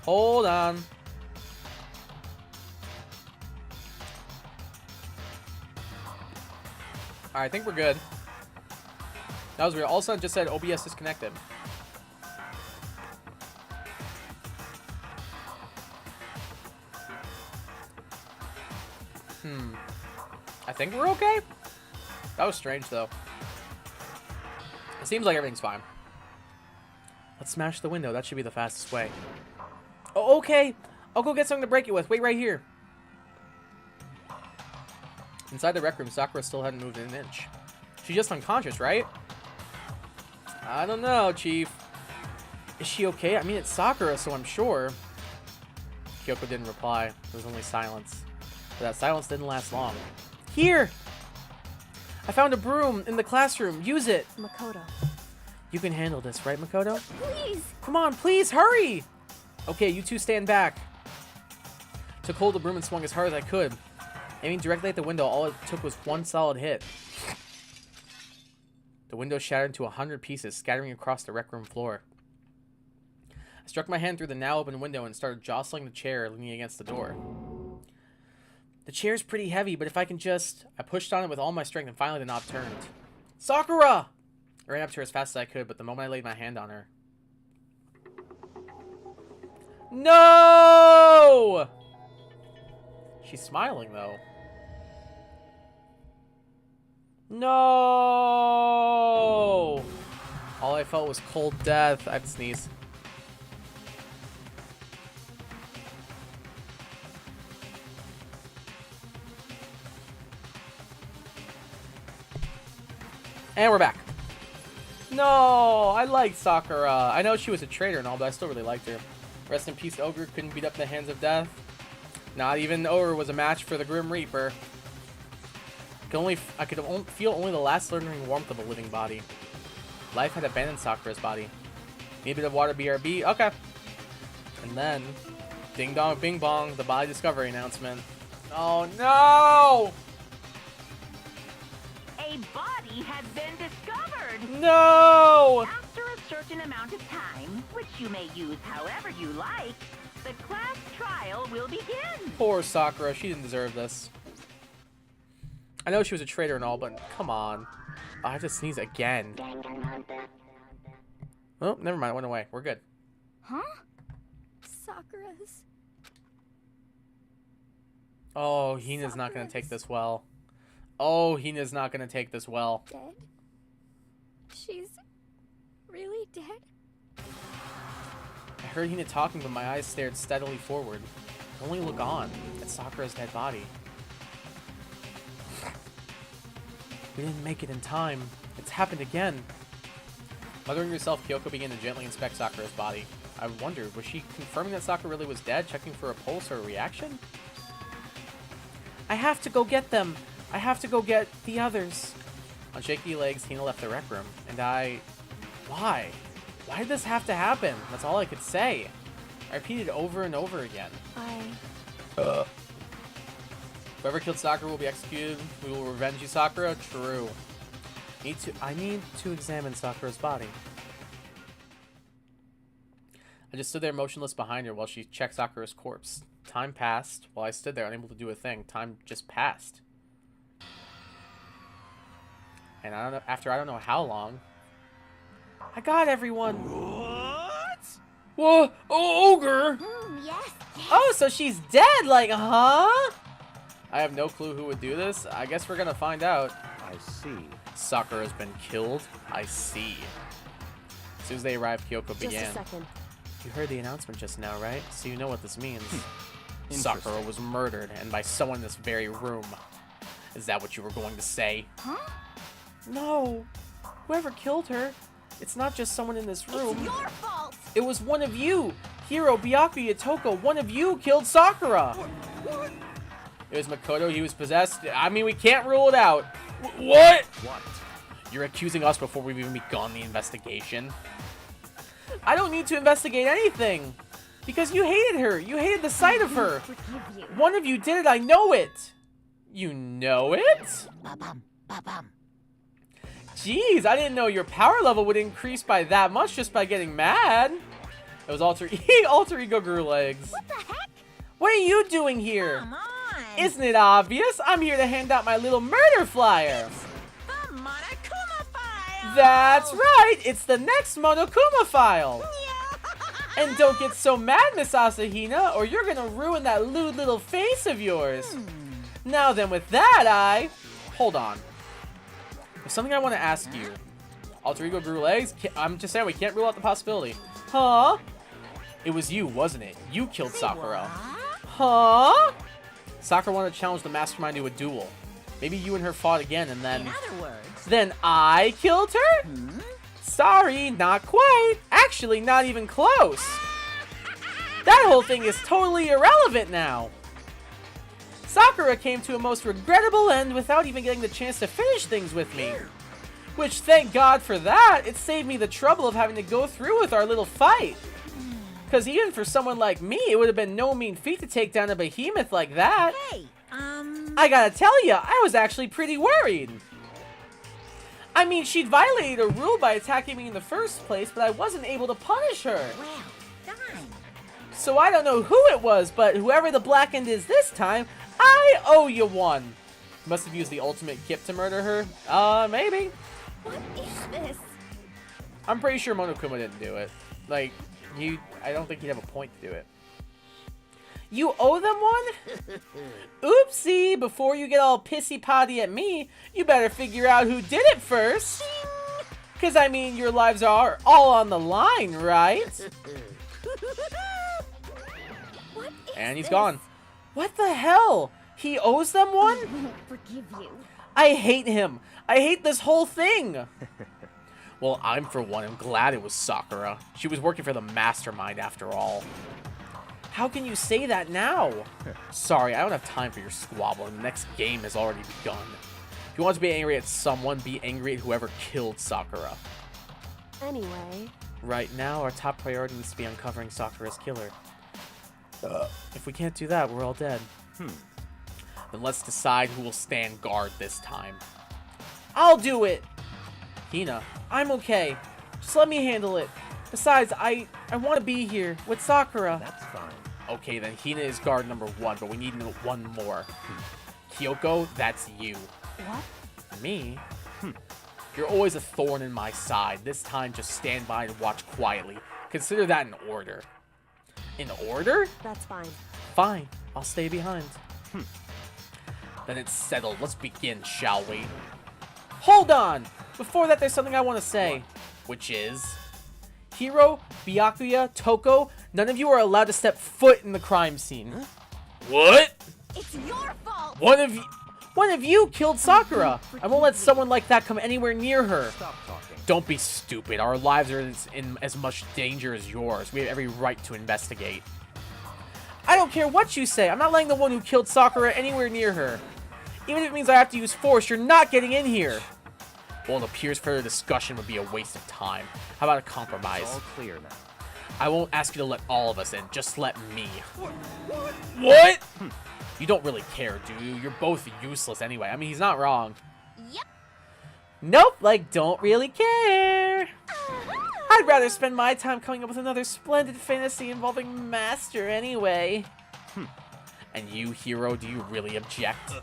Hold on. Alright, I think we're good. That was weird. All of a sudden, it just said OBS disconnected. I think we're okay. That was strange, though. It seems like everything's fine. Let's smash the window. That should be the fastest way. Oh, okay. I'll go get something to break it with. Wait right here. Inside the rec room, Sakura still hadn't moved an inch. She's just unconscious, right? I don't know, Chief. Is she okay? I mean, it's Sakura, so I'm sure. Kyoko didn't reply. There was only silence. But that silence didn't last long. Here! I found a broom in the classroom. Use it. Makoto. You can handle this, right, Makoto? Please! Come on, please, hurry! Okay, you two stand back. Took hold of the broom and swung as hard as I could. Aiming directly at the window, all it took was one solid hit. The window shattered into 100 pieces, scattering across the rec room floor. I struck my hand through the now open window and started jostling the chair leaning against the door. The chair's pretty heavy, but if I can just... I pushed on it with all my strength and finally the knob turned. Sakura! I ran up to her as fast as I could, but the moment I laid my hand on her... No! She's smiling, though. No! All I felt was cold death. I have to sneeze. And we're back. No, I liked Sakura. I know she was a traitor and all, but I still really liked her. Rest in peace, Ogre couldn't beat up the hands of death. Not even Ogre was a match for the Grim Reaper. I could feel only the last lingering warmth of a living body. Life had abandoned Sakura's body. Need a bit of water, BRB? Okay. And then, ding dong, bing bong, the body discovery announcement. Oh no! A body has been discovered. No! After a certain amount of time, which you may use however you like, the class trial will begin. Poor Sakura, she didn't deserve this. I know she was a traitor and all, but come on. I have to sneeze again. Oh, never mind, it went away. We're good. Huh? Sakura's... Oh, Hina's not going to take this well. Oh, Hina's not going to take this well. dead? She's... really dead? I heard Hina talking, but my eyes stared steadily forward. I could only look on at Sakura's dead body. We didn't make it in time. It's happened again. Mothering herself, Kyoko began to gently inspect Sakura's body. I wondered, was she confirming that Sakura really was dead, checking for a pulse or a reaction? I have to go get them. I have to go get the others. On shaky legs, Hina left the rec room, and I... Why? Why did this have to happen? That's all I could say. I repeated over and over again. Whoever killed Sakura will be executed. We will revenge you, Sakura. True. I need to examine Sakura's body. I just stood there motionless behind her while she checked Sakura's corpse. Time passed. While I stood there unable to do a thing, time just passed. And I don't know how long. I got everyone. What? Whoa, ogre! Yes. Oh, so she's dead, like, huh? I have no clue who would do this. I guess we're gonna find out. I see. Sakura's been killed. I see. As soon as they arrived, Kyoko began. Just a second. You heard the announcement just now, right? So you know what this means. Sakura was murdered, and by someone in this very room. Is that what you were going to say? Huh? No. Whoever killed her, it's not just someone in this room. It's your fault. It was one of you. Hiro, Byakuya, Toko, one of you killed Sakura. What? It was Makoto. He was possessed. I mean, we can't rule it out. What? What? You're accusing us before we've even begun the investigation. I don't need to investigate anything. Because you hated her. You hated the sight of her. Forgive you. One of you did it. I know it. You know it? Ba-bum, ba-bum. Jeez, I didn't know your power level would increase by that much just by getting mad. It was alter ego grew legs. What the heck? What are you doing here? Come on. Isn't it obvious? I'm here to hand out my little murder flyer. The Monokuma file. That's right. It's the next Monokuma file. And don't get so mad, Miss Asahina, or you're gonna ruin that lewd little face of yours. Now then, with that, hold on. There's something I want to ask you. Alter ego grew legs? I'm just saying we can't rule out the possibility. Huh? It was you, wasn't it? You killed Sakura. Huh? Sakura wanted to challenge the mastermind to a duel. Maybe you and her fought again, and then... In other words, Then I killed her? Sorry, not quite. Actually, not even close. That whole thing is totally irrelevant now. Sakura came to a most regrettable end without even getting the chance to finish things with me. Which, thank God for that, it saved me the trouble of having to go through with our little fight. Because even for someone like me, it would have been no mean feat to take down a behemoth like that. hey, I gotta tell ya, I was actually pretty worried. I mean, she'd violated a rule by attacking me in the first place, but I wasn't able to punish her. well done. So I don't know who it was, but whoever the Black End is this time, I owe you one. Must have used the ultimate kip to murder her. Maybe. What is this? I'm pretty sure Monokuma didn't do it. Like, I don't think he'd have a point to do it. You owe them one? Oopsie, before you get all pissy-potty at me, you better figure out who did it first. Because, I mean, your lives are all on the line, right? What is And he's this? gone. What the hell? He owes them one? Forgive you. I hate him. I hate this whole thing. Well, I'm for one. I'm glad it was Sakura. She was working for the mastermind after all. How can you say that now? Sorry, I don't have time for your squabbling. The next game has already begun. If you want to be angry at someone, be angry at whoever killed Sakura. Anyway, Right now, our top priority needs to be uncovering Sakura's killer. If we can't do that, we're all dead. Then let's decide who will stand guard this time. I'll do it! Hina, I'm okay. Just let me handle it. Besides, I want to be here with Sakura. That's fine. Okay, then Hina is guard number 1, but we need one more. Kyoko, that's you. what? Me? You're always a thorn in my side. This time, just stand by and watch quietly. Consider that an order. An order? That's fine. Fine, I'll stay behind. Then it's settled. Let's begin, shall we? Hold on! Before that, there's something I want to say. Which is... Hiro, Byakuya, Toko, none of you are allowed to step foot in the crime scene. What? It's your fault. One of you killed Sakura. I won't let someone like that come anywhere near her. Stop talking. Don't be stupid. Our lives are in as much danger as yours. We have every right to investigate. I don't care what you say. I'm not letting the one who killed Sakura anywhere near her. Even if it means I have to use force, you're not getting in here. Well, it appears further discussion would be a waste of time. How about a compromise? It's all clear now. I won't ask you to let all of us in. Just let me. What? You don't really care, do you? You're both useless anyway. I mean, he's not wrong. Yep. Nope, like, don't really care. I'd rather spend my time coming up with another splendid fantasy involving Master anyway. And you, Hero, do you really object?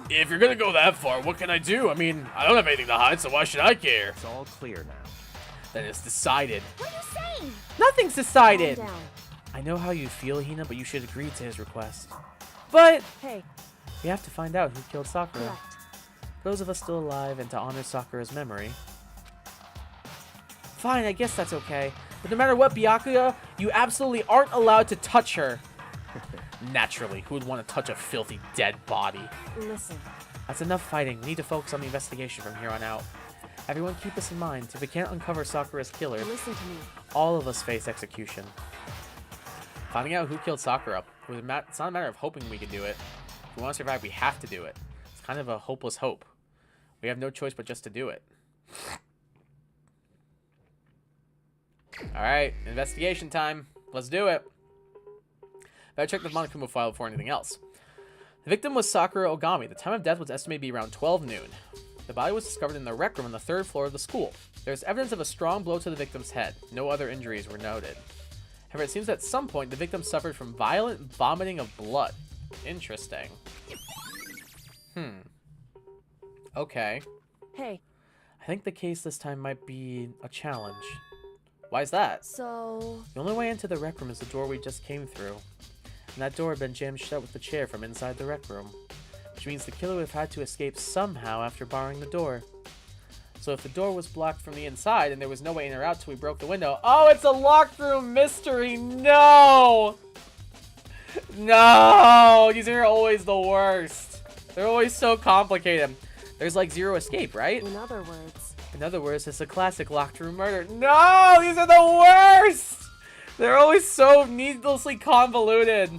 If you're gonna go that far, what can I do? I mean, I don't have anything to hide, so why should I care? It's all clear now. Then it's decided. What are you saying? Nothing's decided. Calm down. I know how you feel, Hina, but you should agree to his request. But Hey, we have to find out who killed Sakura. correct. Those of us still alive, and to honor Sakura's memory. Fine, I guess that's okay. But no matter what, Byakuya, you absolutely aren't allowed to touch her. Naturally, who would want to touch a filthy dead body? Listen, That's enough fighting. We need to focus on the investigation from here on out. Everyone keep this in mind. If we can't uncover Sakura's killer, listen to me. all of us face execution. Finding out who killed Sakura. It's not a matter of hoping we can do it. If we want to survive, we have to do it. It's kind of a hopeless hope. We have no choice but just to do it. Alright, investigation time. Let's do it. Better check the Monokuma file before anything else. The victim was Sakura Ogami. The time of death was estimated to be around 12 noon. The body was discovered in the rec room on the 3rd floor of the school. There is evidence of a strong blow to the victim's head. No other injuries were noted. However, it seems at some point the victim suffered from violent vomiting of blood. Interesting. Okay. Hey, I think the case this time might be a challenge. Why is that? so The only way into the rec room is the door we just came through. And that door had been jammed shut with the chair from inside the rec room. Which means the killer would have had to escape somehow after barring the door. So if the door was blocked from the inside and there was no way in or out till we broke the window... Oh, it's a locked room mystery! No! No! These are always the worst. They're always so complicated. There's like zero escape, right? in other words, In other words, it's a classic locked room murder. No! These are the worst! They're always so needlessly convoluted.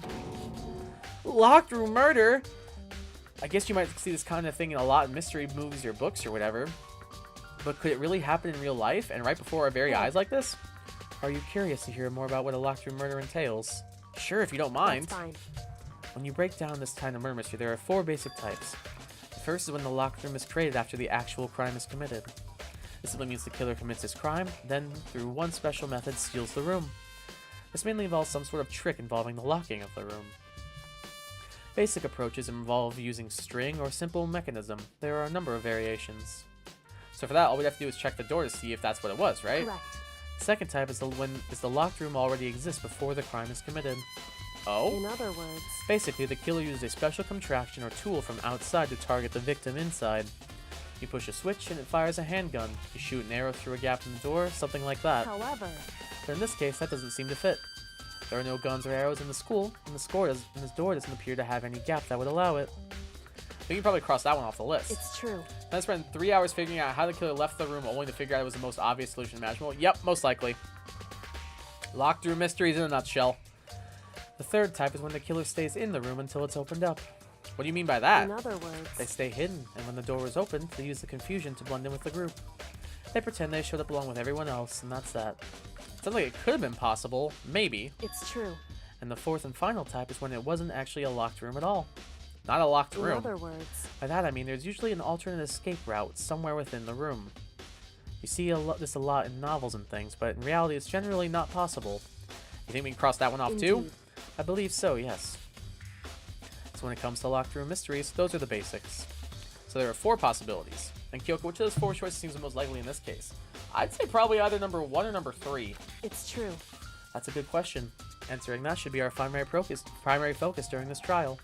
Locked room murder? I guess you might see this kind of thing in a lot of mystery movies or books or whatever. But could it really happen in real life and right before our very eyes like this? Are you curious to hear more about what a locked room murder entails? Sure, if you don't mind. that's fine. When you break down this kind of murder mystery, there are 4 basic types. The first is when the locked room is created after the actual crime is committed. This simply means the killer commits his crime, then through one special method steals the room. This mainly involves some sort of trick involving the locking of the room. Basic approaches involve using string or simple mechanism. There are a number of variations. So for that, all we'd have to do is check the door to see if that's what it was, right? Correct. The second type is the locked room already exists before the crime is committed. Oh? In other words, Basically, the killer uses a special contraption or tool from outside to target the victim inside. You push a switch and it fires a handgun. You shoot an arrow through a gap in the door, something like that. however, But in this case, that doesn't seem to fit. There are no guns or arrows in the school, and this door doesn't appear to have any gap that would allow it. We can probably cross that one off the list. it's true. Then I spent 3 hours figuring out how the killer left the room only to figure out it was the most obvious solution imaginable. Yep, most likely. Locked room mysteries in a nutshell. The third type is when the killer stays in the room until it's opened up. What do you mean by that? In other words, They stay hidden, and when the door is opened, they use the confusion to blend in with the group. They pretend they showed up along with everyone else, and that's that. Sounds like it could have been possible, maybe. it's true. And the fourth and final type is when it wasn't actually a locked room at all. Not a locked In room. other words, By that I mean there's usually an alternate escape route somewhere within the room. You see this a lot in novels and things, but in reality it's generally not possible. You think we can cross that one off too? Indeed. I believe so, yes. So when it comes to locked room mysteries, those are the basics. So there are 4 possibilities. And Kyoko, which of those 4 choices seems the most likely in this case? I'd say probably either number 1 or number 3. it's true. That's a good question. Answering that should be our primary focus during this trial.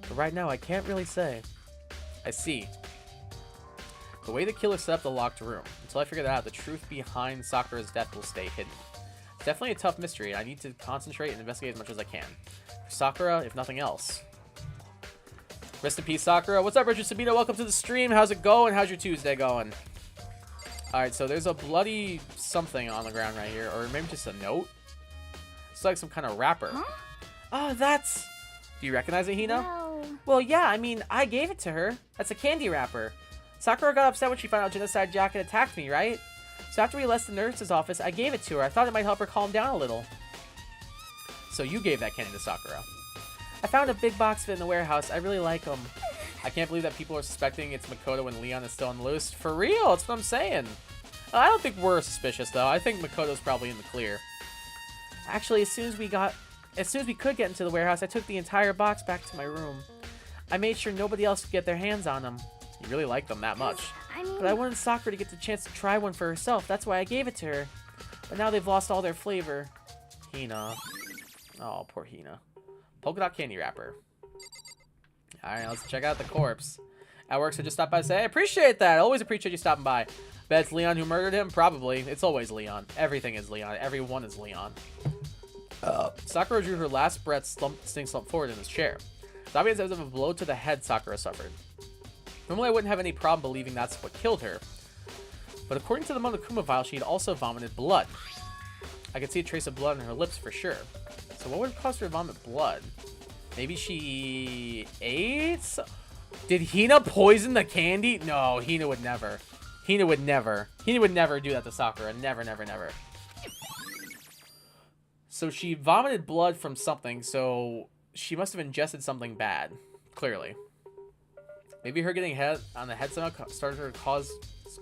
But right now, I can't really say. I see. The way the killer set up the locked room. Until I figure that out, the truth behind Sakura's death will stay hidden. It's definitely a tough mystery, and I need to concentrate and investigate as much as I can. For Sakura, if nothing else. Rest in peace, Sakura. What's up, Richard Sabino? Welcome to the stream. How's it going? How's your Tuesday going? Alright, so there's a bloody something on the ground right here. Or maybe just a note? It's like some kind of wrapper. Huh? Oh, that's... Do you recognize it, Hina? Well, Well, yeah, I mean, I gave it to her. That's a candy wrapper. Sakura got upset when she found out Genocide Jacket attacked me, right? So after we left the nurse's office, I gave it to her. I thought it might help her calm down a little. So you gave that candy to Sakura. I found a big box of it in the warehouse. I really like them. I can't believe that people are suspecting it's Makoto when Leon is still on the loose. For real, that's what I'm saying. I don't think we're suspicious, though. I think Makoto's probably in the clear. Actually, as soon as we could get into the warehouse, I took the entire box back to my room. I made sure nobody else could get their hands on them. You really like them that much. But I wanted Sakura to get the chance to try one for herself. That's why I gave it to her. But now they've lost all their flavor. Hina. Oh, poor Hina. Polka dot candy wrapper. Alright, let's check out the corpse. At work, so just stop by and say, I appreciate that. I always appreciate you stopping by. Bet it's Leon who murdered him? Probably. It's always Leon. Everything is Leon. Everyone is Leon. Sakura drew her last breath, slumped forward in his chair. It's obvious as of a blow to the head Sakura suffered. Normally, I wouldn't have any problem believing that's what killed her. But according to the Monokuma vial, she had also vomited blood. I could see a trace of blood on her lips for sure. So what would have caused her to vomit blood? Maybe she ate? Did Hina poison the candy? No, Hina would never. Hina would never. Hina would never do that to Sakura. Never, never, never. So she vomited blood from something, so she must have ingested something bad. Clearly. Maybe her getting hit on the head somehow started her caused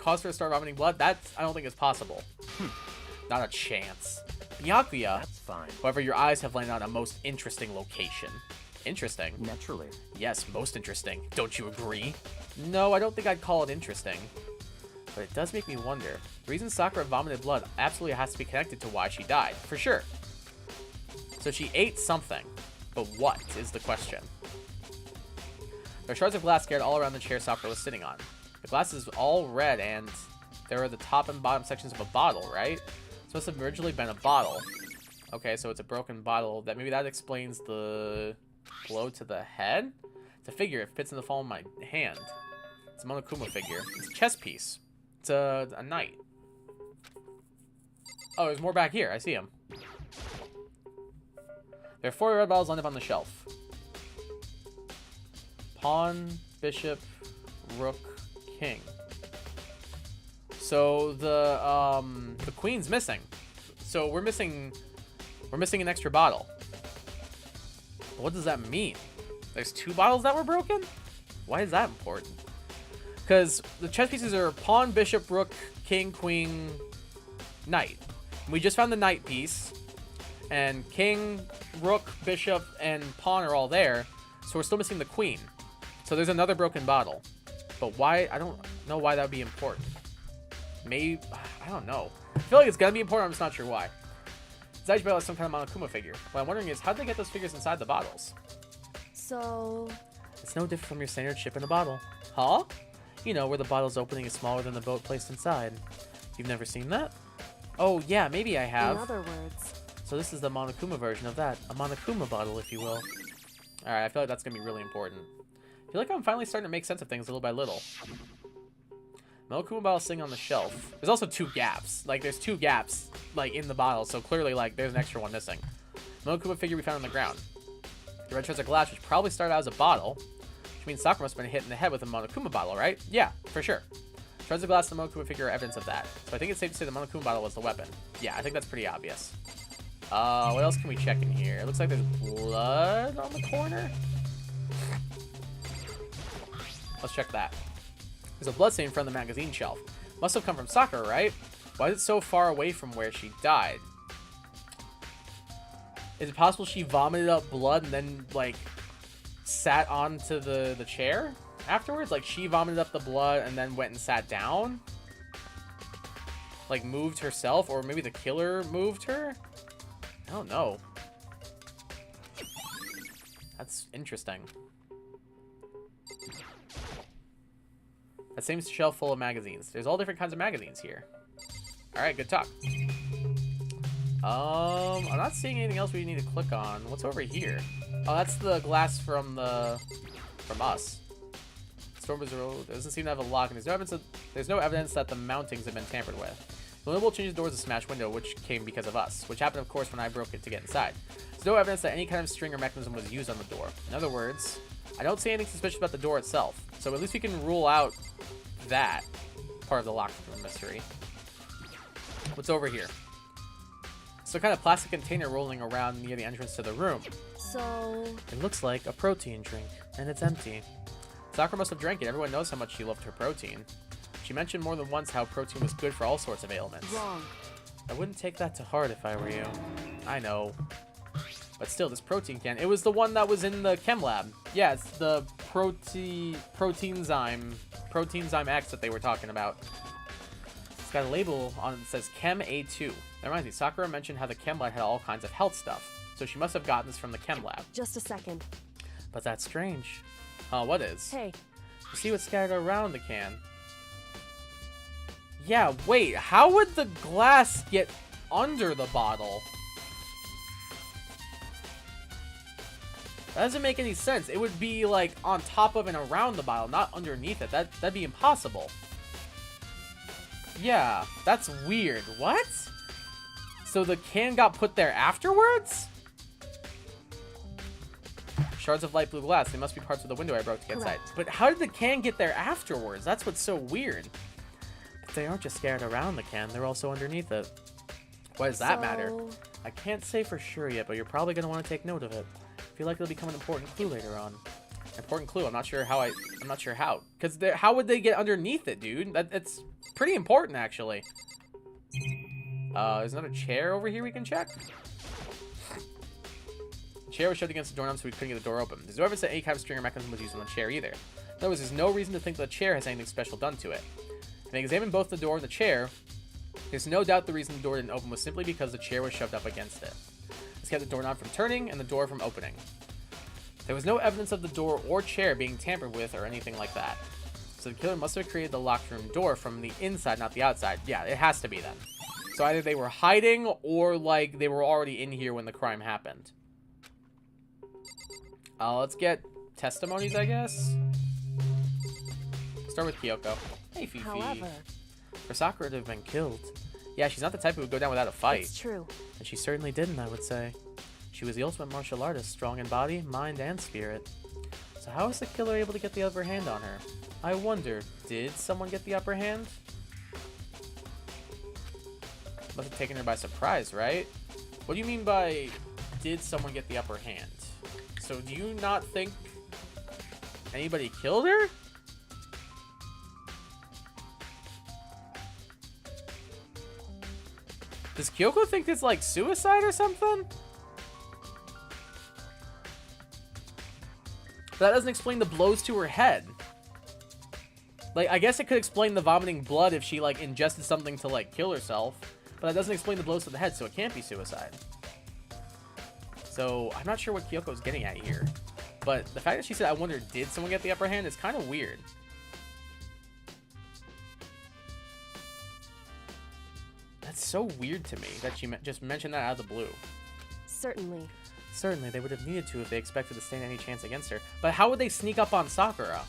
her to start vomiting blood? That, I don't think is possible. Not a chance. Byakuya. That's fine. However, your eyes have landed on a most interesting location. Interesting. Naturally. Yes, most interesting. Don't you agree? No, I don't think I'd call it interesting. But it does make me wonder. The reason Sakura vomited blood absolutely has to be connected to why she died. For sure. So she ate something. But what is the question? There are shards of glass scattered all around the chair Sakura was sitting on. The glass is all red and there are the top and bottom sections of a bottle, right? So this have originally been a bottle. Okay, so it's a broken bottle. Maybe that explains the blow to the head? It's a figure. It fits in the palm of my hand. It's a Monokuma figure. It's a chess piece. It's a knight. Oh, there's more back here. I see him. There are 4 red bottles lined up on the shelf. Pawn, bishop, rook, king. So the queen's missing. So we're missing an extra bottle. What does that mean? There's 2 bottles that were broken? Why is that important? Because the chess pieces are pawn, bishop, rook, king, queen, knight. We just found the knight piece. And king, rook, bishop, and pawn are all there. So we're still missing the queen. So there's another broken bottle. But why? I don't know why that would be important. Maybe, I don't know. I feel like it's going to be important, I'm just not sure why. Zaijibel is some kind of Monokuma figure. What I'm wondering is, how did they get those figures inside the bottles? So... It's no different from your standard ship in a bottle. Huh? You know, where the bottle's opening is smaller than the boat placed inside. You've never seen that? Oh, yeah, maybe I have. In other words... So this is the Monokuma version of that. A Monokuma bottle, if you will. Alright, I feel like that's going to be really important. I feel like I'm finally starting to make sense of things little by little. Monokuma bottle sitting on the shelf. There's also 2 gaps. Like, there's 2 gaps, like, in the bottle. So clearly, like, there's an extra one missing. Monokuma figure we found on the ground. The red shards of glass, which probably started out as a bottle. Which means Sakura must have been hit in the head with a Monokuma bottle, right? Yeah, for sure. Shards of glass and the Monokuma figure are evidence of that. So I think it's safe to say the Monokuma bottle was the weapon. Yeah, I think that's pretty obvious. What else can we check in here? It looks like there's blood on the corner. Let's check that. There's a bloodstain in front of the magazine shelf. Must have come from Sakura, right? Why is it so far away from where she died? Is it possible she vomited up blood and then, like, sat onto the chair afterwards? Like, she vomited up the blood and then went and sat down? Like, moved herself? Or maybe the killer moved her? I don't know. That's interesting. That same shelf full of magazines. There's all different kinds of magazines here. Alright, good talk. I'm not seeing anything else we need to click on. What's over here? Oh, that's the glass from us. Stormers Road doesn't seem to have a lock, and there's no evidence that the mountings have been tampered with. The only will change the door is a smashed window, which came because of us, which happened, of course, when I broke it to get inside. There's no evidence that any kind of string or mechanism was used on the door. In other words, I don't see anything suspicious about the door itself, so at least we can rule out that part of the locked room mystery. What's over here? Some kind of plastic container rolling around near the entrance to the room. So, It looks like a protein drink, and it's empty. Sakura must have drank it. Everyone knows how much she loved her protein. She mentioned more than once how protein was good for all sorts of ailments. wrong. I wouldn't take that to heart if I were you. I know. But still, this protein can. It was the one that was in the chem lab. Yeah, it's the proteinzyme X that they were talking about. It's got a label on it that says Chem A2. That reminds me, Sakura mentioned how the chem lab had all kinds of health stuff. So she must have gotten this from the chem lab. Just a second. But that's strange. What is? Hey, You see what's scattered around the can. Yeah, wait, how would the glass get under the bottle? That doesn't make any sense. It would be like on top of and around the bottle, not underneath it. That'd be impossible. Yeah, that's weird. What? So the can got put there afterwards? Shards of light blue glass. They must be parts of the window I broke to get inside. Correct. But how did the can get there afterwards? That's what's so weird. But they aren't just scattered around the can. They're also underneath it. Why does that matter? so- I can't say for sure yet, but you're probably going to want to take note of it. I feel like it'll become an important clue later on. Important clue. I'm not sure how. Because how would they get underneath it, dude? It's pretty important, actually. There's another chair over here we can check. The chair was shoved against the doorknob so we couldn't get the door open. There's no evidence that any kind of stringer mechanism was used on the chair either. In other words, there's no reason to think that the chair has anything special done to it. Having examined both the door and the chair, there's no doubt the reason the door didn't open was simply because the chair was shoved up against it. This kept the doorknob from turning and the door from opening. There was no evidence of the door or chair being tampered with or anything like that. So the killer must have created the locked room door from the inside, not the outside. Yeah, it has to be then. So either they were hiding or like they were already in here when the crime happened. Let's get testimonies, I guess. Start with Kyoko. Hey, Fifi. However, For Sakura to have been killed. Yeah, she's not the type who would go down without a fight. it's true. And she certainly didn't, I would say. She was the ultimate martial artist, strong in body, mind, and spirit. So how was the killer able to get the upper hand on her? I wonder, did someone get the upper hand? Must have taken her by surprise, right? What do you mean by, did someone get the upper hand? So do you not think anybody killed her? Does Kyoko think it's like suicide or something? But that doesn't explain the blows to her head. Like, I guess it could explain the vomiting blood if she, like, ingested something to, like, kill herself. But that doesn't explain the blows to the head, so it can't be suicide. So, I'm not sure what Kyoko's getting at here. But the fact that she said, I wonder, did someone get the upper hand is kind of weird. That's so weird to me that she just mentioned that out of the blue. Certainly. Certainly, they would have needed to if they expected to stand any chance against her. But how would they sneak up on Sakura?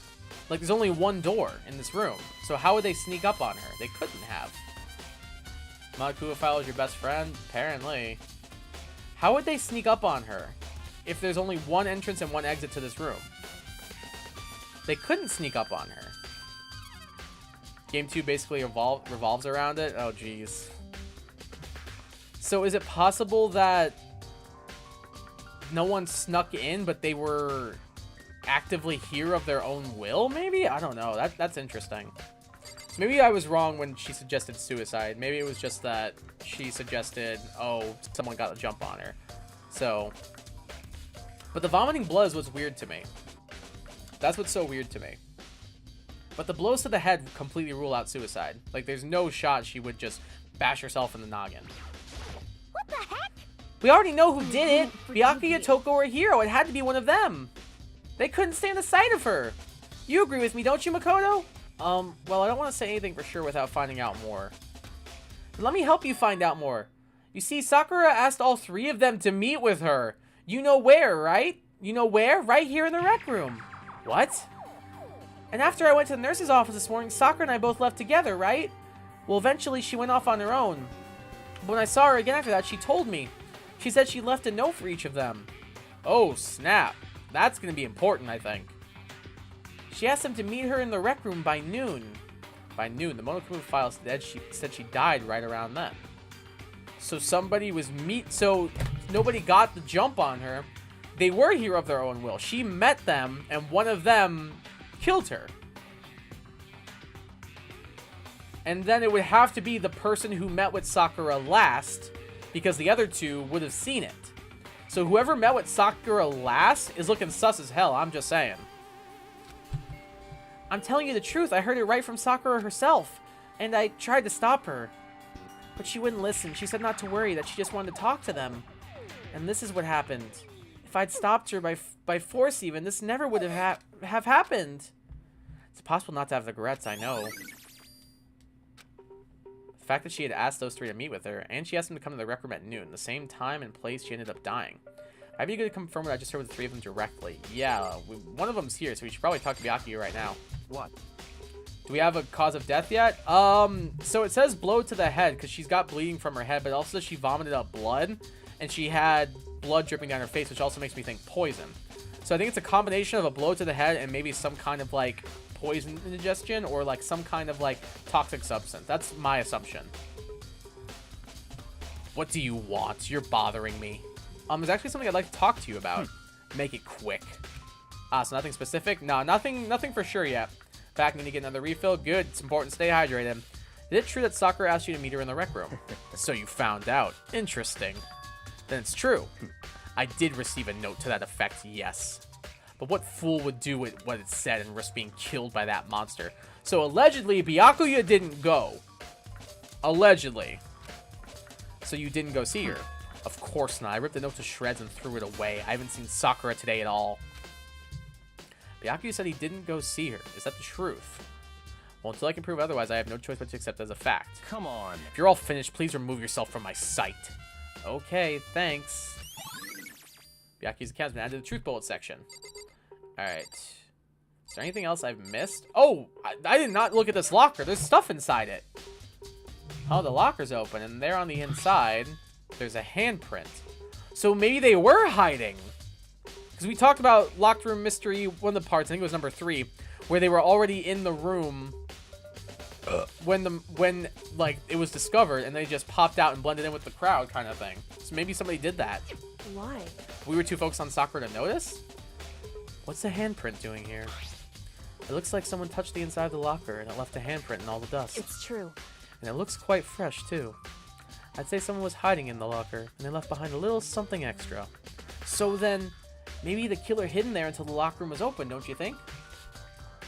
Like, there's only one door in this room. So how would they sneak up on her? They couldn't have. Makuo follows your best friend? Apparently. How would they sneak up on her if there's only one entrance and one exit to this room? They couldn't sneak up on her. Game 2 basically revolves around it? Oh, jeez. So is it possible that no one snuck in, but they were actively here of their own will, maybe? I don't know. That's interesting. So maybe I was wrong when she suggested suicide. Maybe it was just that she suggested, oh, someone got a jump on her. So, but the vomiting blood is what's weird to me. That's what's so weird to me. But the blows to the head completely rule out suicide. Like, there's no shot she would just bash herself in the noggin. What the heck? We already know who did it. Byakuya, Toko, or Hiro. It had to be one of them. They couldn't stand the sight of her. You agree with me, don't you, Makoto? Well, I don't want to say anything for sure without finding out more. But let me help you find out more. You see, Sakura asked all three of them to meet with her. You know where, right? You know where? Right here in the rec room. What? And after I went to the nurse's office this morning, Sakura and I both left together, right? Well, eventually she went off on her own. But when I saw her again after that, she told me. She said she left a note for each of them. Oh, snap. That's going to be important, I think. She asked him to meet her in the rec room by noon. By noon, the Monokuma file said she died right around then. So somebody was so nobody got the jump on her. They were here of their own will. She met them, and one of them killed her. And then it would have to be the person who met with Sakura last, because the other two would have seen it. So whoever met with Sakura last is looking sus as hell, I'm just saying. I'm telling you the truth, I heard it right from Sakura herself, and I tried to stop her. But she wouldn't listen. She said not to worry, that she just wanted to talk to them. And this is what happened. If I'd stopped her by force even, this never would have happened. It's possible not to have regrets, I know. The fact that she had asked those three to meet with her, and she asked them to come to the rec room at noon, the same time and place she ended up dying. I'd be good to confirm what I just heard with the three of them directly. Yeah, one of them's here, so we should probably talk to Byakuya right now. What? Do we have a cause of death yet? So it says blow to the head because she's got bleeding from her head, but also she vomited up blood, and she had blood dripping down her face, which also makes me think poison. So I think it's a combination of a blow to the head and maybe some kind of like poison indigestion or like some kind of like toxic substance. That's my assumption. What do you want? You're bothering me. There's actually something I'd like to talk to you about. Make it quick. So nothing specific? No, nothing for sure yet. Back, need to get another refill. Good. It's important to stay hydrated. Is it true that Sakura asked you to meet her in the rec room? So you found out. Interesting. Then it's true. I did receive a note to that effect, yes. But what fool would do what it said and risk being killed by that monster? So allegedly, Byakuya didn't go. Allegedly. So you didn't go see her? Of course not. I ripped the note to shreds and threw it away. I haven't seen Sakura today at all. Byakuya said he didn't go see her. Is that the truth? Well, until I can prove otherwise, I have no choice but to accept as a fact. Come on. If you're all finished, please remove yourself from my sight. Okay, thanks. Byakuya's account's been added to the truth bullet section. Alright. Is there anything else I've missed? Oh, I did not look at this locker. There's stuff inside it. Oh, the locker's open, and there on the inside, there's a handprint. So maybe they were hiding. Because we talked about Locked Room Mystery, one of the parts, I think it was number 3, where they were already in the room when like it was discovered, and they just popped out and blended in with the crowd kind of thing. So maybe somebody did that. Why? We were too focused on Sakura to notice? What's the handprint doing here? It looks like someone touched the inside of the locker and it left a handprint in all the dust. It's true. And it looks quite fresh too. I'd say someone was hiding in the locker and they left behind a little something extra. So then, maybe the killer hidden there until the locker room was open, don't you think?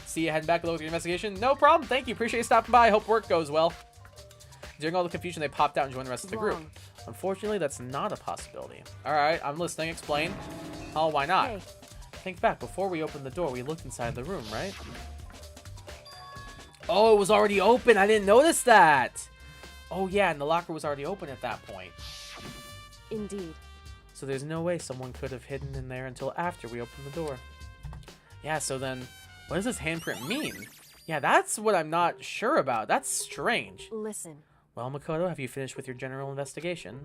See you heading back below with your investigation? No problem, thank you. Appreciate you stopping by. Hope work goes well. During all the confusion, they popped out and joined the rest of the group. Unfortunately, that's not a possibility. Alright, I'm listening. Explain. Oh, why not? Hey. Think back. Before we opened the door, we looked inside the room, right? Oh, it was already open. I didn't notice that. Oh, yeah, and the locker was already open at that point. Indeed. So there's no way someone could have hidden in there until after we opened the door. Yeah, so then, what does this handprint mean? Yeah, that's what I'm not sure about. That's strange. Listen. Well, Makoto, have you finished with your general investigation?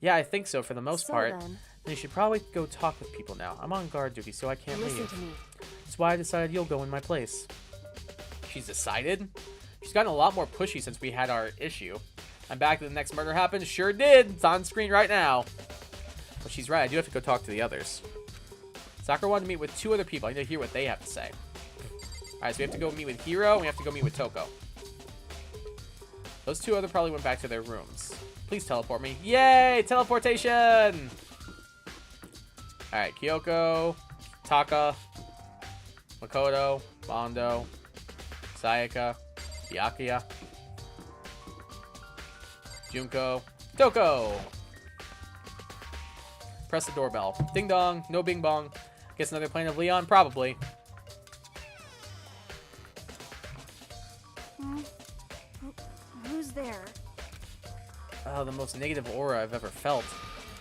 Yeah, I think so for the most part. Then you should probably go talk with people now. I'm on guard duty, so I can't listen leave. to me. That's why I decided you'll go in my place. She's decided? She's gotten a lot more pushy since we had our issue. I'm back to the next murder happened. Sure did. It's on screen right now. But she's right. I do have to go talk to the others. Sakura wanted to meet with 2 other people. I need to hear what they have to say. Alright, so we have to go meet with Hiro, and we have to go meet with Toko. Those 2 other probably went back to their rooms. Please teleport me. Yay! Teleportation! Alright, Kyoko, Taka, Makoto, Bondo, Sayaka, Byakuya, Junko, Toko! Press the doorbell. Ding dong, no bing bong. Guess another plane of Leon? Probably. Who's there? Oh, the most negative aura I've ever felt.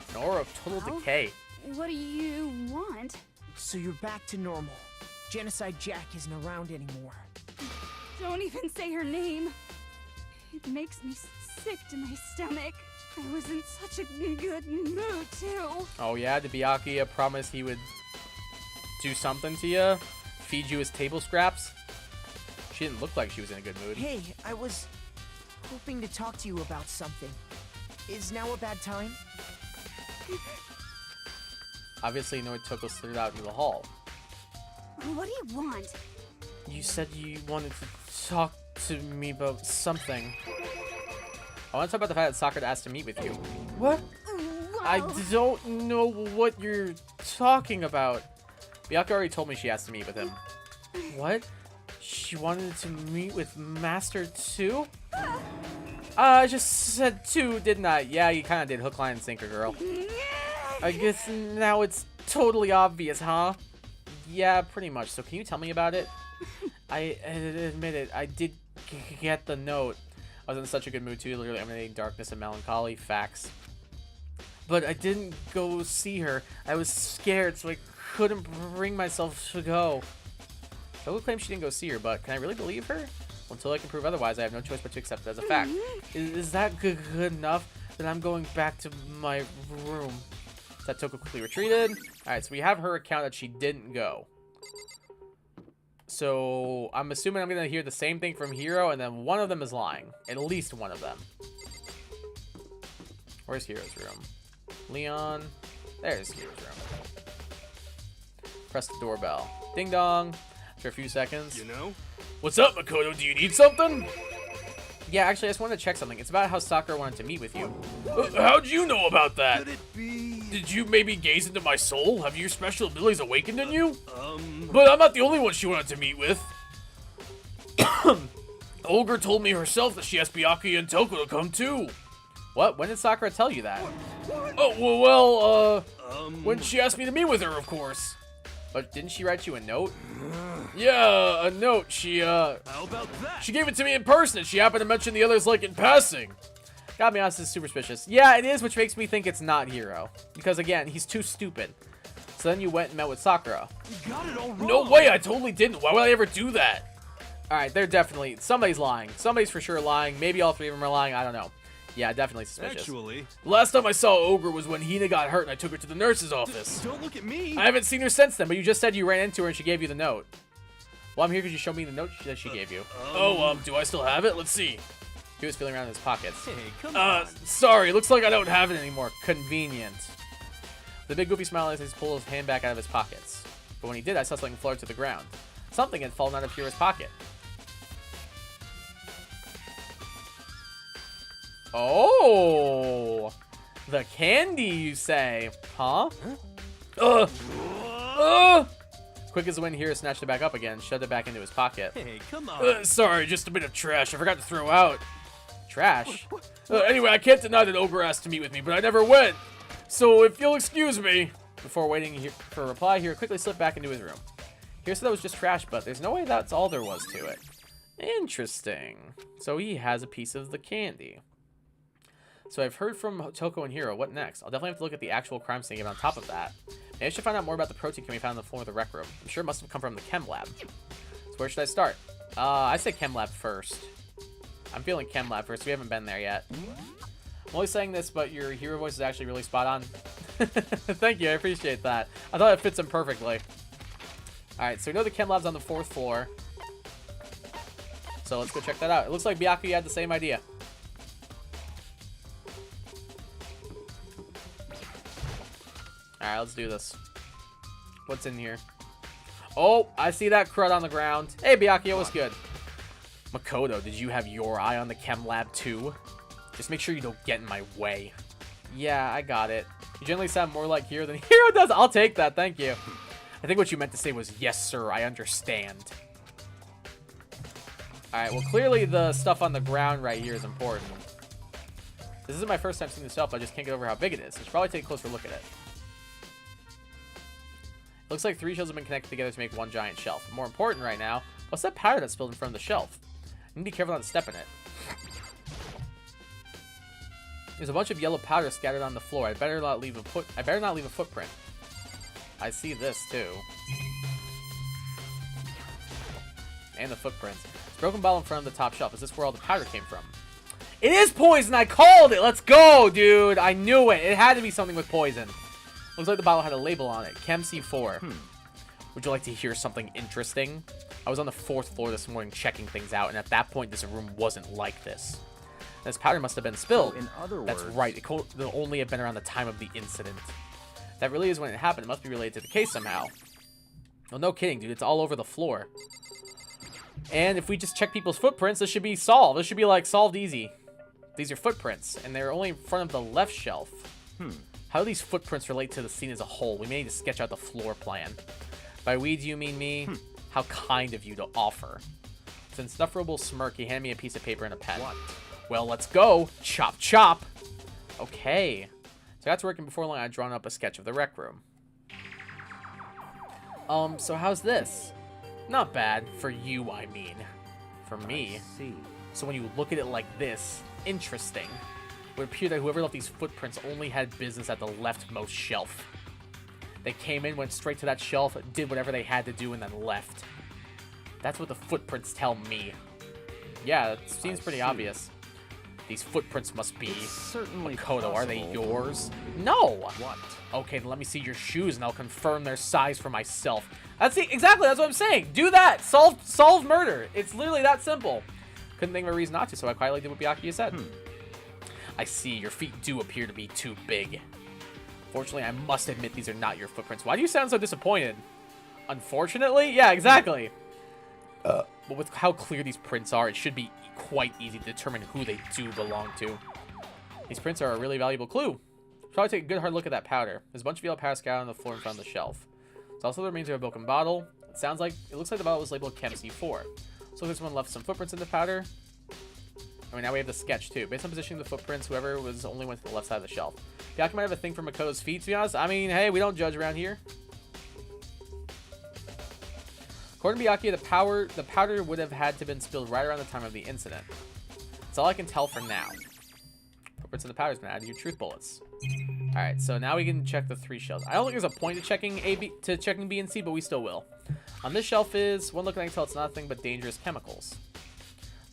An aura of total decay. What do you want? So you're back to normal. Genocide Jack isn't around anymore. Don't even say her name. It makes me sick to my stomach. I was in such a good mood, too. Oh yeah, did Byakuya promise he would do something to you? Feed you his table scraps? She didn't look like she was in a good mood. Hey, I was hoping to talk to you about something. Is now a bad time? Obviously, Noe Toko slid out into the hall. What do you want? You said you wanted to talk to me about something. I want to talk about the fact that Sakura asked to meet with you. What? I don't know what you're talking about. Byakuya already told me she asked to meet with him. What? She wanted to meet with Master 2? I just said 2, didn't I? Yeah, you kind of did. Hook, line, and sinker, girl. I guess now it's totally obvious, huh? Yeah, pretty much. So can you tell me about it? I admit it. I did get the note. I was in such a good mood too, literally emanating darkness and melancholy. Facts. But I didn't go see her. I was scared, so I couldn't bring myself to go. Toko claims she didn't go see her, but can I really believe her? Well, until I can prove otherwise, I have no choice but to accept it as a fact. Is that good enough? Then I'm going back to my room. That Toko quickly retreated. Alright, so we have her account that she didn't go. So I'm assuming I'm going to hear the same thing from Hiro, and then one of them is lying. At least one of them. Where's Hiro's room? Leon. There's Hiro's room. Press the doorbell. Ding dong. After a few seconds. You know? What's up, Makoto? Do you need something? Yeah, actually, I just wanted to check something. It's about how Sakura wanted to meet with you. How'd you know about that? Could it be? Did you maybe gaze into my soul? Have your special abilities awakened in you? But I'm not the only one she wanted to meet with. Olga told me herself that she asked Byakuya and Toko to come too. What? When did Sakura tell you that? Oh, well, when she asked me to meet with her, of course. But didn't she write you a note? Yeah, a note. How about that? She gave it to me in person, and she happened to mention the others like in passing. Gotta be honest, it's super suspicious. Yeah, it is, which makes me think it's not Hiro. Because again, he's too stupid. So then you went and met with Sakura. You got it all wrong. No way, I totally didn't. Why would I ever do that? Alright, they're definitely, somebody's lying. Somebody's for sure lying. Maybe all three of them are lying, I don't know. Yeah, definitely suspicious. Actually, The last time I saw Ogre was when Hina got hurt and I took her to the nurse's office. don't look at me. I haven't seen her since then, but you just said you ran into her and she gave you the note. Well, I'm here because you showed me the note that she gave you. Do I still have it? Let's see. He was feeling around in his pockets. Hey, come on. Sorry, looks like I don't have it anymore. Convenient. The big goofy smile as he pulled his hand back out of his pockets. But when he did, I saw something float to the ground. Something had fallen out of Hiro's pocket. Oh! The candy, you say? Huh? Quick as the wind, Hiro snatched it back up again, shoved it back into his pocket. Hey, come on. Sorry, just a bit of trash I forgot to throw out. Trash? Anyway, I can't deny that Ogre asked to meet with me, but I never went. So if you'll excuse me. Before waiting for a reply, Hiro quickly slipped back into his room. Hiro said that was just trash, but there's no way that's all there was to it. Interesting. So he has a piece of the candy. So I've heard from Toko and Hiro. What next? I'll definitely have to look at the actual crime scene on top of that. Maybe I should find out more about the protein can we found on the floor of the rec room. I'm sure it must have come from the chem lab. So where should I start? I say chem lab first. I'm feeling chem lab first. We haven't been there yet. I'm only saying this, but your Hiro voice is actually really spot on. Thank you. I appreciate that. I thought it fits him perfectly. Alright, so we know the chem lab's on the 4th floor. So let's go check that out. It looks like Byakuya had the same idea. Alright, let's do this. What's in here? Oh, I see that crud on the ground. Hey, Byakuya, what's good? Makoto, did you have your eye on the chem lab too? Just make sure you don't get in my way. Yeah, I got it. You generally sound more like Hiro than Hiro does. I'll take that, thank you. I think what you meant to say was, yes, sir, I understand. Alright, well, clearly the stuff on the ground right here is important. This isn't my first time seeing this shelf, I just can't get over how big it is. I should probably take a closer look at it. Looks like 3 shelves have been connected together to make one giant shelf. More important right now, what's that powder that's spilled in front of the shelf? I need to be careful not to step in it. There's a bunch of yellow powder scattered on the floor. I better not leave a footprint. I see this too. And the footprints. It's a broken bottle in front of the top shelf. Is this where all the powder came from? It is poison! I called it! Let's go, dude! I knew it! It had to be something with poison. Looks like the bottle had a label on it. Chem C4. Would you like to hear something interesting? I was on the 4th floor this morning checking things out, and at that point, this room wasn't like this. This powder must have been spilled. So in other That's words... right. It could only have been around the time of the incident. That really is when it happened. It must be related to the case somehow. Well, no kidding, dude. It's all over the floor. And if we just check people's footprints, this should be solved. This should be, like, solved easy. These are footprints, and they're only in front of the left shelf. How do these footprints relate to the scene as a whole? We may need to sketch out the floor plan. By we, do you mean me? How kind of you to offer. With an insufferable smirk, he handed me a piece of paper and a pen. What? Well, let's go. Chop, chop. Okay. So that's working. Before long, I'd drawn up a sketch of the rec room. So how's this? Not bad. For you, I mean. For me. I see. So when you look at it like this, interesting. It would appear that whoever left these footprints only had business at the leftmost shelf. They came in, went straight to that shelf, did whatever they had to do, and then left. That's what the footprints tell me. Yeah, it seems pretty obvious. These footprints must be Certainly Makoto. Are they possible. yours? No! What? Okay, then let me see your shoes, and I'll confirm their size for myself. Exactly, that's what I'm saying. Do that! Solve murder. It's literally that simple. Couldn't think of a reason not to, so I quietly did what Byakuya said. I see, your feet do appear to be too big. Fortunately, I must admit these are not your footprints. Why do you sound so disappointed? Unfortunately? Yeah, exactly. But with how clear these prints are, it should be quite easy to determine who they do belong to. These prints are a really valuable clue. Probably take a good hard look at that powder. There's a bunch of yellow powder scattered on the floor in front of the shelf. There's also the remains of a broken bottle. It looks like the bottle was labeled Chem C4. So there's someone left some footprints in the powder. I mean, now we have the sketch too. Based on positioning of the footprints, whoever was only went to the left side of the shelf. Byakuya might have a thing for Makoto's feet, to be honest. I mean, hey, we don't judge around here. According to Byakuya, the powder would have had to have been spilled right around the time of the incident. That's all I can tell for now. Footprints of the powder's been added to your truth bullets. Alright, so now we can check the 3 shelves. I don't think there's a point to checking B and C, but we still will. On this shelf is one look and I can tell it's nothing but dangerous chemicals.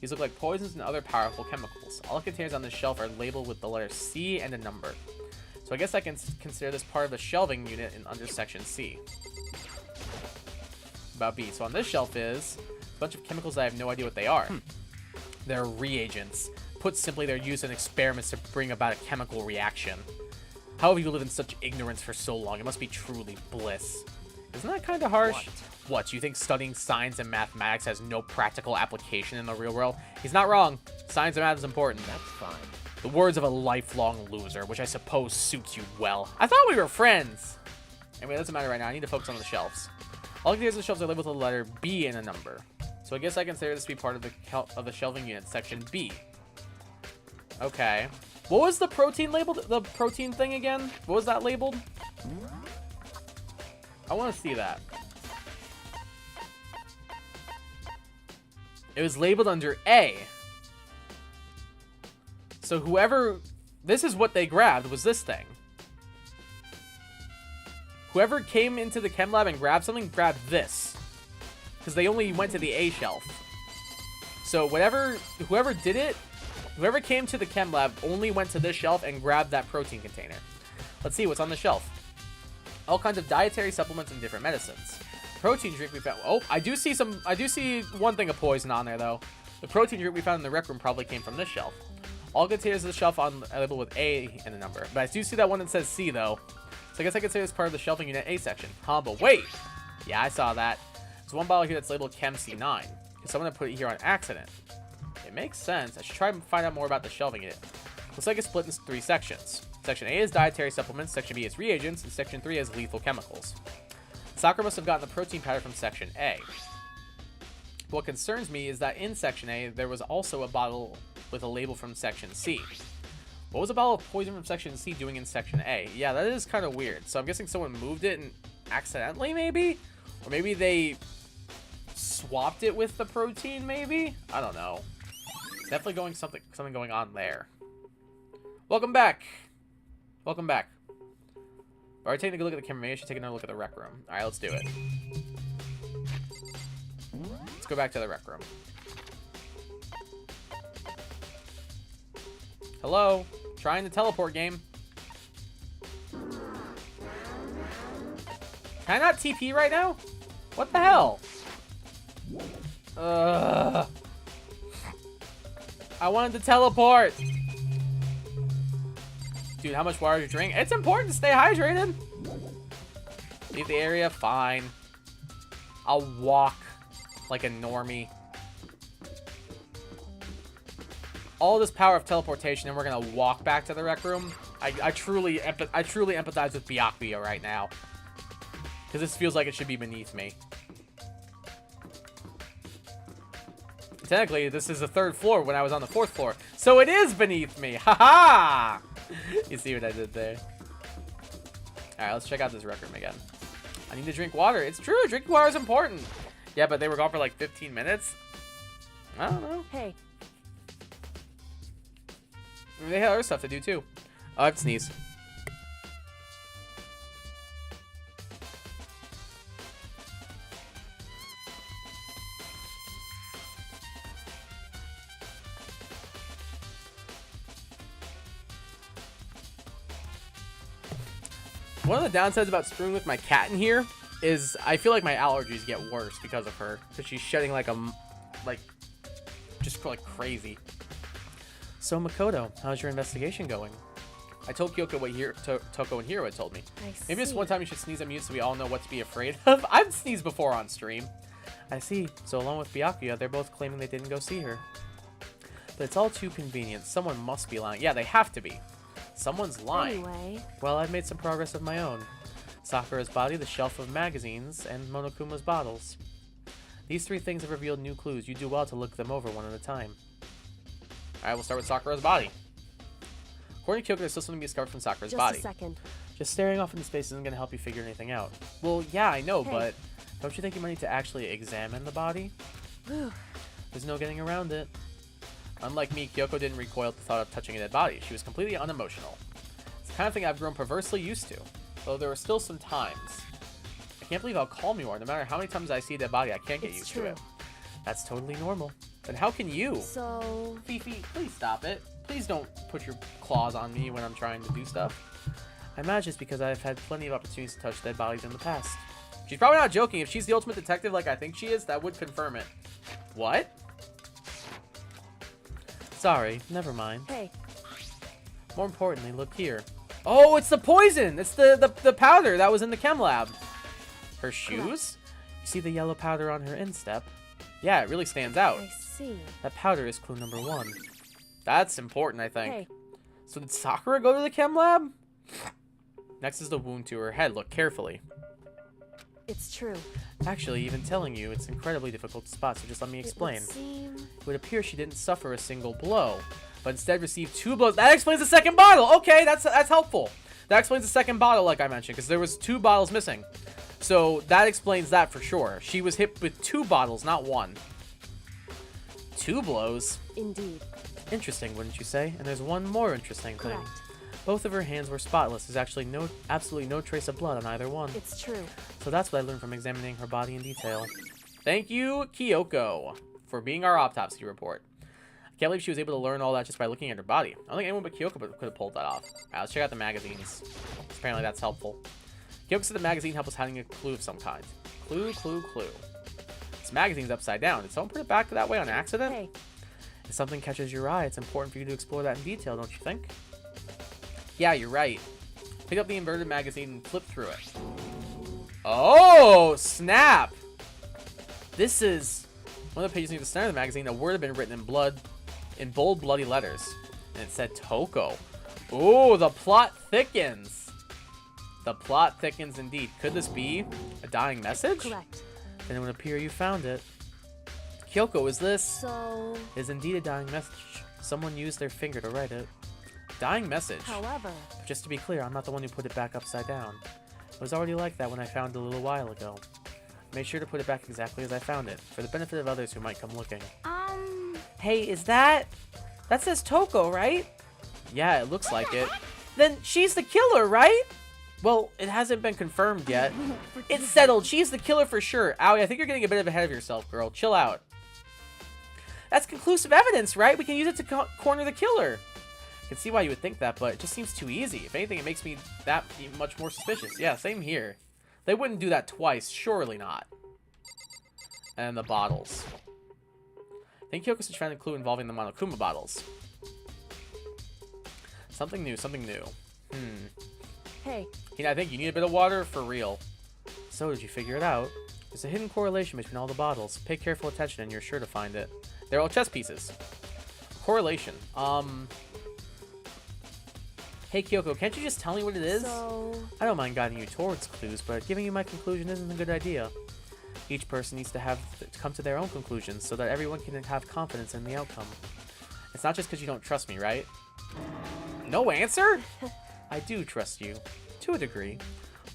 These look like poisons and other powerful chemicals. All the containers on this shelf are labeled with the letter C and a number. So I guess I can consider this part of the shelving unit under section C. About B. So on this shelf is a bunch of chemicals I have no idea what they are. They're reagents. Put simply, they're used in experiments to bring about a chemical reaction. How have you lived in such ignorance for so long? It must be truly bliss. Isn't that kind of harsh? What, you think studying science and mathematics has no practical application in the real world? He's not wrong. Science and math is important. That's fine. The words of a lifelong loser, which I suppose suits you well. I thought we were friends. Anyway, it doesn't matter right now. I need to focus on the shelves. All the containers on the shelves are labeled with the letter B and a number. So I guess I consider this to be part of the shelving unit, section B. Okay. What was the protein labeled? The protein thing again? What was that labeled? I want to see that. It was labeled under A. So whoever... This is what they grabbed, was this thing. Whoever came into the chem lab and grabbed something, grabbed this. Because they only went to the A shelf. So whoever did it, whoever came to the chem lab only went to this shelf and grabbed that protein container. Let's see what's on the shelf. All kinds of dietary supplements and different medicines. Protein drink we found. Oh, I do see one thing of poison on there though. The protein drink we found in the rec room probably came from this shelf. All containers of the shelf on labeled with A and a number. But I do see that one that says C though. So I guess I could say it's part of the shelving unit A section. Huh, but wait. Yeah, I saw that. There's one bottle here that's labeled Chem C9. Someone put it here on accident. It makes sense. I should try and find out more about the shelving unit. Looks like it's split into 3 sections. Section A is dietary supplements, Section B is reagents, and Section 3 is lethal chemicals. Sakura must have gotten the protein powder from Section A. What concerns me is that in Section A, there was also a bottle with a label from Section C. What was a bottle of poison from Section C doing in Section A? Yeah, that is kind of weird. So I'm guessing someone moved it and accidentally, maybe? Or maybe they swapped it with the protein, maybe? I don't know. Definitely something going on there. Welcome back. Welcome back. Alright, taking a good look at the camera. Maybe I should take another look at the rec room. Alright, let's do it. Let's go back to the rec room. Hello? Trying the teleport game. Can I not TP right now? What the hell? Ugh. I wanted to teleport. Dude, how much water do you drink? It's important to stay hydrated. Leave the area, fine. I'll walk like a normie. All this power of teleportation, and we're gonna walk back to the rec room. I truly empathize with Byakuya right now, because this feels like it should be beneath me. Technically, this is the 3rd floor when I was on the 4th floor, so it is beneath me. Haha! You see what I did there? All right, let's check out this rec room again. I need to drink water. It's true, drinking water is important. Yeah, but they were gone for like 15 minutes. I don't know. Hey. They had other stuff to do too. Oh, I have to sneeze. One of the downsides about screwing with my cat in here is I feel like my allergies get worse because of her. Because she's shedding like just like crazy. So Makoto, how's your investigation going? I told Kyoko what Toko and Hiro had told me. Maybe just one time you should sneeze on mute so we all know what to be afraid of. I've sneezed before on stream. I see. So along with Byakuya, they're both claiming they didn't go see her. But it's all too convenient. Someone must be lying. Yeah, they have to be. Someone's lying. Anyway. Well, I've made some progress of my own. Sakura's body, the shelf of magazines, and Monokuma's bottles. These 3 things have revealed new clues. You do well to look them over one at a time. Alright, we'll start with Sakura's body. According to Kyoko, there's still something to be discovered from Sakura's body. Just a second. Just staring off into space isn't going to help you figure anything out. Well, yeah, I know, Hey. but don't you think you might need to actually examine the body? There's no getting around it. Unlike me, Kyoko didn't recoil at the thought of touching a dead body. She was completely unemotional. It's the kind of thing I've grown perversely used to, though there were still some times. I can't believe how calm you are. No matter how many times I see a dead body, I can't get used to it. That's totally normal. Then how can you? So... Fifi, please stop it. Please don't put your claws on me when I'm trying to do stuff. I imagine it's because I've had plenty of opportunities to touch dead bodies in the past. She's probably not joking. If she's the ultimate detective like I think she is, that would confirm it. What? Sorry, never mind. Hey. More importantly, look here. Oh, it's the poison! It's the powder that was in the chem lab. Her shoes? You see the yellow powder on her instep? Yeah, it really stands out. I see. That powder is clue number 1. That's important, I think. Hey. So did Sakura go to the chem lab? Next is the wound to her head. Look carefully. It's true. Actually, even telling you, it's incredibly difficult to spot, so just let me explain. It would appear she didn't suffer a single blow, but instead received 2 blows. That explains the second bottle! Okay, that's helpful. That explains the second bottle, like I mentioned, because there was 2 bottles missing. So that explains that for sure. She was hit with 2 bottles, not 1. 2 blows? Indeed. Interesting, wouldn't you say? And there's one more interesting thing. Correct. Both of her hands were spotless. There's actually absolutely no trace of blood on either one. It's true. So that's what I learned from examining her body in detail. Thank you, Kyoko, for being our autopsy report. I can't believe she was able to learn all that just by looking at her body. I don't think anyone but Kyoko could have pulled that off. Alright, let's check out the magazines. Apparently that's helpful. Kyoko said the magazine helped us hiding a clue of some kind. Clue, clue, clue. This magazine's upside down. Did someone put it back that way on accident? Hey. If something catches your eye, it's important for you to explore that in detail, don't you think? Yeah, you're right. Pick up the inverted magazine and flip through it. Oh, snap! This is one of the pages near the center of the magazine. A word had been written in bold, bloody letters, and it said Toko. Ooh, the plot thickens. The plot thickens indeed. Could this be a dying message? Correct. Then it would appear you found it. Kyoko, is this? So... It is indeed a dying message. Someone used their finger to write it. Dying message. However... Just to be clear, I'm not the one who put it back upside down. It was already like that when I found it a little while ago. I made sure to put it back exactly as I found it, for the benefit of others who might come looking. Hey, is that... That says Toko, right? Yeah, it looks like it. Then she's the killer, right? Well, it hasn't been confirmed yet. It's settled. She's the killer for sure. Owie, I think you're getting a bit ahead of yourself, girl. Chill out. That's conclusive evidence, right? We can use it to corner the killer. I can see why you would think that, but it just seems too easy. If anything, it makes me that much more suspicious. Yeah, same here. They wouldn't do that twice. Surely not. And the bottles. I think Kyoko's trying to clue involving the Monokuma bottles. Something new, something new. Hey, I think you need a bit of water for real. So, did you figure it out? There's a hidden correlation between all the bottles. Pay careful attention and you're sure to find it. They're all chess pieces. Correlation. Hey Kyoko, can't you just tell me what it is? so... I don't mind guiding you towards clues, but giving you my conclusion isn't a good idea. Each person needs to come to their own conclusions so that everyone can have confidence in the outcome. It's not just because you don't trust me, right? No answer? I do trust you. To a degree.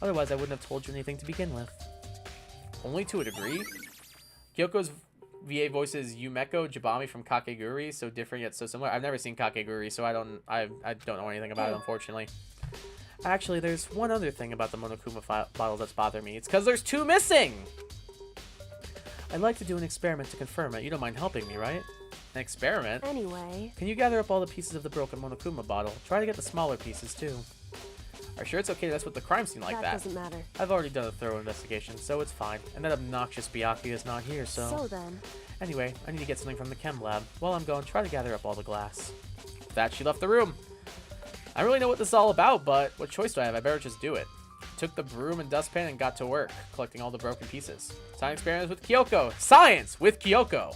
Otherwise, I wouldn't have told you anything to begin with. Only to a degree? Kyoko's VA voices Yumeko Jabami from Kakegurui, so different yet so similar. I've never seen Kakegurui, so I don't know anything about it, unfortunately. Actually, there's one other thing about the Monokuma bottles that's bothering me. It's because there's 2 missing! I'd like to do an experiment to confirm it. You don't mind helping me, right? An experiment? Anyway... Can you gather up all the pieces of the broken Monokuma bottle? Try to get the smaller pieces, too. Are you sure it's okay to mess with the crime scene like that? That doesn't matter. I've already done a thorough investigation, so it's fine. And that obnoxious Byakuya is not here, so... So then... Anyway, I need to get something from the chem lab. While I'm going, try to gather up all the glass. With that, she left the room. I don't really know what this is all about, but what choice do I have? I better just do it. Took the broom and dustpan and got to work, collecting all the broken pieces. Science experiments with Kyoko. Science with Kyoko!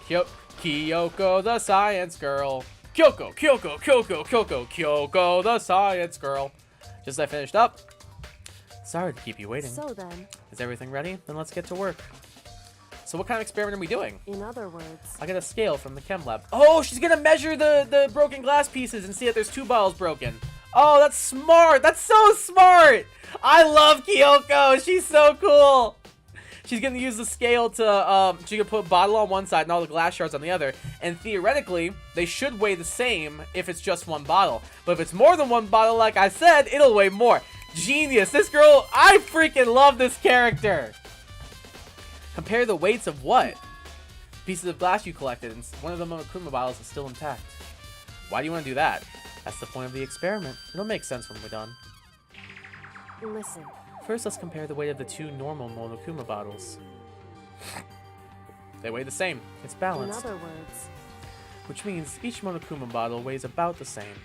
Kyoko the science girl. Kyoko, Kyoko the science girl. Just as I finished up. Sorry to keep you waiting. So then... Is everything ready? Then let's get to work. So what kind of experiment are we doing? In other words... I got a scale from the chem lab. Oh, she's gonna measure the broken glass pieces and see if there's 2 bottles broken. Oh, that's smart. That's so smart. I love Kyoko. She's so cool. She's gonna use the scale to, she can put a bottle on one side and all the glass shards on the other. And theoretically, they should weigh the same if it's just 1 bottle. But if it's more than 1 bottle, like I said, it'll weigh more. Genius. This girl, I freaking love this character. Compare the weights of what? Pieces of glass you collected, and one of the Monokuma bottles is still intact. Why do you want to do that? That's the point of the experiment. It'll make sense when we're done. Listen. First, let's compare the weight of the 2 normal Monokuma bottles. They weigh the same. It's balanced. In other words... Which means each Monokuma bottle weighs about the same.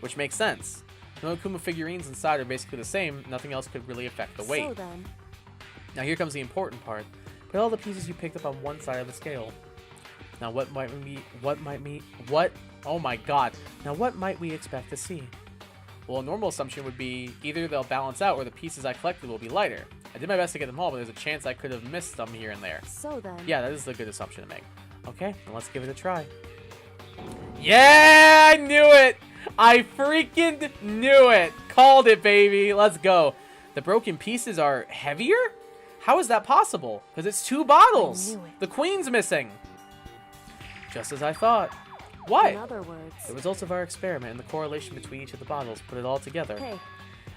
Which makes sense. The Monokuma figurines inside are basically the same. Nothing else could really affect the weight. So then... Now here comes the important part. Put all the pieces you picked up on one side of the scale. Now what might we expect to see? Well, a normal assumption would be either they'll balance out or the pieces I collected will be lighter. I did my best to get them all, but there's a chance I could have missed some here and there. So then... Yeah, that is a good assumption to make. Okay, then let's give it a try. Yeah, I knew it! I freaking knew it! Called it, baby! Let's go. The broken pieces are heavier? How is that possible? Because it's 2 bottles. I knew it. The queen's missing. Just as I thought. What? In other words... The results of our experiment and the correlation between each of the bottles put it all together. Hey.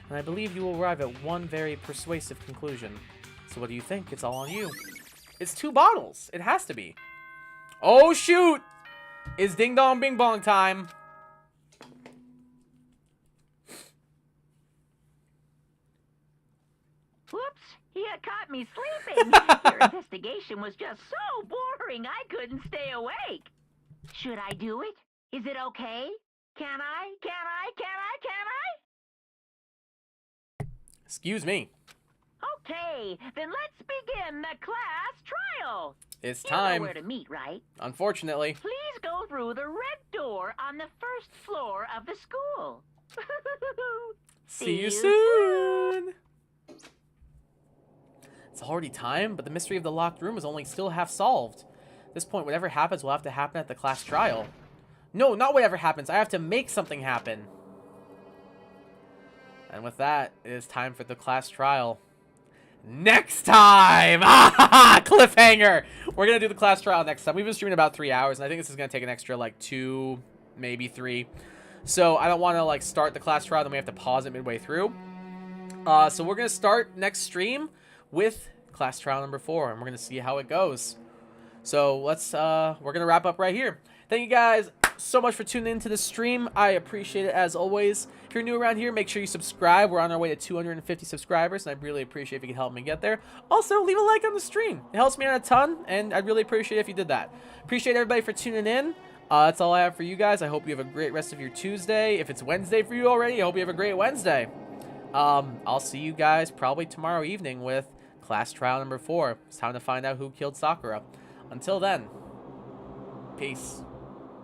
And I believe you will arrive at one very persuasive conclusion. So what do you think? It's all on you. It's 2 bottles. It has to be. Oh, shoot! It's ding dong bing bong time. Whoops, you caught me sleeping. Your investigation was just so boring I couldn't stay awake. Should I do it? Is it okay? Can I? Excuse me. Okay, then let's begin the class trial. It's You time. know where to meet, right? Unfortunately. Please go through the red door on the first floor of the school. See you soon. It's already time, but the mystery of the locked room is only still half solved. At this point, whatever happens will have to happen at the class trial. No, not whatever happens. I have to make something happen. And with that, it is time for the class trial. Next time! Cliffhanger! We're going to do the class trial next time. We've been streaming about 3 hours, and I think this is going to take an extra, like, 2, maybe 3. So I don't want to, like, start the class trial, then we have to pause it midway through. So we're going to start next stream with class trial number 4, and we're going to see how it goes. So let's, we're going to wrap up right here. Thank you guys so much for tuning into the stream. I appreciate it as always. If you're new around here, make sure you subscribe. We're on our way to 250 subscribers, and I'd really appreciate if you could help me get there. Also, leave a like on the stream. It helps me out a ton, and I'd really appreciate it if you did that. Appreciate everybody for tuning in. That's all I have for you guys. I hope you have a great rest of your Tuesday. If it's Wednesday for you already, I hope you have a great Wednesday. I'll see you guys probably tomorrow evening with class trial number 4. It's time to find out who killed Sakura. Until then, peace.